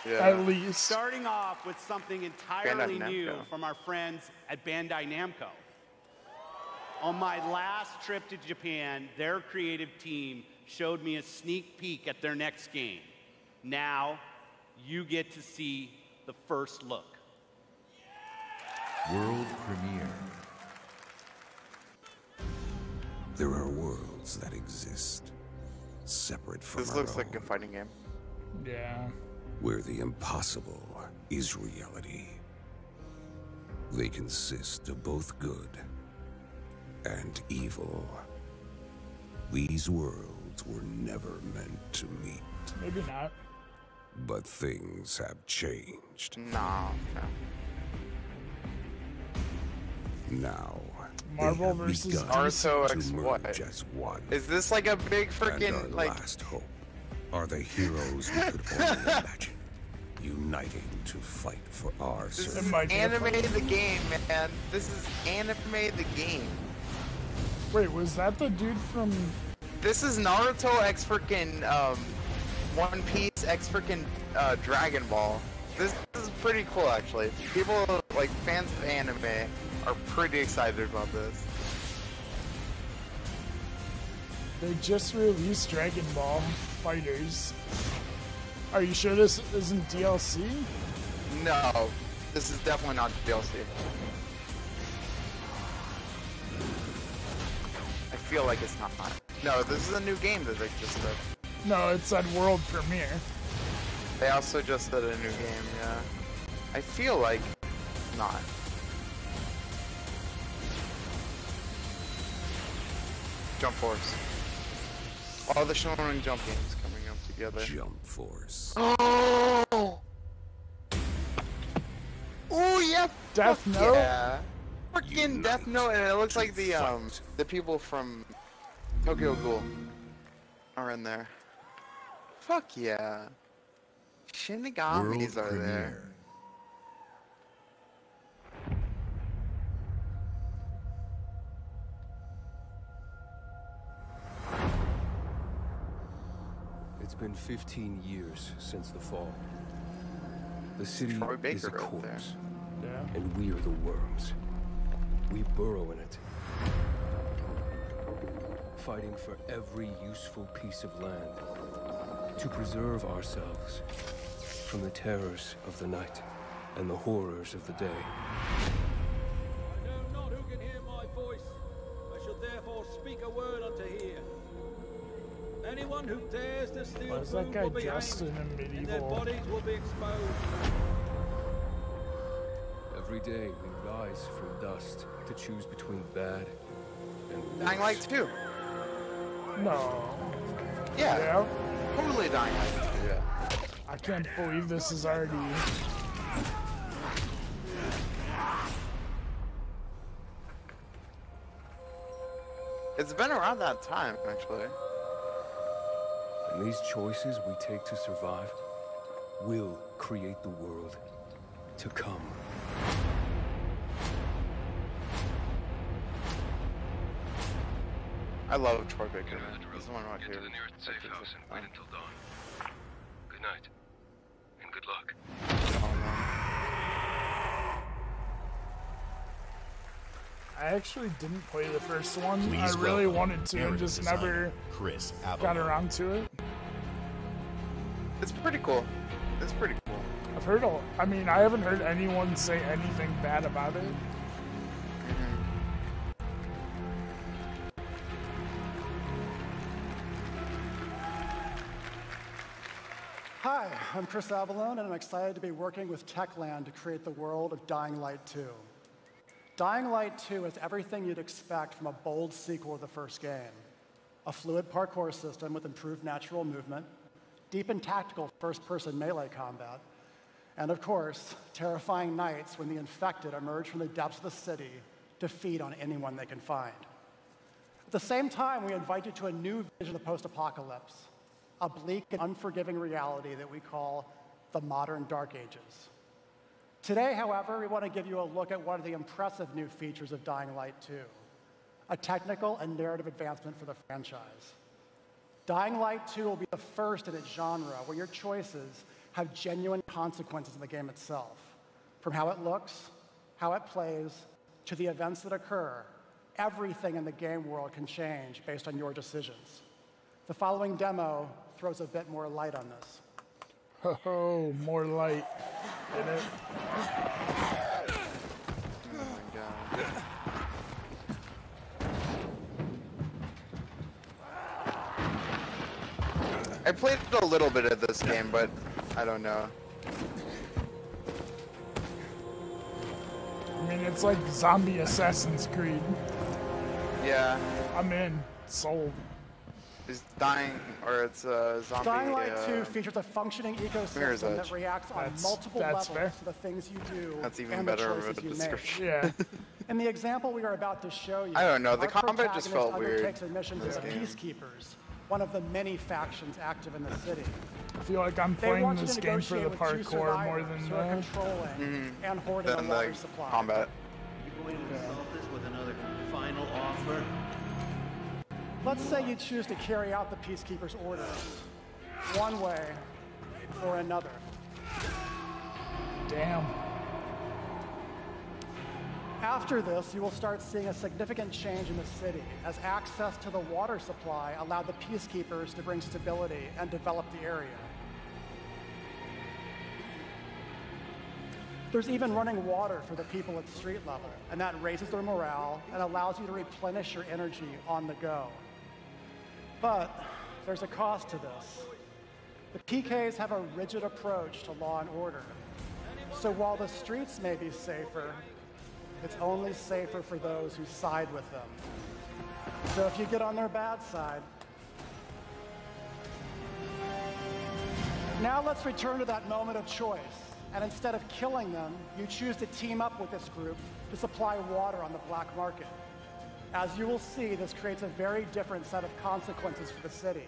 Yeah. At least. Starting off with something entirely Bandai new Namco. from our friends at Bandai Namco. On my last trip to Japan, their creative team showed me a sneak peek at their next game. Now, you get to see the first look. World premiere. There are worlds that exist, separate from This our looks own, like a fighting game. Yeah. where the impossible is reality. They consist of both good and evil. These worlds were never meant to meet. Maybe not. But things have changed. No. Now, Marvel they have versus begun Naruto to X merge what? as one. Is this like a big And our freaking like? last hope are the heroes we could only imagine, uniting to fight for our This is survival. anime the game, man. This is anime the game. Wait, was that the dude from? This is Naruto X freaking One Piece X freaking Dragon Ball. This is pretty cool actually. People like fans of anime are pretty excited about this. They just released Dragon Ball Fighters. Are you sure this isn't DLC? No, this is definitely not DLC. I feel like it's not. No, this is a new game that they just did. No, it said world premiere. They also just did a new game, yeah. I feel like not. Jump Force. All the Shonen Jump games coming up together. Jump Force. Oh! Oh yeah! Death fuck Note? Yeah! Freaking Death Note, and it looks like the people from Tokyo Ghoul are in there. Fuck yeah! Shinigamis are there. It's been 15 years since the fall. The city Troy is Baker a right corpse, Yeah. and we are the worms. We burrow in it, fighting for every useful piece of land to preserve ourselves from the terrors of the night and the horrors of the day. I know not who can hear my voice. I shall therefore speak a word unto here. Anyone who dares to steal Why is that food guy will be dressed hanged, in a and their medieval? bodies will be exposed. Every day we rise from dust to choose between bad and Dying Light 2. No. Yeah. Totally Dying Light 2, yeah. I can't believe this is already. It's been around that time, actually. And these choices we take to survive will create the world to come. I love Troy Baker. He's one of my Get to the favorites. nearest safe house and wait until dawn. Good night, and good luck. I actually didn't play the first one. Please I really welcome wanted to and narrative just designer, never Chris got Avellone. around to it. It's pretty cool. It's pretty cool. I've heard I mean, I haven't heard anyone say anything bad about it. Hi, I'm Chris Avellone, and I'm excited to be working with Techland to create the world of Dying Light 2. Dying Light 2 is everything you'd expect from a bold sequel to the first game. A fluid parkour system with improved natural movement, deep and tactical first-person melee combat, and of course, terrifying nights when the infected emerge from the depths of the city to feed on anyone they can find. At the same time, we invite you to a new vision of the post-apocalypse, a bleak and unforgiving reality that we call the modern Dark Ages. Today, however, we want to give you a look at one of the impressive new features of Dying Light 2, a technical and narrative advancement for the franchise. Dying Light 2 will be the first in its genre where your choices have genuine consequences in the game itself. From how it looks, how it plays, to the events that occur, everything in the game world can change based on your decisions. The following demo throws a bit more light on this. Oh, more light in it. Oh my god. I played a little bit of this game, but I don't know. I mean, it's like zombie Assassin's Creed. Yeah. I'm in. Sold. It's dying, or it's a zombie. Dying Light 2 features a functioning ecosystem that reacts on multiple levels to the things you do That's even and better the of a choices you description. make. Yeah. In the example we are about to show you, I don't know, the our combat just felt protagonist weird undertakes a mission in for this the game. Peacekeepers, one of the many factions active in the city. I feel like I'm They playing want you this to game for the negotiate with two parkour more survivors than who are controlling and hoarding Then a water the supply. combat. You going to insult us with another final offer? Let's say you choose to carry out the Peacekeepers' orders, one way or another. Damn. After this, you will start seeing a significant change in the city as access to the water supply allowed the Peacekeepers to bring stability and develop the area. There's even running water for the people at street level, and that raises their morale and allows you to replenish your energy on the go. But there's a cost to this. The PKs have a rigid approach to law and order. So while the streets may be safer, it's only safer for those who side with them. So if you get on their bad side. Now let's return to that moment of choice. And instead of killing them, you choose to team up with this group to supply water on the black market. As you will see, this creates a very different set of consequences for the city.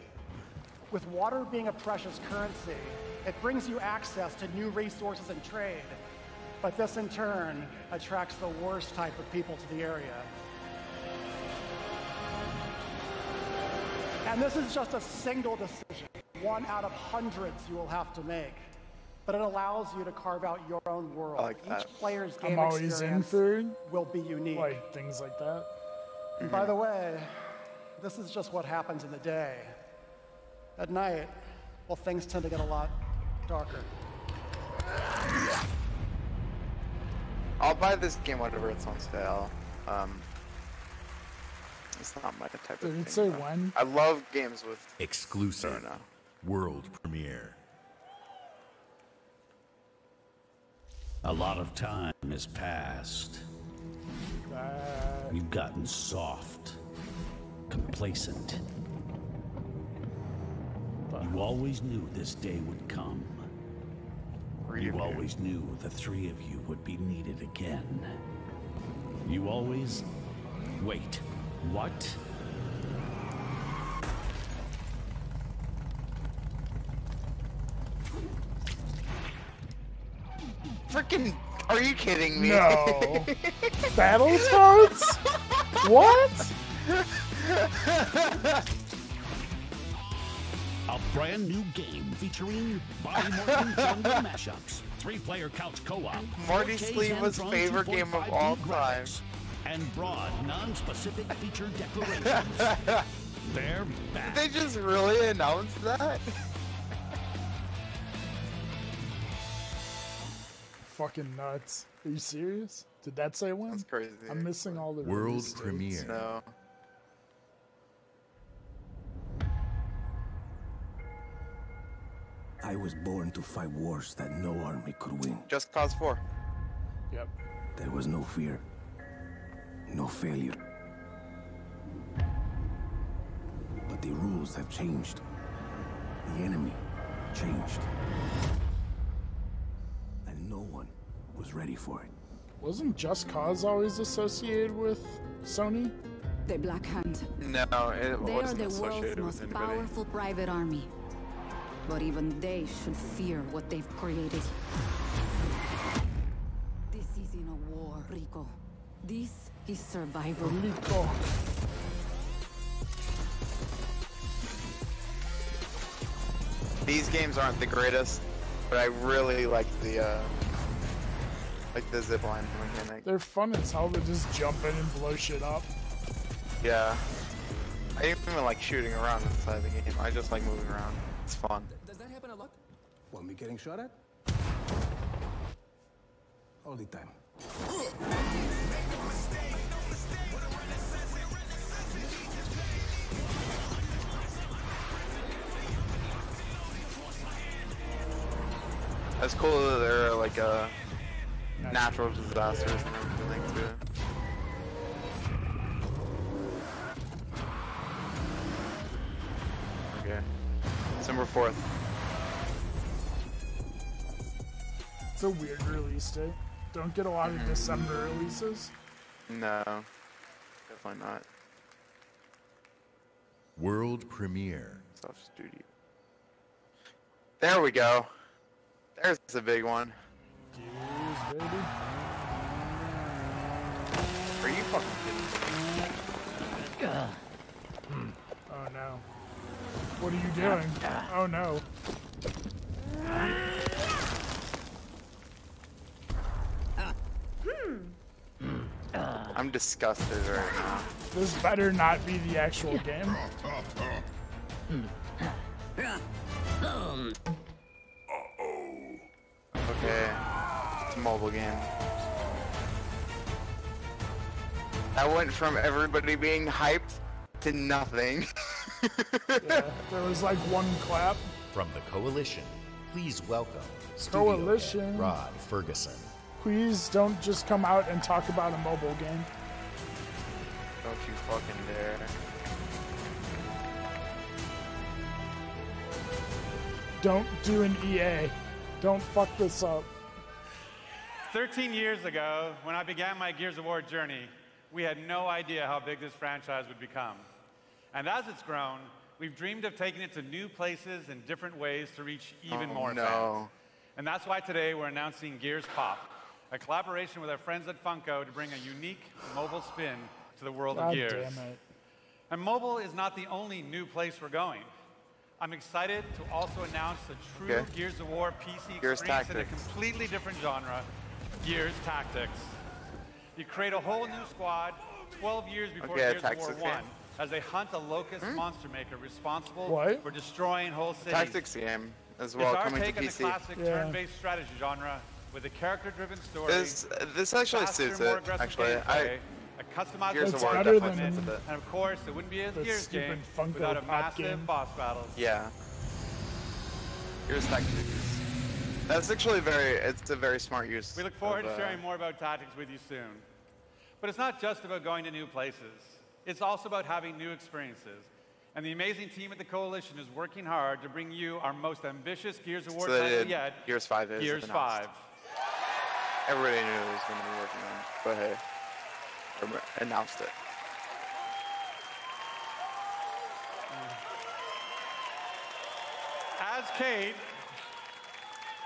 With water being a precious currency, it brings you access to new resources and trade. But this, in turn, attracts the worst type of people to the area. And this is just a single decision, one out of hundreds you will have to make. But it allows you to carve out your own world. like that. Each player's game I'm always in experience for will be unique. like things like that. And by the way, this is just what happens in the day. At night, well, things tend to get a lot darker. I'll buy this game whenever it's on sale. It's not my type of Did thing. it say though. when? I love games with Exclusive. No. World premiere. A lot of time has passed. You've gotten soft, complacent. You always knew this day would come. You always knew the three of you would be needed again. You always... Wait, what? Freaking, are you kidding me? No. Battletoads? What? A brand new game featuring Bobby Morton jungle mashups, 3-player couch co-op, Marty 4K Sleeva's hand-drawn favorite game of all 2.5D time. graphics, and broad, non-specific feature declarations. They're back. Did they just really announce that? Fucking nuts. Are you serious? Did that say when? That's crazy. I'm missing all the World release dates. premiere. No. I was born to fight wars that no army could win. Just Cause 4. Yep. There was no fear, no failure. But the rules have changed. The enemy changed. And no one was ready for it. Wasn't Just Cause always associated with Sony? The Black Hand. No, it They are wasn't the world's associated with most anybody. powerful private army. But even they should fear what they've created. is in a war, Rico. This is survival. Rico. These games aren't the greatest, but I really like the zipline mechanic. They're fun as hell to just jump in and blow shit up. Yeah. I even like shooting around inside the game. I just like moving around. It's fun. Does that happen a lot? Want me getting shot at? Only time. That's cool that there are like natural disasters and everything too. Okay. December 4th. It's a weird release date. Don't get a lot of December releases. No. Definitely not. World premiere. Soft Studio. There we go. There's the big one. Gears, baby. Are you fucking kidding me? Oh no. What are you doing? Oh no. I'm disgusted right now. This better not be the actual game. Okay. It's a mobile game. I went from everybody being hyped to nothing. Yeah, there was like one clap. From the Coalition, please welcome Coalition. Studio Rod Ferguson. Please don't just come out and talk about a mobile game. Don't you fucking dare. Don't do an EA. Don't fuck this up. 13 years ago, when I began my Gears of War journey, we had no idea how big this franchise would become. And as it's grown, we've dreamed of taking it to new places and different ways to reach even more fans. And that's why today we're announcing Gears Pop, a collaboration with our friends at Funko to bring a unique mobile spin to the world of Gears. Damn it. And mobile is not the only new place we're going. I'm excited to also announce a true Gears of War PC Gears experience in a Tactics. completely different genre, Gears Tactics. You create a whole new squad 12 years before Gears of War 1 as they hunt a locust monster maker responsible for destroying whole cities. Tactics game as well, It's our coming take to on PC. the classic turn-based strategy genre with a character-driven story. This actually faster, suits more it. aggressive Actually, gameplay, a customizable Gears of War better definitely than fits with it. and of course, it wouldn't be a the Gears stupid game Funko without a Pop massive game. boss battle. Yeah. Gears Tactics. That's actually it's a very smart use. We look forward to sharing more about Tactics with you soon. But it's not just about going to new places. It's also about having new experiences. And the amazing team at the Coalition is working hard to bring you our most ambitious Gears of War title yet, Gears 5 is Gears announced. 5. Everybody knew it was going to be working on it, but hey, they announced it.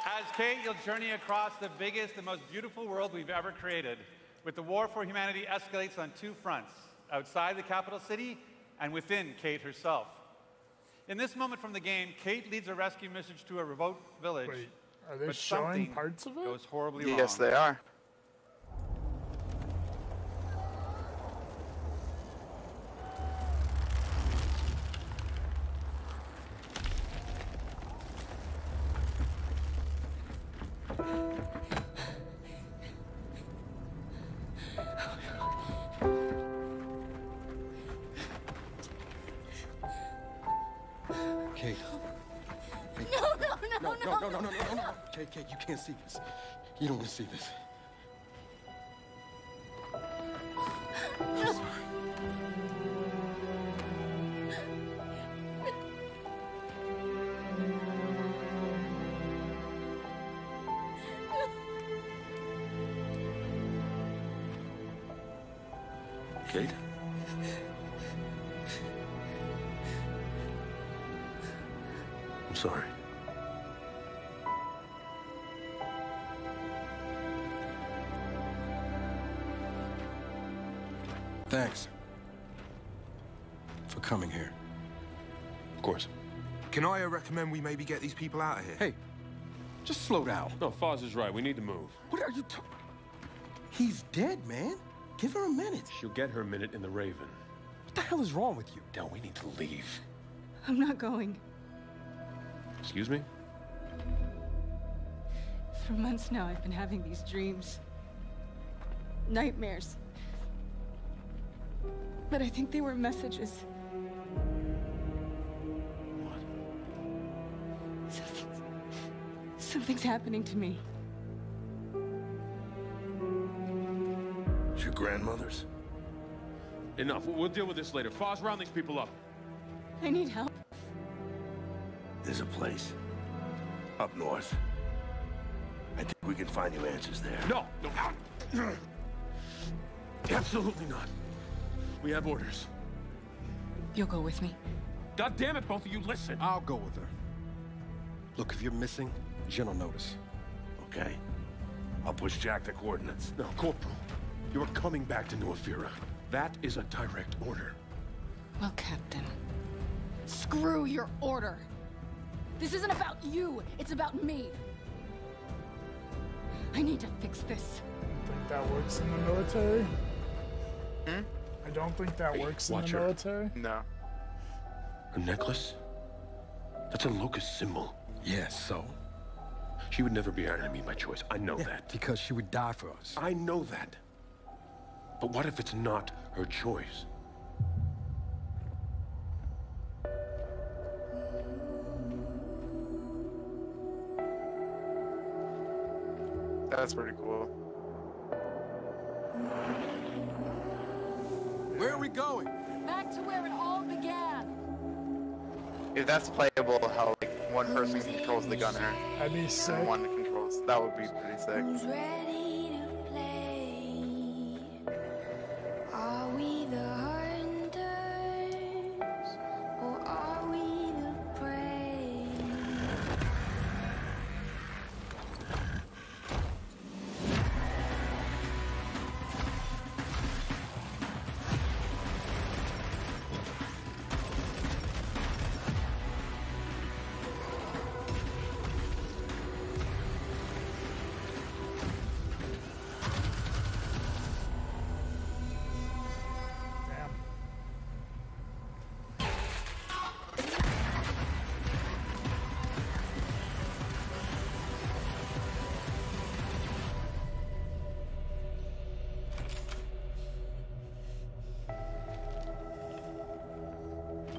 As Kate, you'll journey across the biggest and most beautiful world we've ever created. With the war for humanity escalates on two fronts, outside the capital city and within Kate herself. In this moment from the game, Kate leads a rescue mission to a remote village. Wait, are they but showing something parts of it? goes horribly wrong. Yes, they are. Kate. No. Kate, you can't see this. You don't want to see this. I'm sorry. Kate? I'm sorry. Thanks for coming here. Of course. Can I recommend we maybe get these people out of here? Hey, just slow down. No, Foz is right. We need to move. What are you talking? He's dead, man. Give her a minute. She'll get her minute in the Raven. What the hell is wrong with you? Del, we need to leave. I'm not going. Excuse me? For months now, I've been having these dreams. Nightmares. But I think they were messages. What? Something's happening to me. It's your grandmother's? Enough. We'll deal with this later. Foz, round these people up. I need help. There's a place up north. I think we can find you answers there. No, no. Absolutely not. We have orders. You'll go with me. God damn it, both of you, listen. I'll go with her. Look, if you're missing, Jen will notice. Okay. I'll push Jack the coordinates. No, Corporal. You are coming back to New Ephyra. That is a direct order. Well, Captain, screw your order. This isn't about you. It's about me. I need to fix this. I think that works in the military. I don't think that works in the military. No. A necklace? That's a locust symbol. Yeah, so? She would never be our enemy by choice. I know that. Because she would die for us. I know that. But what if it's not her choice? That's pretty cool. Where are we going? Back to where it all began. If that's playable, how like one person controls the gunner That'd be sick. and one controls, that would be pretty sick. Ready to play? Are we the hunters or are we the prey?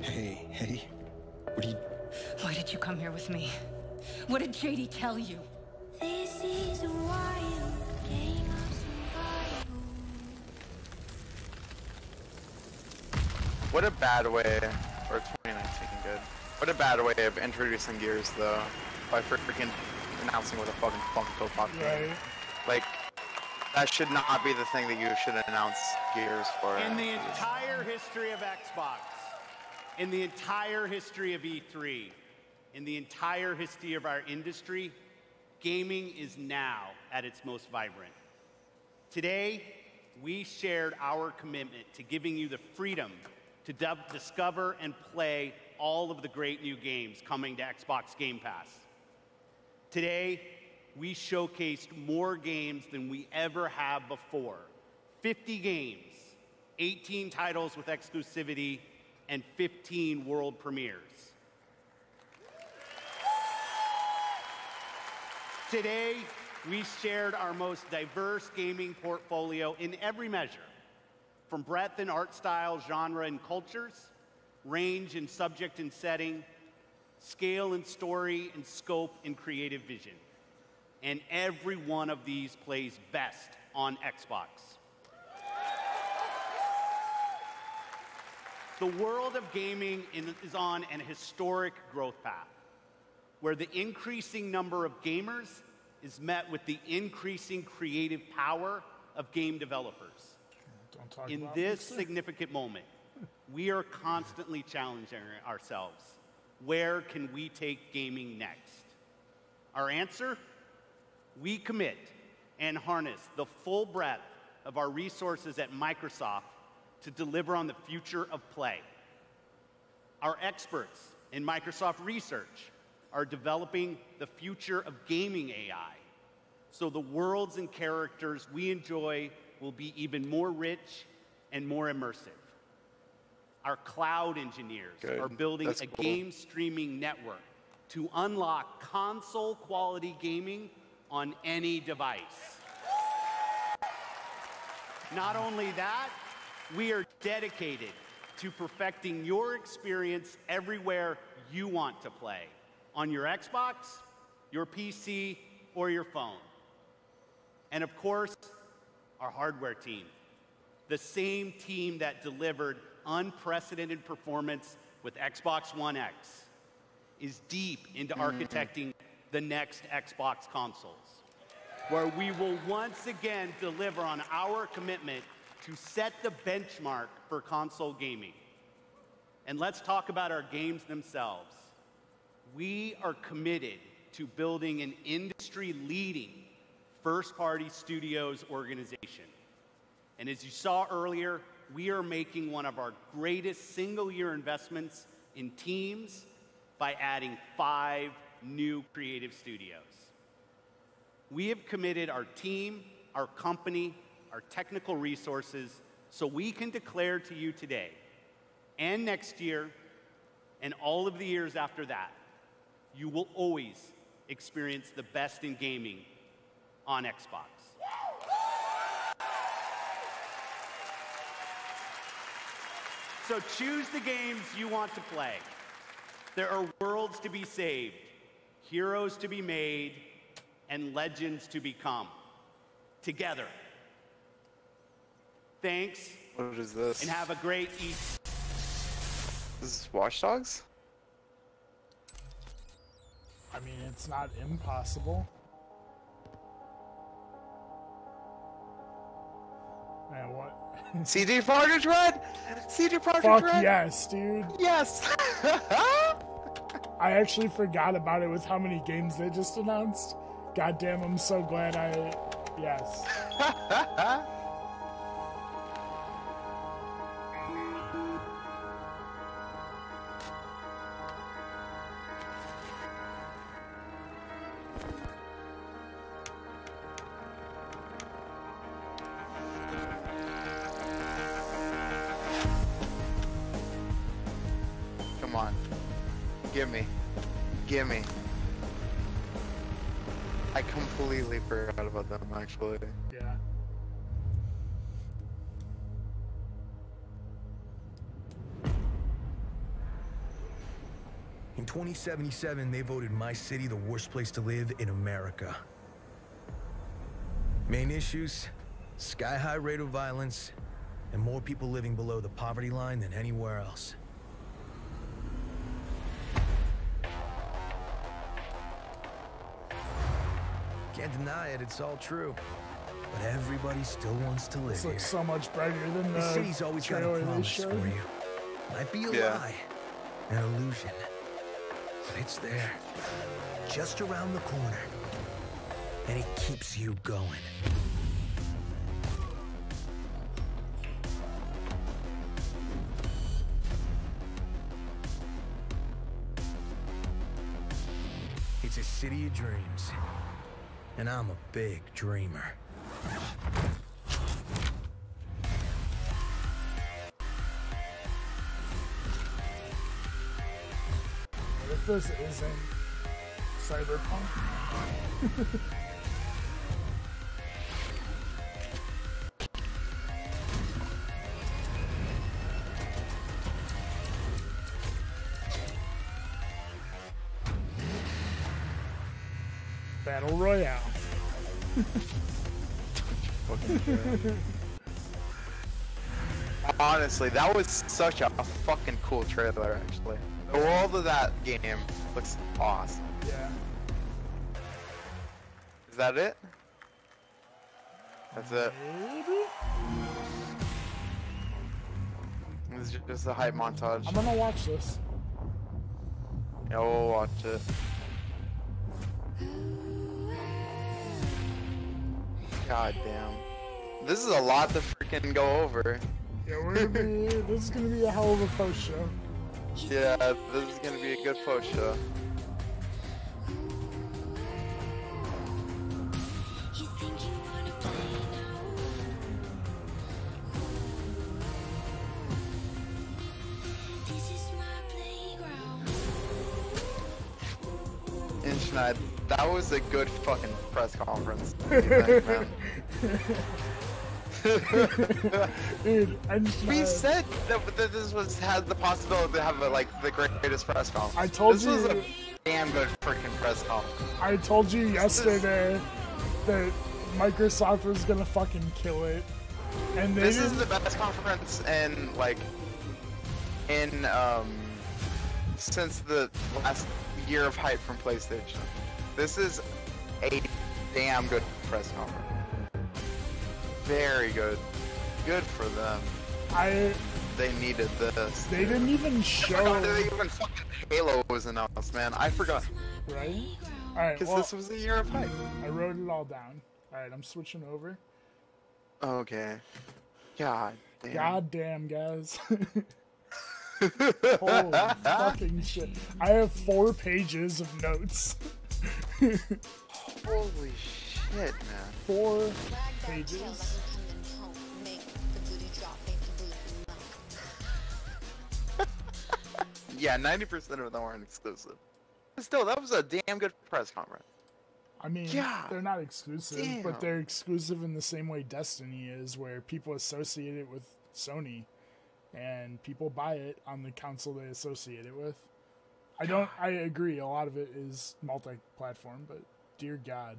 Hey, what are you... Why did you come here with me? What did JD tell you? This is a wild game of survival. What a bad way, or 2019 good. What a bad way of introducing Gears though, by freaking announcing with a fucking Funko Pop game. Right. Like, that should not be the thing that you should announce Gears for. In the entire history of Xbox, in the entire history of E3, in the entire history of our industry, gaming is now at its most vibrant. Today, we shared our commitment to giving you the freedom to discover and play all of the great new games coming to Xbox Game Pass. Today, we showcased more games than we ever have before. 50 games, 18 titles with exclusivity, and 15 world premieres. Today, we shared our most diverse gaming portfolio in every measure, from breadth in art style, genre, and cultures, range in subject and setting, scale and story, and scope and creative vision. And every one of these plays best on Xbox. The world of gaming is on an historic growth path, where the increasing number of gamers is met with the increasing creative power of game developers. In this significant moment, we are constantly challenging ourselves. Where can we take gaming next? Our answer? We commit and harness the full breadth of our resources at Microsoft to deliver on the future of play. Our experts in Microsoft Research are developing the future of gaming AI, so the worlds and characters we enjoy will be even more rich and more immersive. Our cloud engineers are building a game streaming network to unlock console-quality gaming on any device. Not only that, we are dedicated to perfecting your experience everywhere you want to play, on your Xbox, your PC, or your phone. And of course, our hardware team, the same team that delivered unprecedented performance with Xbox One X, is deep into architecting the next Xbox consoles, where we will once again deliver on our commitment to set the benchmark for console gaming. And let's talk about our games themselves. We are committed to building an industry-leading first-party studios organization. And as you saw earlier, we are making one of our greatest single-year investments in teams by adding 5 new creative studios. We have committed our team, our company, our technical resources, so we can declare to you today, and next year, and all of the years after that, you will always experience the best in gaming on Xbox. So choose the games you want to play. There are worlds to be saved, heroes to be made, and legends to become. Together. Thanks. What is this? And have a great Easter. This is Watch Dogs? I mean, it's not impossible. Man, what? CD Projekt Red? CD Projekt Fuck Red? yes, dude. Yes! I actually forgot about it with how many games they just announced. Goddamn, I'm so glad yes. Come on. Gimme. Gimme. I completely forgot about them, actually. Yeah. In 2077, they voted my city the worst place to live in America. Main issues, sky-high rate of violence, and more people living below the poverty line than anywhere else. Can't deny it, it's all true. But everybody still wants to live This here. looks so much brighter than the city's always got a trailer they promise for showed. you. Might be a lie, an illusion, but it's there, just around the corner, and it keeps you going. It's a city of dreams, and I'm a big dreamer. What if this isn't Cyberpunk? Battle Royale. Honestly, that was such a fucking cool trailer, actually. The world of that game looks awesome. Yeah. Is that it? That's it. This is just a hype montage. I'm gonna watch this. Yeah, we'll watch it. God damn. This is a lot to freaking go over. Yeah, this is gonna be a hell of a post show. Yeah, this is gonna be a good post show. That was a good fucking press conference. What do you think, man? Dude, we said that this had the possibility to have the greatest press conference. I told this you. This was a damn good freaking press conference. I told you yesterday that Microsoft was gonna fucking kill it, and this is the best conference since the last year of hype from PlayStation. This is a damn good press conference. Very good. Good for them. They needed this. They didn't even show. I forgot that even fucking Halo was announced, man. I forgot. Right? Alright, because this was a year of hype. I wrote it all down. Alright, I'm switching over. Okay. God damn. God damn, guys. Holy fucking shit. I have 4 pages of notes. Holy shit, man. 4 pages. Yeah, 90% of them weren't exclusive. But still, that was a damn good press conference. I mean, they're not exclusive, but they're exclusive in the same way Destiny is, where people associate it with Sony, and people buy it on the console they associate it with. I agree, a lot of it is multi-platform, but dear God.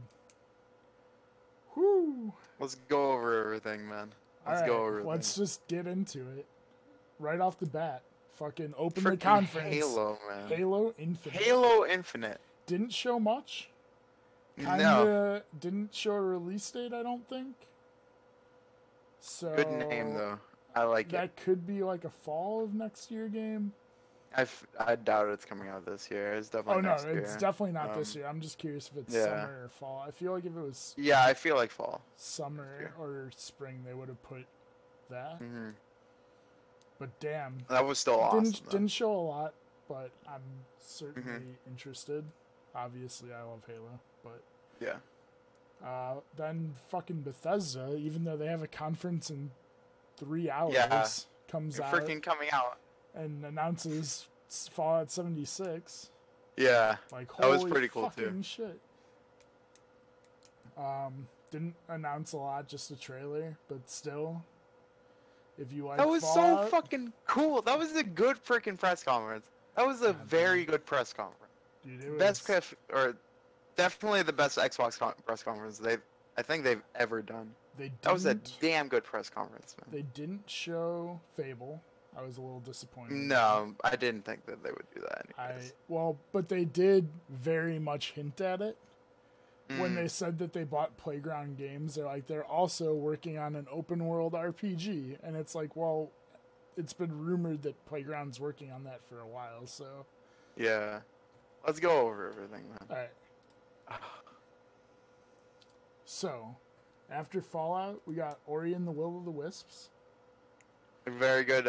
Whoo! Let's go over everything, man. Let's just get into it. Right off the bat. Fucking open the conference. Halo, man. Halo Infinite. Halo Infinite. Didn't show much. No. Didn't show a release date, I don't think. So good name though. I like it. That could be like a fall of next year game. I doubt it's coming out this year. It's definitely next year. It's definitely not this year. I'm just curious if it's summer or fall. I feel like if it was I feel like fall. Summer or spring, they would have put that. Mm-hmm. But damn, that was still awesome. Didn't show a lot, but I'm certainly interested. Obviously, I love Halo, but yeah. Then fucking Bethesda, even though they have a conference in 3 hours, comes out freaking coming out and announces Fallout 76. Yeah, like that was pretty cool fucking too. Shit. Didn't announce a lot, just a trailer, but still. If you like that was Fallout, so fucking cool. That was a good freaking press conference. That was a very good press conference. Dude, it best or definitely the best Xbox press conference I think they've ever done. That was a damn good press conference, man. They didn't show Fable. I was a little disappointed. No, I didn't think that they would do that anyways. But they did very much hint at it. When they said that they bought Playground Games, they're also working on an open world RPG, and it's like, well, it's been rumored that Playground's working on that for a while, so yeah, let's go over everything, man. All right. So, after Fallout, we got Ori and the Will of the Wisps. A very good,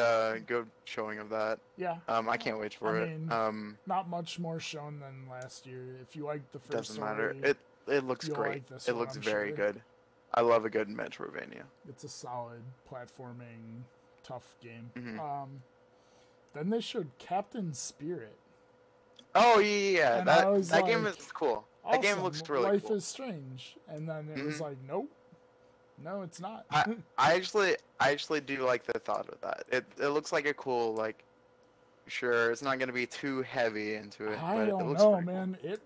good showing of that. Yeah. I can't wait for it. Not much more shown than last year. If you like the first, doesn't matter. It looks great. It looks very good. I love a good Metroidvania. It's a solid platforming, tough game. Mm-hmm. Then they showed Captain Spirit. Oh yeah, and that game is cool. Awesome. That game looks really Life cool. is Strange, and then it was like, nope, no, it's not. I actually do like the thought of that. It looks like a cool Sure, it's not gonna be too heavy into it. I but don't it looks know, man. Cool.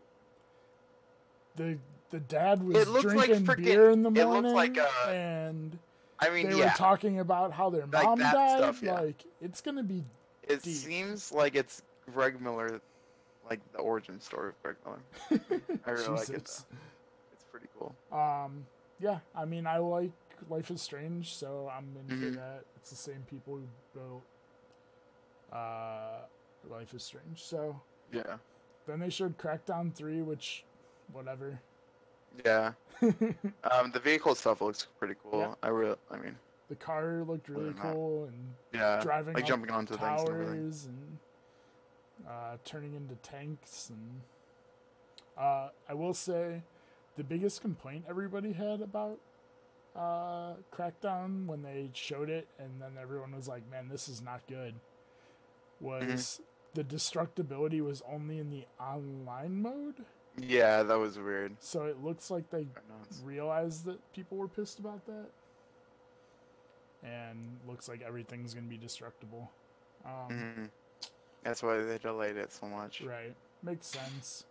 The dad was drinking beer in the morning, and they were talking about how their mom died. Stuff, yeah. It's gonna be. It deep. seems like it's Greg Miller, like the origin story of Greg Miller. I really like it. Though. It's pretty cool. Yeah, I mean, I like Life is Strange, so I'm into that. It's the same people who built Life is Strange, so yeah. Then they showed Crackdown 3, which, whatever. Yeah. The vehicle stuff looks pretty cool. Yeah. I mean, The car looked really cool, and Yeah, driving like up jumping onto things and everything. towers and turning into tanks. And I will say, the biggest complaint everybody had about Crackdown when they showed it, and then everyone was like, "Man, this is not good," was the destructibility was only in the online mode. Yeah, that was weird. So it looks like they realized that people were pissed about that. And looks like everything's going to be destructible. That's why they delayed it so much. Right. Makes sense.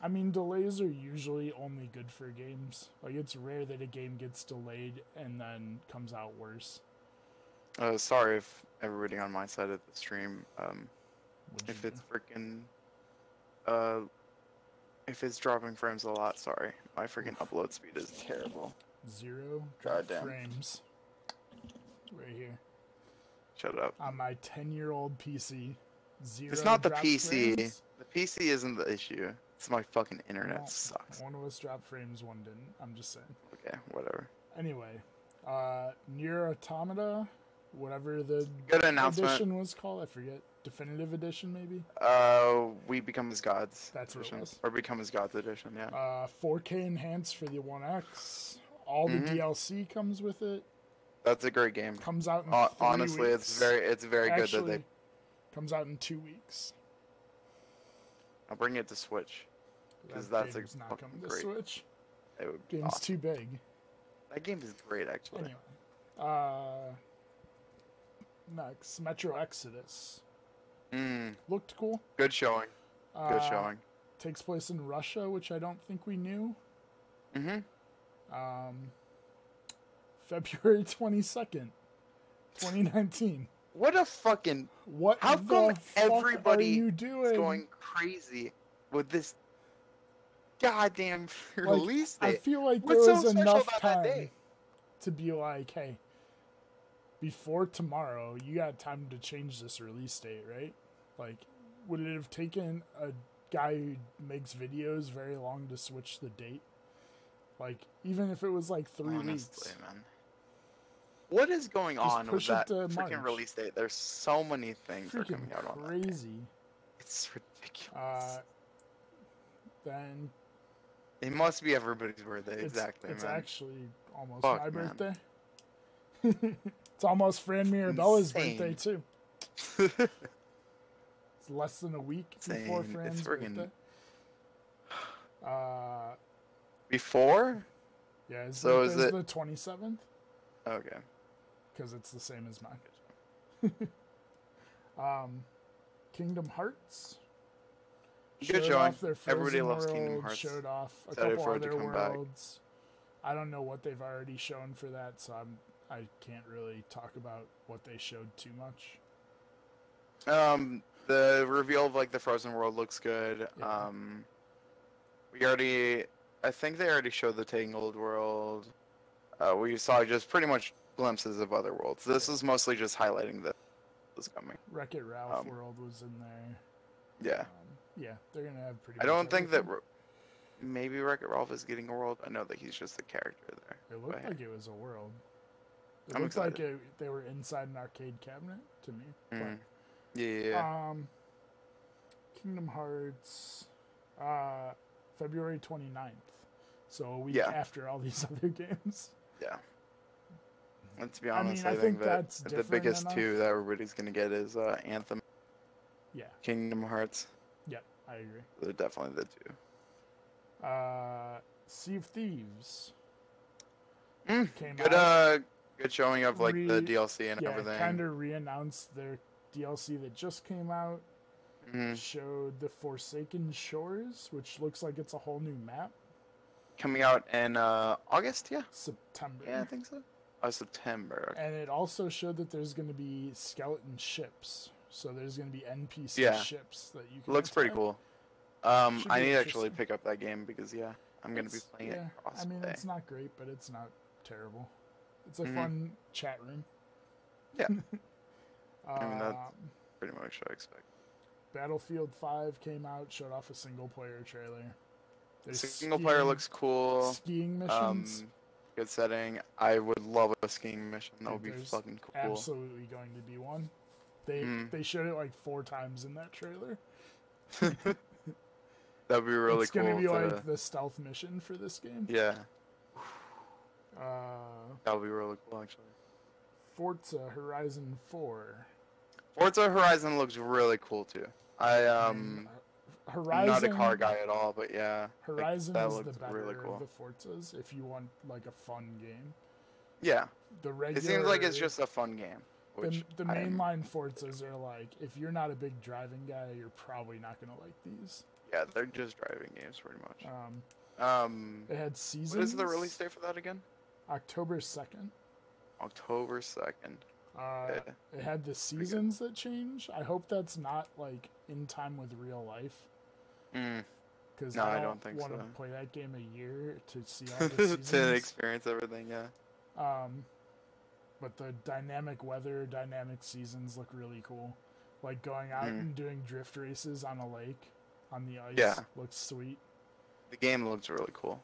I mean, delays are usually only good for games. Like, it's rare that a game gets delayed and then comes out worse. Sorry if everybody on my side of the stream, if it's freaking, if it's dropping frames a lot, sorry. My freaking upload speed is terrible. 0 drop Goddamn. frames. Right here. Shut up. On my 10-year-old PC. 0 It's not the drop PC. frames. The PC isn't the issue. It's my fucking internet Well, sucks. One of us dropped frames, one didn't. I'm just saying. Okay, whatever. Anyway, Nier Automata, whatever the Good announcement. edition was called, I forget. Definitive edition, maybe? We Become as Gods. That's what it edition. was. Or Become as Gods edition, yeah. 4K enhanced for the One X. All the DLC comes with it. That's a great game. Comes out in 3 honestly, weeks. it's very good that Actually, they comes out in 2 weeks. I'll bring it to Switch. Because That that's a game's not fucking coming to great. Switch. It would be Game's awesome. too big. That game is great, actually. Anyway, next, Metro Exodus. Mm. Looked cool. Good showing. Good showing. Takes place in Russia, which I don't think we knew. February 22nd, 2019. What a fucking... What How the come fuck everybody are you is doing? going crazy with this goddamn Like, release date? I feel like What's there so was special enough about that time day? to be like, hey, before tomorrow, you got time to change this release date, right? Like, would it have taken a guy who makes videos very long to switch the date? Like, even if it was like 3 weeks. Honestly, man. What is going Just on with push it that to freaking March. release date? There's so many things that are Freaking coming out on that day. crazy. It's ridiculous. Then It must be everybody's birthday, exactly, it's man. actually almost Fuck, my man. birthday. It's almost Fran Mirabella's Insane. birthday too. It's less than a week before Insane. Fran's It's friggin- birthday. Before? Yeah, his So is birthday's it- the 27th? Okay. Because it's the same as mine. Kingdom Hearts. Good Showed showing. off their Everybody Frozen loves Kingdom world, Hearts. Showed off a Excited couple for it to other come back. worlds. I don't know what they've already shown for that, so I can't really talk about what they showed too much. The reveal of like the Frozen world looks good. Yeah. I think they already showed the Tangled world. We saw just pretty much glimpses of other worlds. This is mostly just highlighting that was coming. Wreck-It Ralph world was in there. Yeah. Yeah, they're gonna have pretty. I much don't think that everything. maybe Wreck-It Ralph is getting a world. I know that he's just a character there. It looked But, like it was a world. It I'm looked like excited. they were inside an arcade cabinet to me. Mm. But, Yeah. Kingdom Hearts, February 29th. So a week Yeah. after all these other games. Yeah. Let's be I honest. mean, I think that that's the different biggest enough. two that everybody's gonna get is Anthem, Yeah. Kingdom Hearts. Yeah, I agree. They're definitely the two. Sea of Thieves. Mm, Came good, out. good showing of like the DLC and everything. Kind of re-announced their DLC that just came out. Mhm. Showed the Forsaken Shores, which looks like it's a whole new map. Coming out in August, yeah. September. Yeah, I think so. Oh, September. Okay. And it also showed that there's going to be skeleton ships. So there's going to be NPC Yeah. ships that you can Looks pretty attack. cool. Should I be need to actually interesting. pick up that game because yeah, I'm gonna be playing it. I mean, Crossplay. it's not great, but it's not terrible. It's a Mhm. fun chat room. Yeah. I mean that's Um, pretty much what I expect. Battlefield 5 came out, showed off a single player trailer. There's Single player looks cool. Skiing missions. good setting. I would love a skiing mission. That would be There's fucking cool. absolutely going to be one. They showed it like 4 times in that trailer. That'd be really it's cool. It's gonna be like the stealth mission for this game. Yeah. That would be really cool, actually. Forza Horizon 4. Forza Horizon looks really cool too. I'm not a car guy at all, but yeah. Horizon that is looks the better really cool. of the Forzas if you want like a fun game. Yeah. The regular, it seems like it's just a fun game. The mainline Forzas are like, if you're not a big driving guy, you're probably not gonna like these. Yeah, they're just driving games pretty much. It had seasons. What is the release date for that again? October 2nd. October 2nd. It had the seasons that change. I hope that's not like in time with real life. Because no, I don't think so. I want to play that game a year to see all the seasons. To experience everything, yeah. But the dynamic weather, dynamic seasons look really cool. Like going out and doing drift races on a lake, on the ice, looks sweet. The game looks really cool.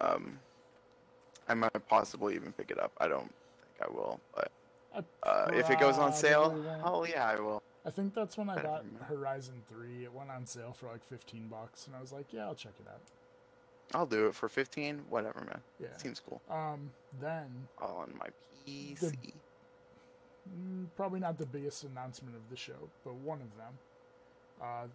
I might possibly even pick it up. I don't think I will, but if it goes on sale, oh yeah, I will. I think that's when I bought Horizon 3. It went on sale for like $15, and I was like, yeah, I'll check it out. I'll do it for 15, whatever, man. Yeah. Seems cool. Then on my PC. Probably not the biggest announcement of the show, but one of them.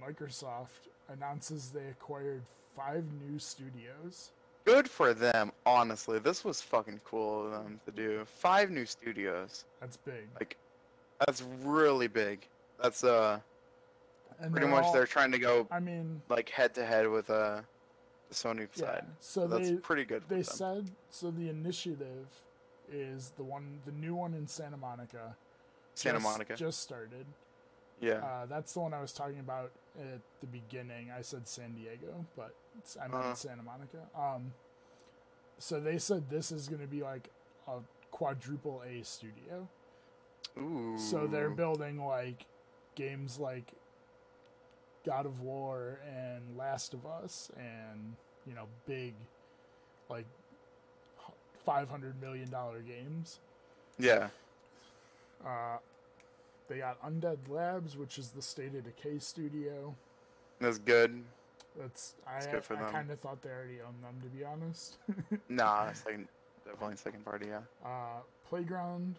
Microsoft announces they acquired 5 new studios. Good for them, honestly. This was fucking cool of them to do. 5 new studios. That's big. Like, that's really big. That's pretty much they're trying to go. I mean, like head to head with the Sony side. So that's pretty good. They said so. The initiative is the new one in Santa Monica. Monica just started. Yeah. That's the one I was talking about at the beginning. I said San Diego, but I meant Santa Monica. So they said this is going to be like a quadruple A studio. Ooh. So they're building like games like God of War and Last of Us and, you know, big like $500 million games. Yeah. They got Undead Labs, which is the State of Decay studio. That's good. I good for them. I kind of thought they already owned them, to be honest. Nah, definitely second party, yeah. Playground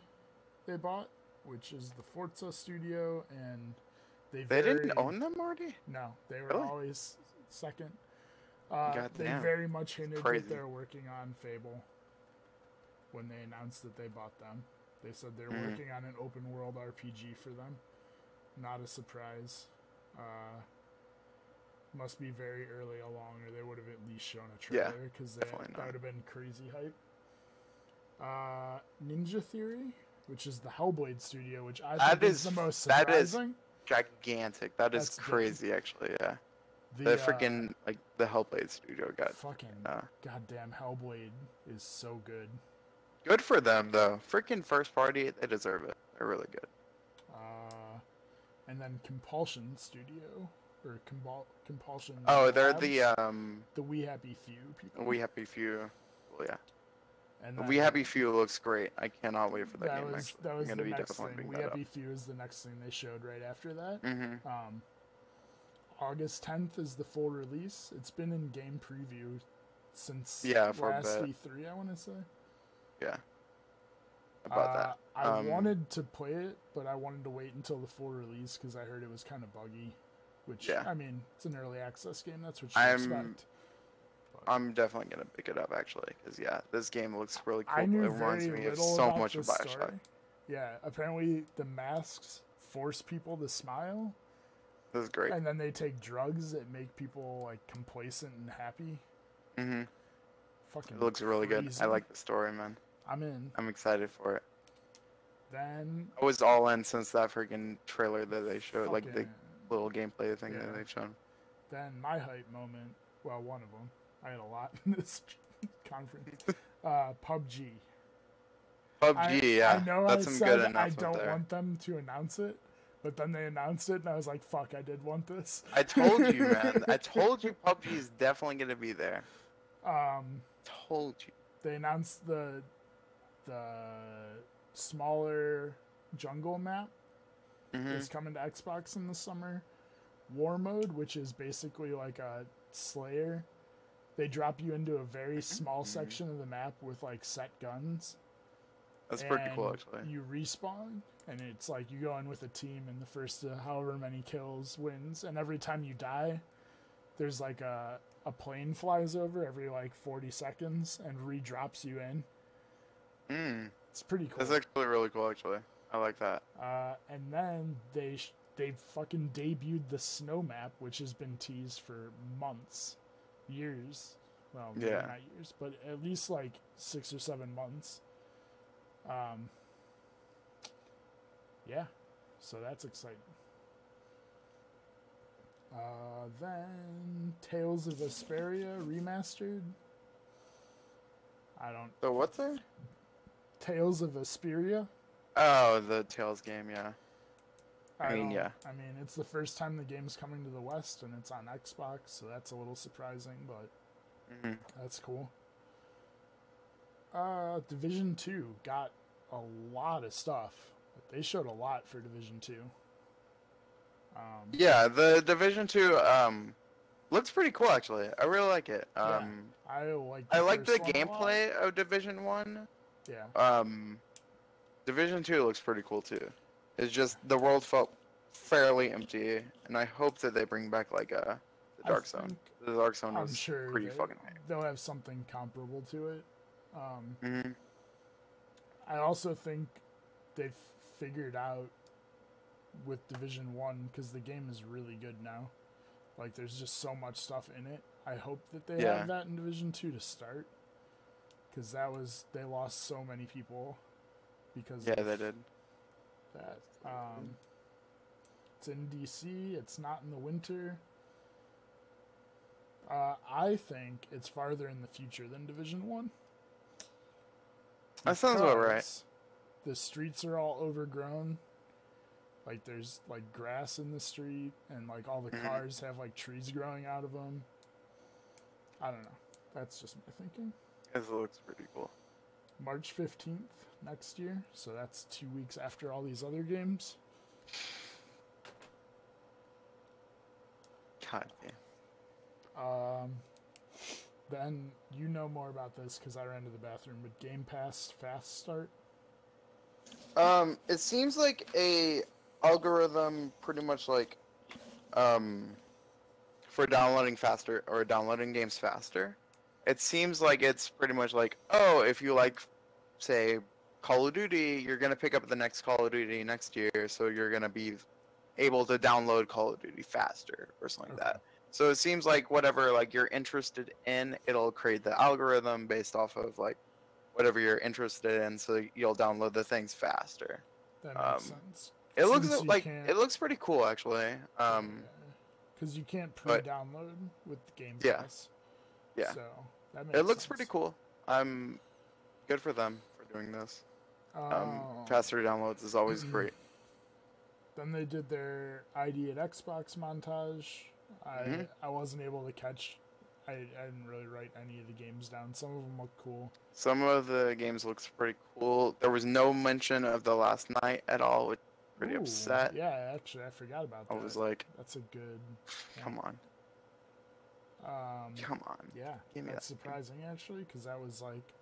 they bought, which is the Forza studio, and they didn't own them already? No, they were really? always second. They damn. very much hinted that they're working on Fable when they announced that they bought them. They said they're working on an open world RPG for them. Not a surprise. Must be very early along, or they would have at least shown a trailer, because that would have been crazy hype. Ninja Theory, which is the Hellblade studio, which I think is the most surprising. That is gigantic. That's crazy, actually, yeah. The freaking, like, the Hellblade studio got... Fucking goddamn Hellblade is so good. Good for them, though. Freaking first party, they deserve it. They're really good. And then Compulsion Studio, or Compulsion. Oh, they're Labs, the We Happy Few people. We Happy Few, well, yeah. And We Happy Few looks great. I cannot wait for that game. That was the next thing. We Happy Few is the next thing they showed right after that. August 10th is the full release. It's been in game preview since for last a bit. E3, I want to say. Yeah. About that. I wanted to play it, but I wanted to wait until the full release because I heard it was kind of buggy. Which, I mean, it's an early access game. That's what you expect. I'm definitely going to pick it up, actually. Because, this game looks really cool. I knew it reminds me of so much of Bioshock. Yeah, apparently the masks force people to smile. This is great. And then they take drugs that make people, like, complacent and happy. Fucking it looks really good. I like the story, man. I'm in. I'm excited for it. Then I was all in since that freaking trailer that they showed, like the little gameplay thing that they've shown. Then my hype moment, well, one of them. I had a lot in this conference. PUBG. PUBG, yeah. I know that's I some said good announcement I don't there. want them to announce it, but then they announced it, and I was like, fuck, I did want this. I told you, man. I told you PUBG is definitely going to be there. Told you. they announced the smaller jungle map is coming to Xbox in the summer. War mode, which is basically like a Slayer. They drop you into a very small section of the map with like set guns. That's pretty cool, actually. You respawn, and it's like you go in with a team, and the first however many kills wins. And every time you die, there's like a plane flies over every like 40 seconds and redrops you in. It's pretty cool. That's actually really cool, actually. I like that. And then they fucking debuted the snow map, which has been teased for months, years. Well, maybe not years, but at least like 6 or 7 months. Yeah, so that's exciting. Then Tales of Vesperia remastered. So what's there? Tales of Vesperia. Oh, the Tales game, yeah. I mean, it's the first time the game's coming to the West, and it's on Xbox, so that's a little surprising, but that's cool. Division 2 got a lot of stuff. They showed a lot for Division 2. Yeah, the Division 2 looks pretty cool, actually. I really like it. I like the gameplay of Division 1. Yeah. Division 2 looks pretty cool too. It's just the world felt fairly empty, and I hope that they bring back like the Dark Zone. The Dark Zone was pretty fucking hype. They'll have something comparable to it. I also think they've figured out with Division 1, because the game is really good now. Like, there's just so much stuff in it. I hope that they have that in Division 2 to start, because they lost so many people because they did that. It's in DC. It's not in the winter. I think it's farther in the future than Division 1. That sounds about right. The streets are all overgrown. Like, there's like grass in the street, and like all the cars have like trees growing out of them. I don't know. That's just my thinking. It looks pretty cool. March 15th next year, so that's 2 weeks after all these other games. God damn. Then you know more about this because I ran to the bathroom, but Game Pass Fast Start. It seems like a algorithm pretty much like for downloading faster or downloading games faster. It seems like it's pretty much like, oh, if you like, say, Call of Duty, you're going to pick up the next Call of Duty next year, so you're going to be able to download Call of Duty faster or something like that. So it seems like whatever like you're interested in, it'll create the algorithm based off of like whatever you're interested in, so you'll download the things faster. That makes sense. It looks like it looks pretty cool, actually. Because you can't pre-download with the Game Pass. Yeah. So that makes it looks sense. pretty cool. I'm good for them for doing this. Faster downloads is always great. Then they did their ID at Xbox montage. I wasn't able to catch. I didn't really write any of the games down. Some of them look cool. Some of the games looks pretty cool. There was no mention of The Last Night at all, which is pretty upset. Yeah, actually, I forgot about that. I was like, that's a good. Come on. Come on. Yeah, Give me that's that. surprising actually, because that was like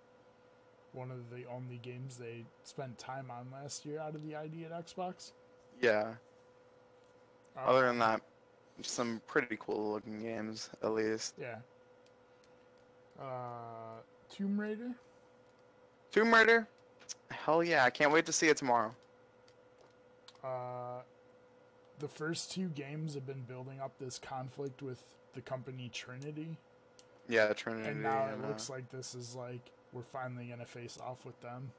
one of the only games they spent time on last year out of the ID at Xbox. Yeah. Other than that, some pretty cool looking games, at least. Yeah. Tomb Raider? Tomb Raider? Hell yeah, I can't wait to see it tomorrow. The first 2 games have been building up this conflict with the company Trinity. Yeah, Trinity. And now it looks like this is like, we're finally going to face off with them.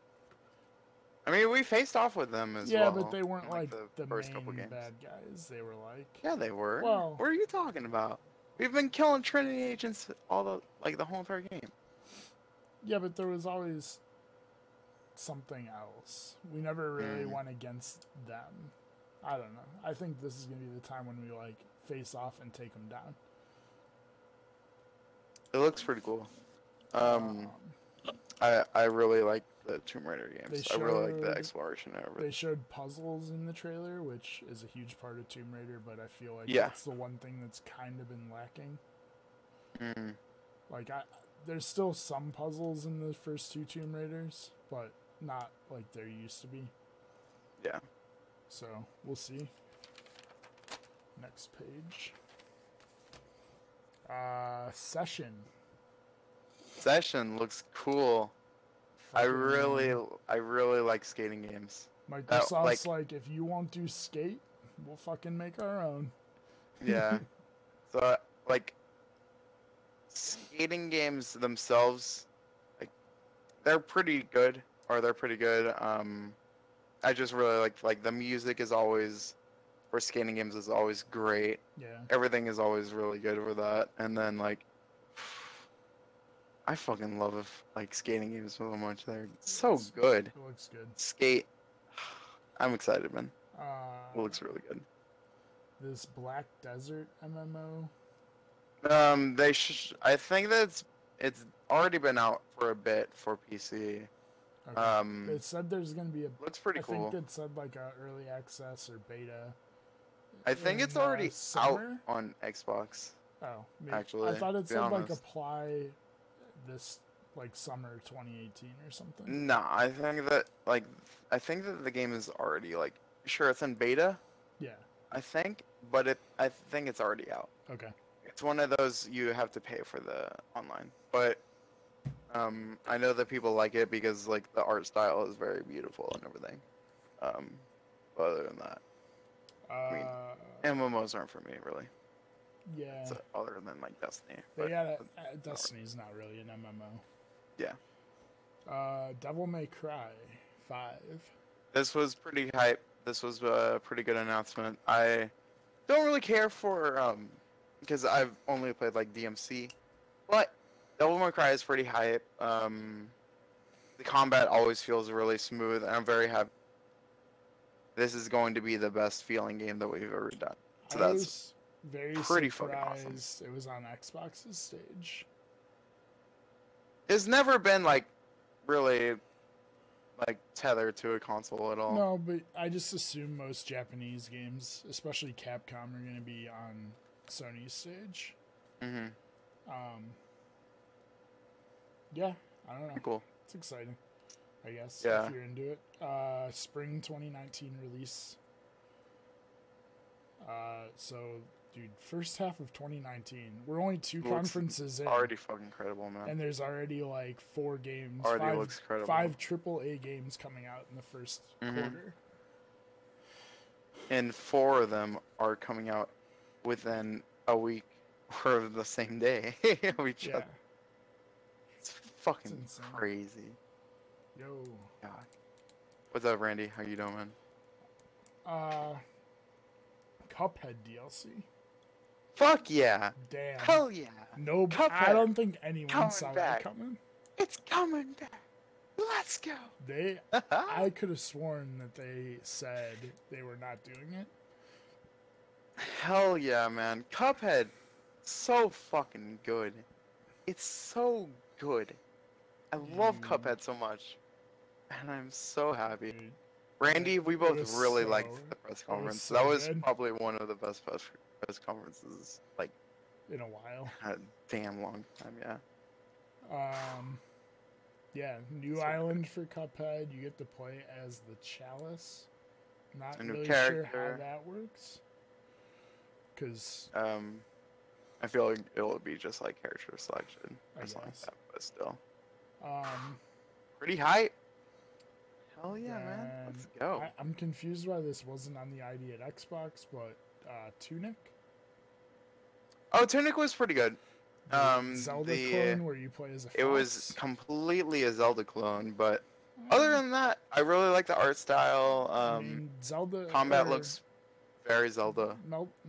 I mean, we faced off with them as well. Yeah, but they weren't like the first main couple games. bad guys. They were like... Yeah, they were. Well, what are you talking about? We've been killing Trinity agents all the whole entire game. Yeah, but there was always something else. We never really went against them. I don't know. I think this is going to be the time when we like face off and take them down. It looks pretty cool. I really like the Tomb Raider games. I really like the exploration and everything. They showed puzzles in the trailer, which is a huge part of Tomb Raider, but I feel like Yeah. that's the one thing that's kind of been lacking. Mm. Like, there's still some puzzles in the first 2 Tomb Raiders, but not like there used to be. Yeah. So, we'll see. Next page. Session. Session looks cool. I really like skating games. Microsoft's like, if you won't do Skate, we'll fucking make our own. Yeah. So, like, skating games themselves, like, they're pretty good. I just really like the music is always, for skating games, is always great. Yeah. Everything is always really good for that. And then, like, I fucking love like skating games so much. They're so good. It looks good. Skate. I'm excited, man. It Uh, looks really good. This Black Desert MMO. I think that it's already been out for a bit for PC. Okay. It said there's gonna be a. Looks pretty cool. I think it said like a early access or beta. I think it's already out on Xbox. Oh, maybe. Actually, I thought it to be said like honest. apply this like summer 2018 or something. No, I think that the game is already like, sure, it's in beta. Yeah. I think, but I think it's already out. Okay. It's one of those you have to pay for the online, but I know that people like it because like the art style is very beautiful and everything. But other than that, I mean, MMOs aren't for me really. Yeah. So, other than like Destiny. They got Destiny's not really an MMO. Yeah. Devil May Cry 5. This was pretty hype. This was a pretty good announcement. I don't really care for because I've only played like DMC, but Devil May Cry is pretty hype. The combat always feels really smooth, and I'm very happy. This is going to be the best feeling game that we've ever done. So that's very pretty fucking awesome. It was on Xbox's stage. It's never been like really like tethered to a console at all. No, but I just assume most Japanese games, especially Capcom, are going to be on Sony's stage. Mm-hmm. Yeah, I don't know. Cool. It's exciting, I guess. Yeah. If you're into it. Spring 2019 release. So, dude, first half of 2019. We're only 2 conferences in. Already fucking incredible, man. And there's already like 4 games. Already looks incredible. 5 AAA games coming out in the first quarter. And 4 of them are coming out within a week or the same day of each other. It's fucking crazy. Yo. God. What's up, Randy? How you doing, man? Cuphead DLC. Fuck yeah. Damn. Hell yeah. No, Cuphead. I don't think anyone Coming saw back. that coming. It's coming back. Let's go. I could have sworn that they said they were not doing it. Hell yeah, man. Cuphead, so fucking good. It's so good. I love Cuphead so much. And I'm so happy. Randy, we both really liked the press conference. That was probably one of the best press conferences, like, in a while. A damn long time, yeah. Yeah, new island for Cuphead. You get to play as the Chalice. Not really sure how that works. Because I feel like it'll be just like character selection or something like that, but still. Pretty hype. Hell yeah, man. Let's go. I'm confused why this wasn't on the ID at Xbox, but Tunic? Oh, Tunic was pretty good. Zelda clone where you play as a fox? It was completely a Zelda clone, but other than that, I really like the art style. I mean, Zelda combat looks very Zelda.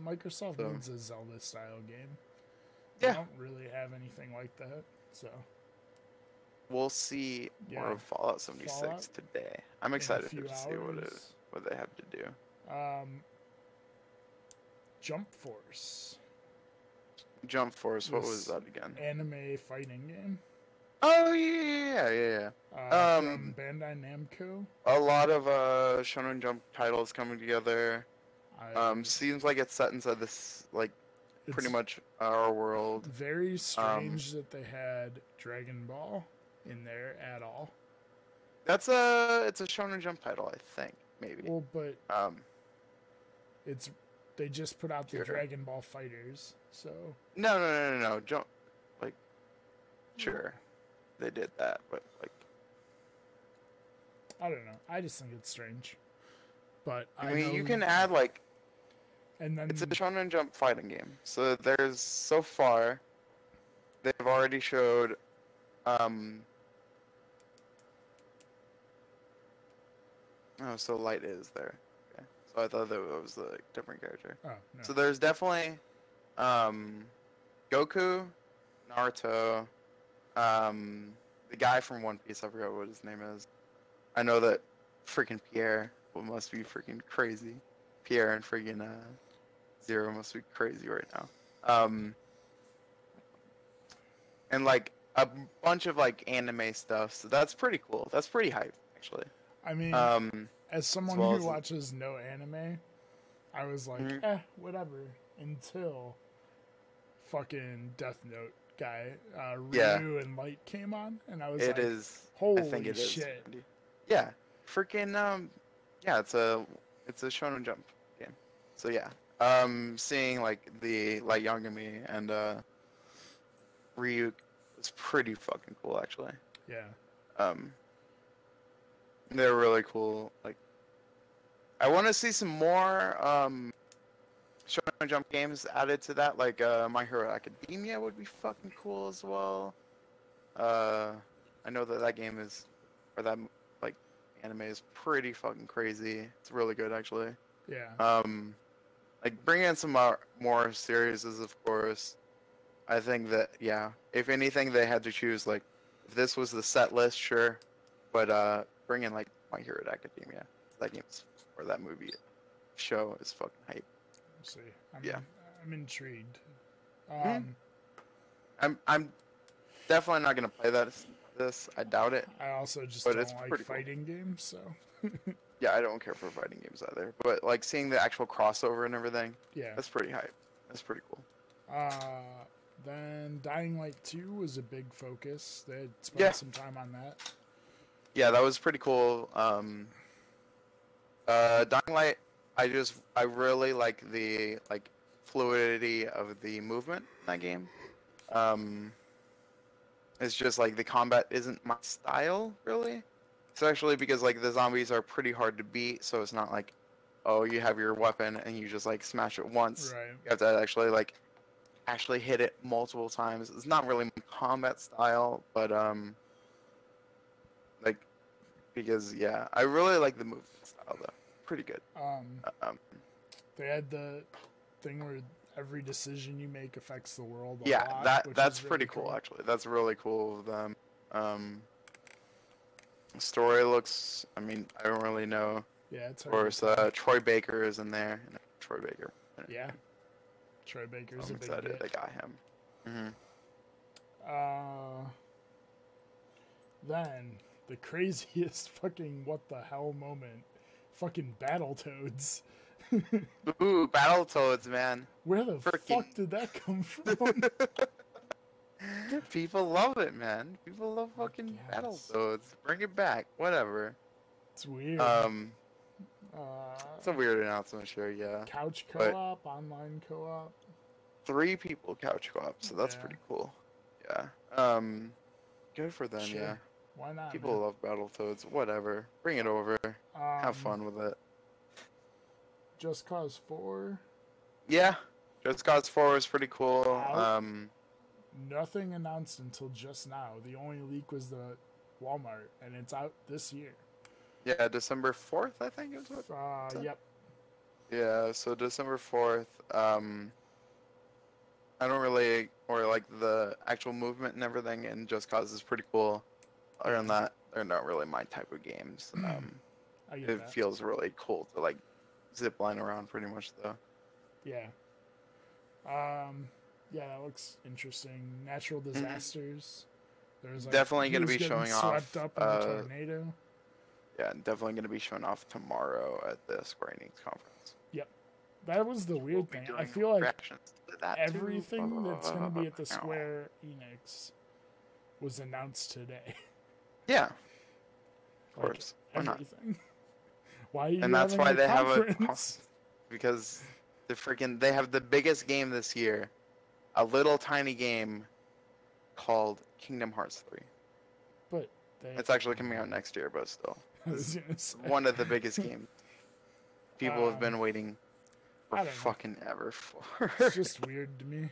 Microsoft needs a Zelda style game. Yeah. I don't really have anything like that, so. We'll see more of Fallout 76 today. I'm excited to see what they have to do. Jump Force. Jump Force, what was that again? Anime fighting game. Oh yeah. From Bandai Namco. A lot of Shonen Jump titles coming together. Seems like it's set inside this like pretty much our world. Very strange that they had Dragon Ball in there at all. It's a Shonen Jump title, I think, maybe. Well, but they just put out the Dragon Ball Fighters, so no. Jump, like, sure, they did that, but like, I don't know. I just think it's strange. But I mean, you can add like, and then it's a Shonen Jump fighting game. So there's so far, they've already showed, oh, so Light is there. Okay. So I thought that was a different character. Oh, no. So there's definitely, Goku, Naruto, the guy from One Piece. I forgot what his name is. I know that freaking Pierre must be freaking crazy. Pierre and freaking Zero must be crazy right now. And like a bunch of like anime stuff. So that's pretty cool. That's pretty hype, actually. I mean, as someone who watches no anime, I was like, whatever, until fucking Death Note guy, Ryu and Light came on, and I was like, holy shit. Yeah, freaking yeah, it's a Shonen Jump game. So yeah, seeing like the Light Yagami and Ryu was pretty fucking cool, actually. Yeah. They're really cool. Like, I want to see some more Shonen Jump games added to that. Like My Hero Academia would be fucking cool as well. I know that game is, or that like anime is pretty fucking crazy. It's really good, actually. Yeah. Like bring in some more series, of course. I think that if anything they had to choose, like if this was the set list, sure, but bring in like My Hero Academia. That game's or that movie show is fucking hype. We'll see. I'm intrigued. I'm definitely not gonna play this. I doubt it. I also just don't like fighting games, so. Yeah, I don't care for fighting games either. But like seeing the actual crossover and everything, that's pretty hype. That's pretty cool. Then Dying Light 2 was a big focus. They had spent some time on that. Yeah, that was pretty cool. Dying Light, I really like the fluidity of the movement in that game. It's just like the combat isn't my style really. Especially because like the zombies are pretty hard to beat, so it's not like, oh, you have your weapon and you just like smash it once. Right. You have to actually hit it multiple times. It's not really my combat style, but like because I really like the movement style though. Pretty good. They had the thing where every decision you make affects the world a lot. Yeah, that's pretty cool actually. That's really cool of them. Story looks, I mean, I don't really know. Yeah, it's of course, Troy Baker is in there. Troy Baker. Yeah. Troy Baker's a big excited hit. they got him. Then, the craziest fucking what the hell moment. Fucking Battletoads. Ooh, Battletoads, man. Where the fuck did that come from? People love it, man. People love fucking Battletoads. Bring it back. Whatever. It's weird. It's a weird announcement, sure, yeah. Couch co-op, online co-op. 3 people couch co-op, so that's pretty cool. Yeah. Good for them, Sure. yeah. Why not? People love Battletoads. Whatever. Bring it over. Have fun with it. Just Cause 4. Yeah. Just Cause 4 is pretty cool. Nothing announced until just now. The only leak was the Walmart, and it's out this year. Yeah, December 4th, I think is what. Yep. Yeah, so December 4th. I don't really, or like the actual movement and everything, and Just Cause is pretty cool. Other than that, they're not really my type of games. It feels really cool to like zip line around pretty much though. Yeah. Yeah, that looks interesting. Natural disasters. There was, like, definitely he going to was be getting showing swept off. up in the tornado. Yeah, definitely going to be showing off tomorrow at the Square Enix conference. Yep. That was the weird thing. I feel like everything that's going to be at the Square Enix was announced today. Yeah. Of course. Why not? Everything. Why are you And that's having why a they conference? because they have the biggest game this year, a little tiny game called Kingdom Hearts 3. But it's actually coming out next year, but still, I was gonna say. one of the biggest games people have been waiting for fucking ever for. It's just weird to me.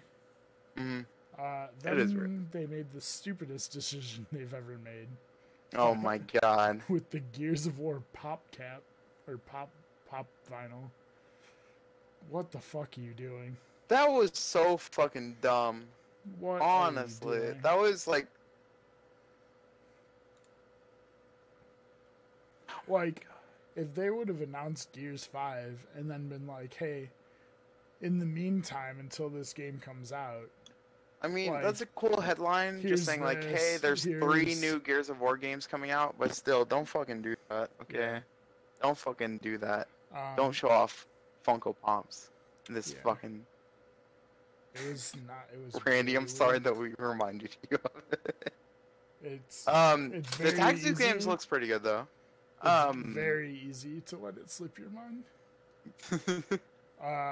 It Then is weird. they made the stupidest decision they've ever made. Oh my god! With the Gears of War pop cap or pop vinyl. What the fuck are you doing? That was so fucking dumb. What? Honestly, that was like. Like, if they would have announced Gears 5 and then been like, hey, in the meantime, until this game comes out. I mean, like, that's a cool headline. Just saying, like, hey, there's 3 new Gears of War games coming out, but still, don't fucking do that, okay? Yeah. Don't fucking do that. Don't show off Funko Pops. This fucking. It was not. It was. Randy, really I'm sorry weird. that we reminded you of it. It's the very Tactics easy. games looks pretty good though. It's very easy to let it slip your mind.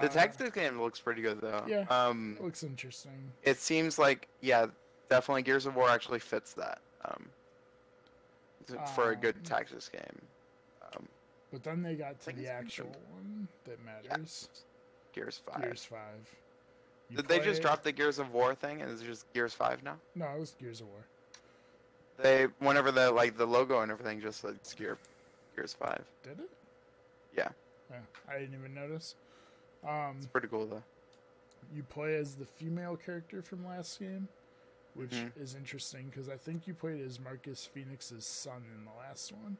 The Tactics game looks pretty good though. Yeah. Looks interesting. It seems like definitely Gears of War actually fits that. For a good Tactics game. But then they got to the actual one that matters. Gears 5. Gears 5. Did they just drop the Gears of War thing and it's just Gears 5 now? No, it was Gears of War. Whenever the logo and everything just said Gears 5. Did it? Yeah. I didn't even notice. It's pretty cool though. You play as the female character from last game, which is interesting because I think you played as Marcus Phoenix's son in the last one.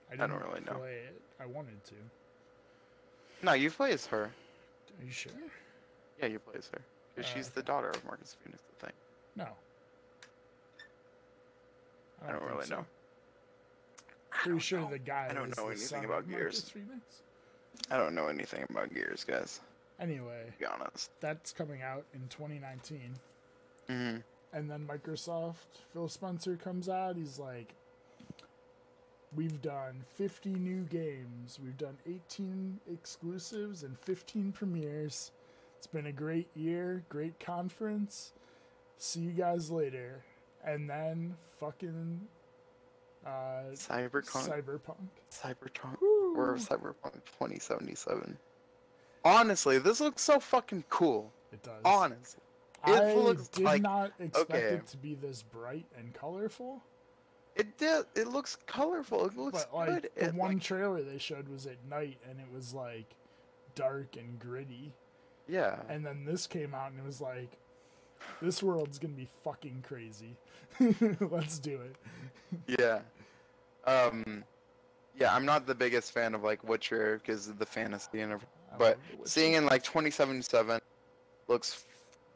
I don't really know. Play it. I wanted to. No, you play as her. Are you sure? Yeah, you play as her. Because she's the daughter of Marcus Phoenix, I think. No. I don't really know. Pretty sure the guy. I don't know anything about Gears. Phoenix? I don't know anything about Gears, guys. Anyway, to be honest, that's coming out in 2019. Mm-hmm. And then Microsoft, Phil Spencer comes out. He's like, we've done 50 new games. We've done 18 exclusives and 15 premieres. It's been a great year, great conference. See you guys later. And then fucking Cyberpunk. Woo. Or Cyberpunk 2077. Honestly, this looks so fucking cool. It does. Honestly. I did not expect it to be this bright and colorful. It did. It looks colorful. It looks good. The one trailer they showed was at night, and it was like dark and gritty. Yeah. And then this came out, and it was like, this world's gonna be fucking crazy. Let's do it. Yeah. Yeah, I'm not the biggest fan of like Witcher because of the fantasy and everything. But seeing in like 2077 looks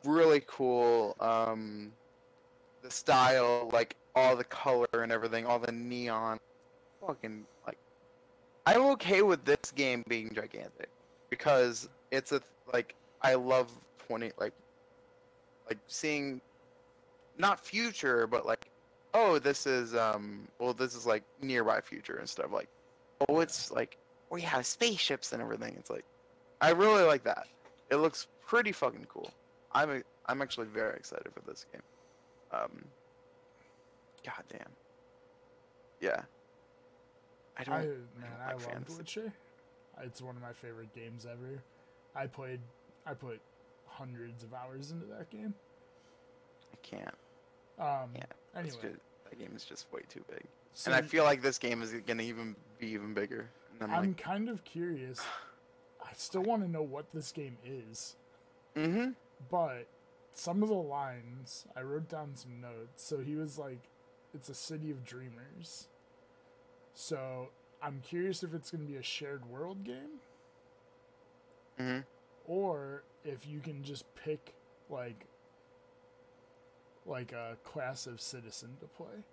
really cool. The style, like all the color and everything, all the neon. Fucking like, I'm okay with this game being gigantic because it's I love seeing not future, but like, oh, this is this is like nearby future instead of like, oh, it's like we have spaceships and everything. It's like, I really like that. It looks pretty fucking cool. I'm actually very excited for this game. Goddamn. Yeah. I love Witcher. It's one of my favorite games ever. I put hundreds of hours into that game. I can't. Anyway, that game is just way too big, and I feel like this game is gonna be even bigger. And I'm kind of curious. I still want to know what this game is. Mm-hmm. But some of the lines, I wrote down some notes. So he was like, "It's a city of dreamers." So I'm curious if it's gonna be a shared world game. Mm-hmm. Or if you can just pick like like a class of citizen to play.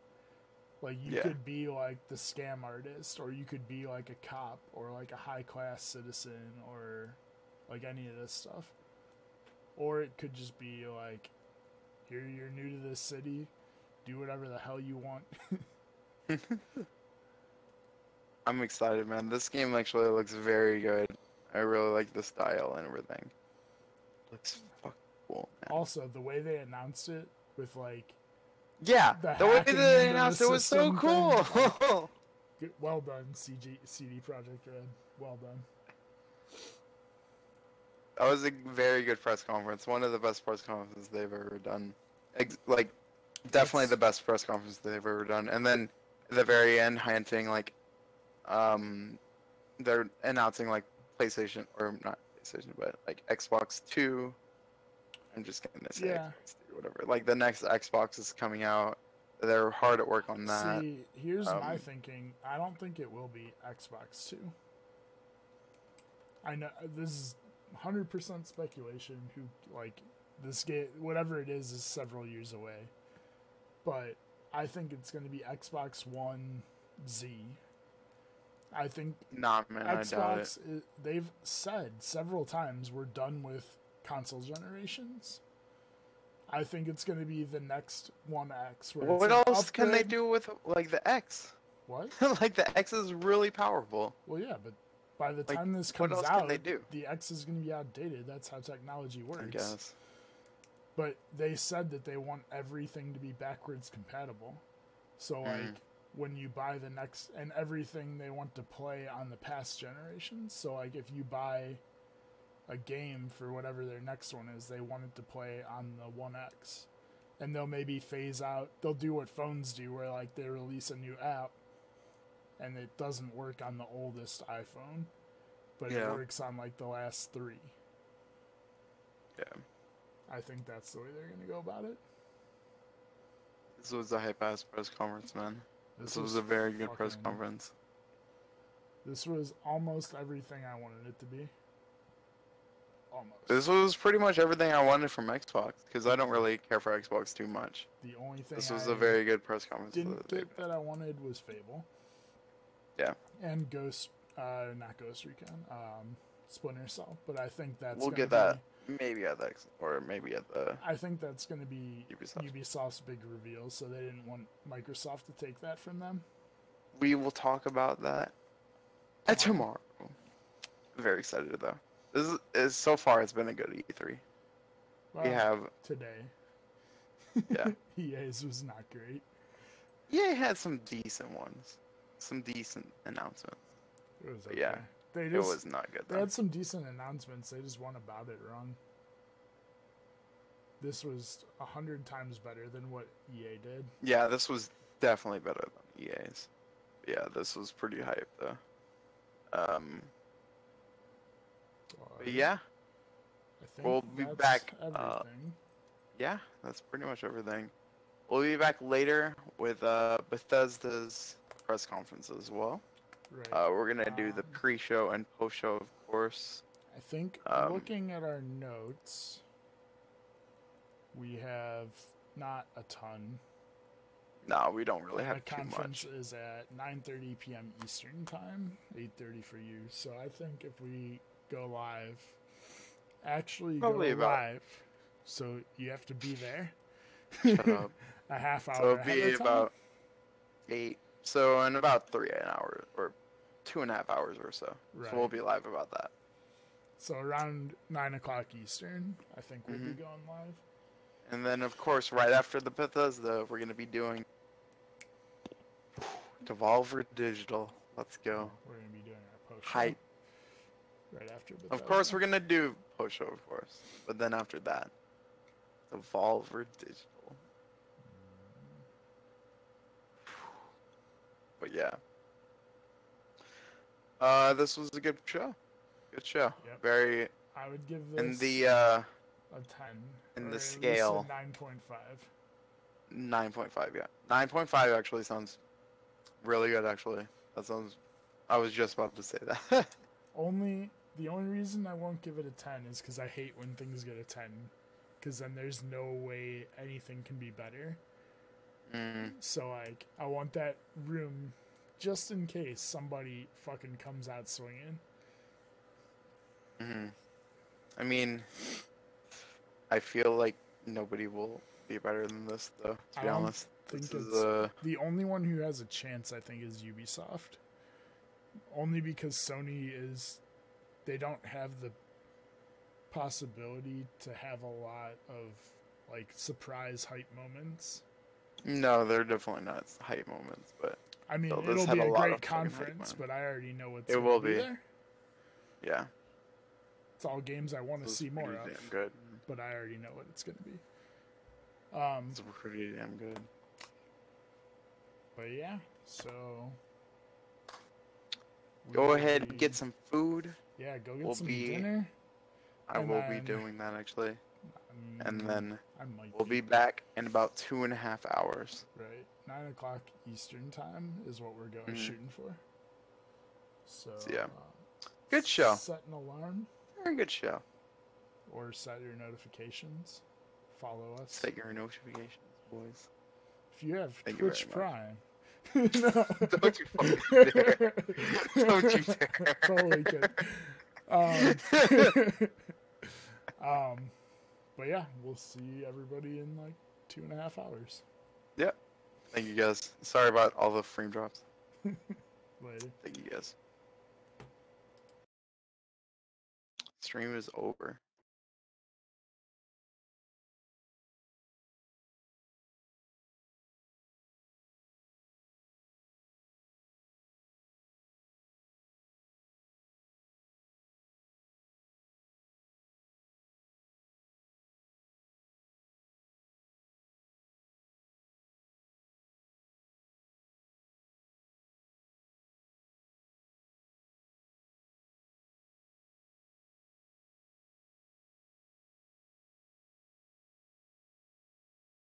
Like you Yeah. could be like the scam artist, or you could be like a cop, or like a high class citizen, or like any of this stuff. Or it could just be like, here you're new to this city, do whatever the hell you want. I'm excited, man. This game actually looks very good. I really like the style and everything. Looks fucking cool, man. Also, the way they announced it with like Yeah, the way hacking they into announced the it was so system cool. thing, like, well done, CD Projekt Red. Well done. That was a very good press conference. One of the best press conferences they've ever done. Like, definitely the best press conference they've ever done. And then at the very end, hinting like, they're announcing like PlayStation, or not PlayStation, but like Xbox 2. I'm just gonna say Yeah. Xbox 2, whatever. Like the next Xbox is coming out. They're hard at work on that. See, here's my thinking. I don't think it will be Xbox 2. I know this is 100% speculation. Who like this game, whatever it is several years away. But I think it's going to be Xbox One Z. I think Nah, man, I doubt it. They've said several times we're done with console generations. I think it's going to be the next One X. What else can they do with like the X? What? Like the X is really powerful. Well, yeah, but by the Like, time this what comes else out, can they do? the X is going to be outdated. That's how technology works. I guess. But they said that they want everything to be backwards compatible. So, like, when you buy the next, and everything they want to play on the past generations. So, like, if you buy a game for whatever their next one is, they want it to play on the One X. And they'll maybe phase out, they'll do what phones do, where, like, they release a new app, and it doesn't work on the oldest iPhone, but it works on, like, the last 3. Yeah. I think that's the way they're going to go about it. This was a hype-ass press conference, man. This was was a very good press fucking- conference. This was almost everything I wanted it to be. Almost. This was pretty much everything I wanted from Xbox, because I don't really care for Xbox too much. The only thing This was I a very good press conference. didn't get that I wanted was Fable. Yeah. And not Ghost Recon, Splinter Cell. But I think that's We'll gonna get that maybe at the or maybe at the. I think that's going to be Ubisoft. Ubisoft's big reveal, so they didn't want Microsoft to take that from them. We will talk about that tomorrow. Very excited though. This is so far. It's been a good E3. Well, We have today. Yeah. EA's was not great. EA had some decent ones, some decent announcements. It was But okay. yeah, They it just, was not good They though. had some decent announcements. They just went about it wrong. This was 100 times better than what EA did. Yeah, this was definitely better than EA's. Yeah, this was pretty hype though. But yeah, I think we'll be that's back. Everything. Yeah, that's pretty much everything. We'll be back later with Bethesda's press conference as well. Right. We're gonna do the pre-show and post-show, of course. I think looking at our notes, we have not a ton. No, we don't really And have the too conference much. is at 9:30 p.m. Eastern time, 8:30 for you. So I think if we go live, actually Probably go about- live, so you have to be there. Shut up. A half hour. So it'll ahead be of time? about 8. So in about 3 an hour or 2.5 hours or so. Right. So we'll be live about that. So around 9 o'clock Eastern, I think we'll Mm-hmm. be going live. And then of course right after the Bethesda, we're gonna be doing Devolver Digital. Let's go. We're gonna be doing our post. Hype. Right after. Of course we're gonna do post show, of course. But then after that, Devolver Digital. But yeah. This was a good show. Good show. Yep. Very I would give this in the a 10. in or the at least a scale 9.5. 9.5, yeah. 9.5 actually sounds really good actually. That sounds I was just about to say that. The only reason I won't give it a 10 is because I hate when things get a 10, because then there's no way anything can be better. Mm. So like, I want that room just in case somebody fucking comes out swinging. Mm-hmm. I mean, I feel like nobody will be better than this, though. To be honest, Think this it's is the only one who has a chance. I think is Ubisoft, only because Sony is. They don't have the possibility to have a lot of like surprise hype moments. No, they're definitely not hype moments, but I mean, this it'll had be a lot great of fucking hype conference, moments. but I already know what's It gonna will be be. there. Yeah, It's all games I want to This is see more pretty of. damn good. But I already know what it's gonna be. It's pretty damn good. But yeah, so Go ahead and get some food. Yeah, go get some dinner. I and will be then- doing that actually. And then I might we'll be back in about 2.5 hours. Right, 9 o'clock Eastern time is what we're going shooting for. So yeah, good show. Set an alarm. Very good show. Or set your notifications. Follow us. Set your notifications, boys. If you have Thank Twitch you very much. Prime. Don't you fucking dare. Don't you dare. Totally kidding. But yeah, we'll see everybody in like 2.5 hours. Yep. Thank you guys. Sorry about all the frame drops. Later. Thank you guys. Stream is over.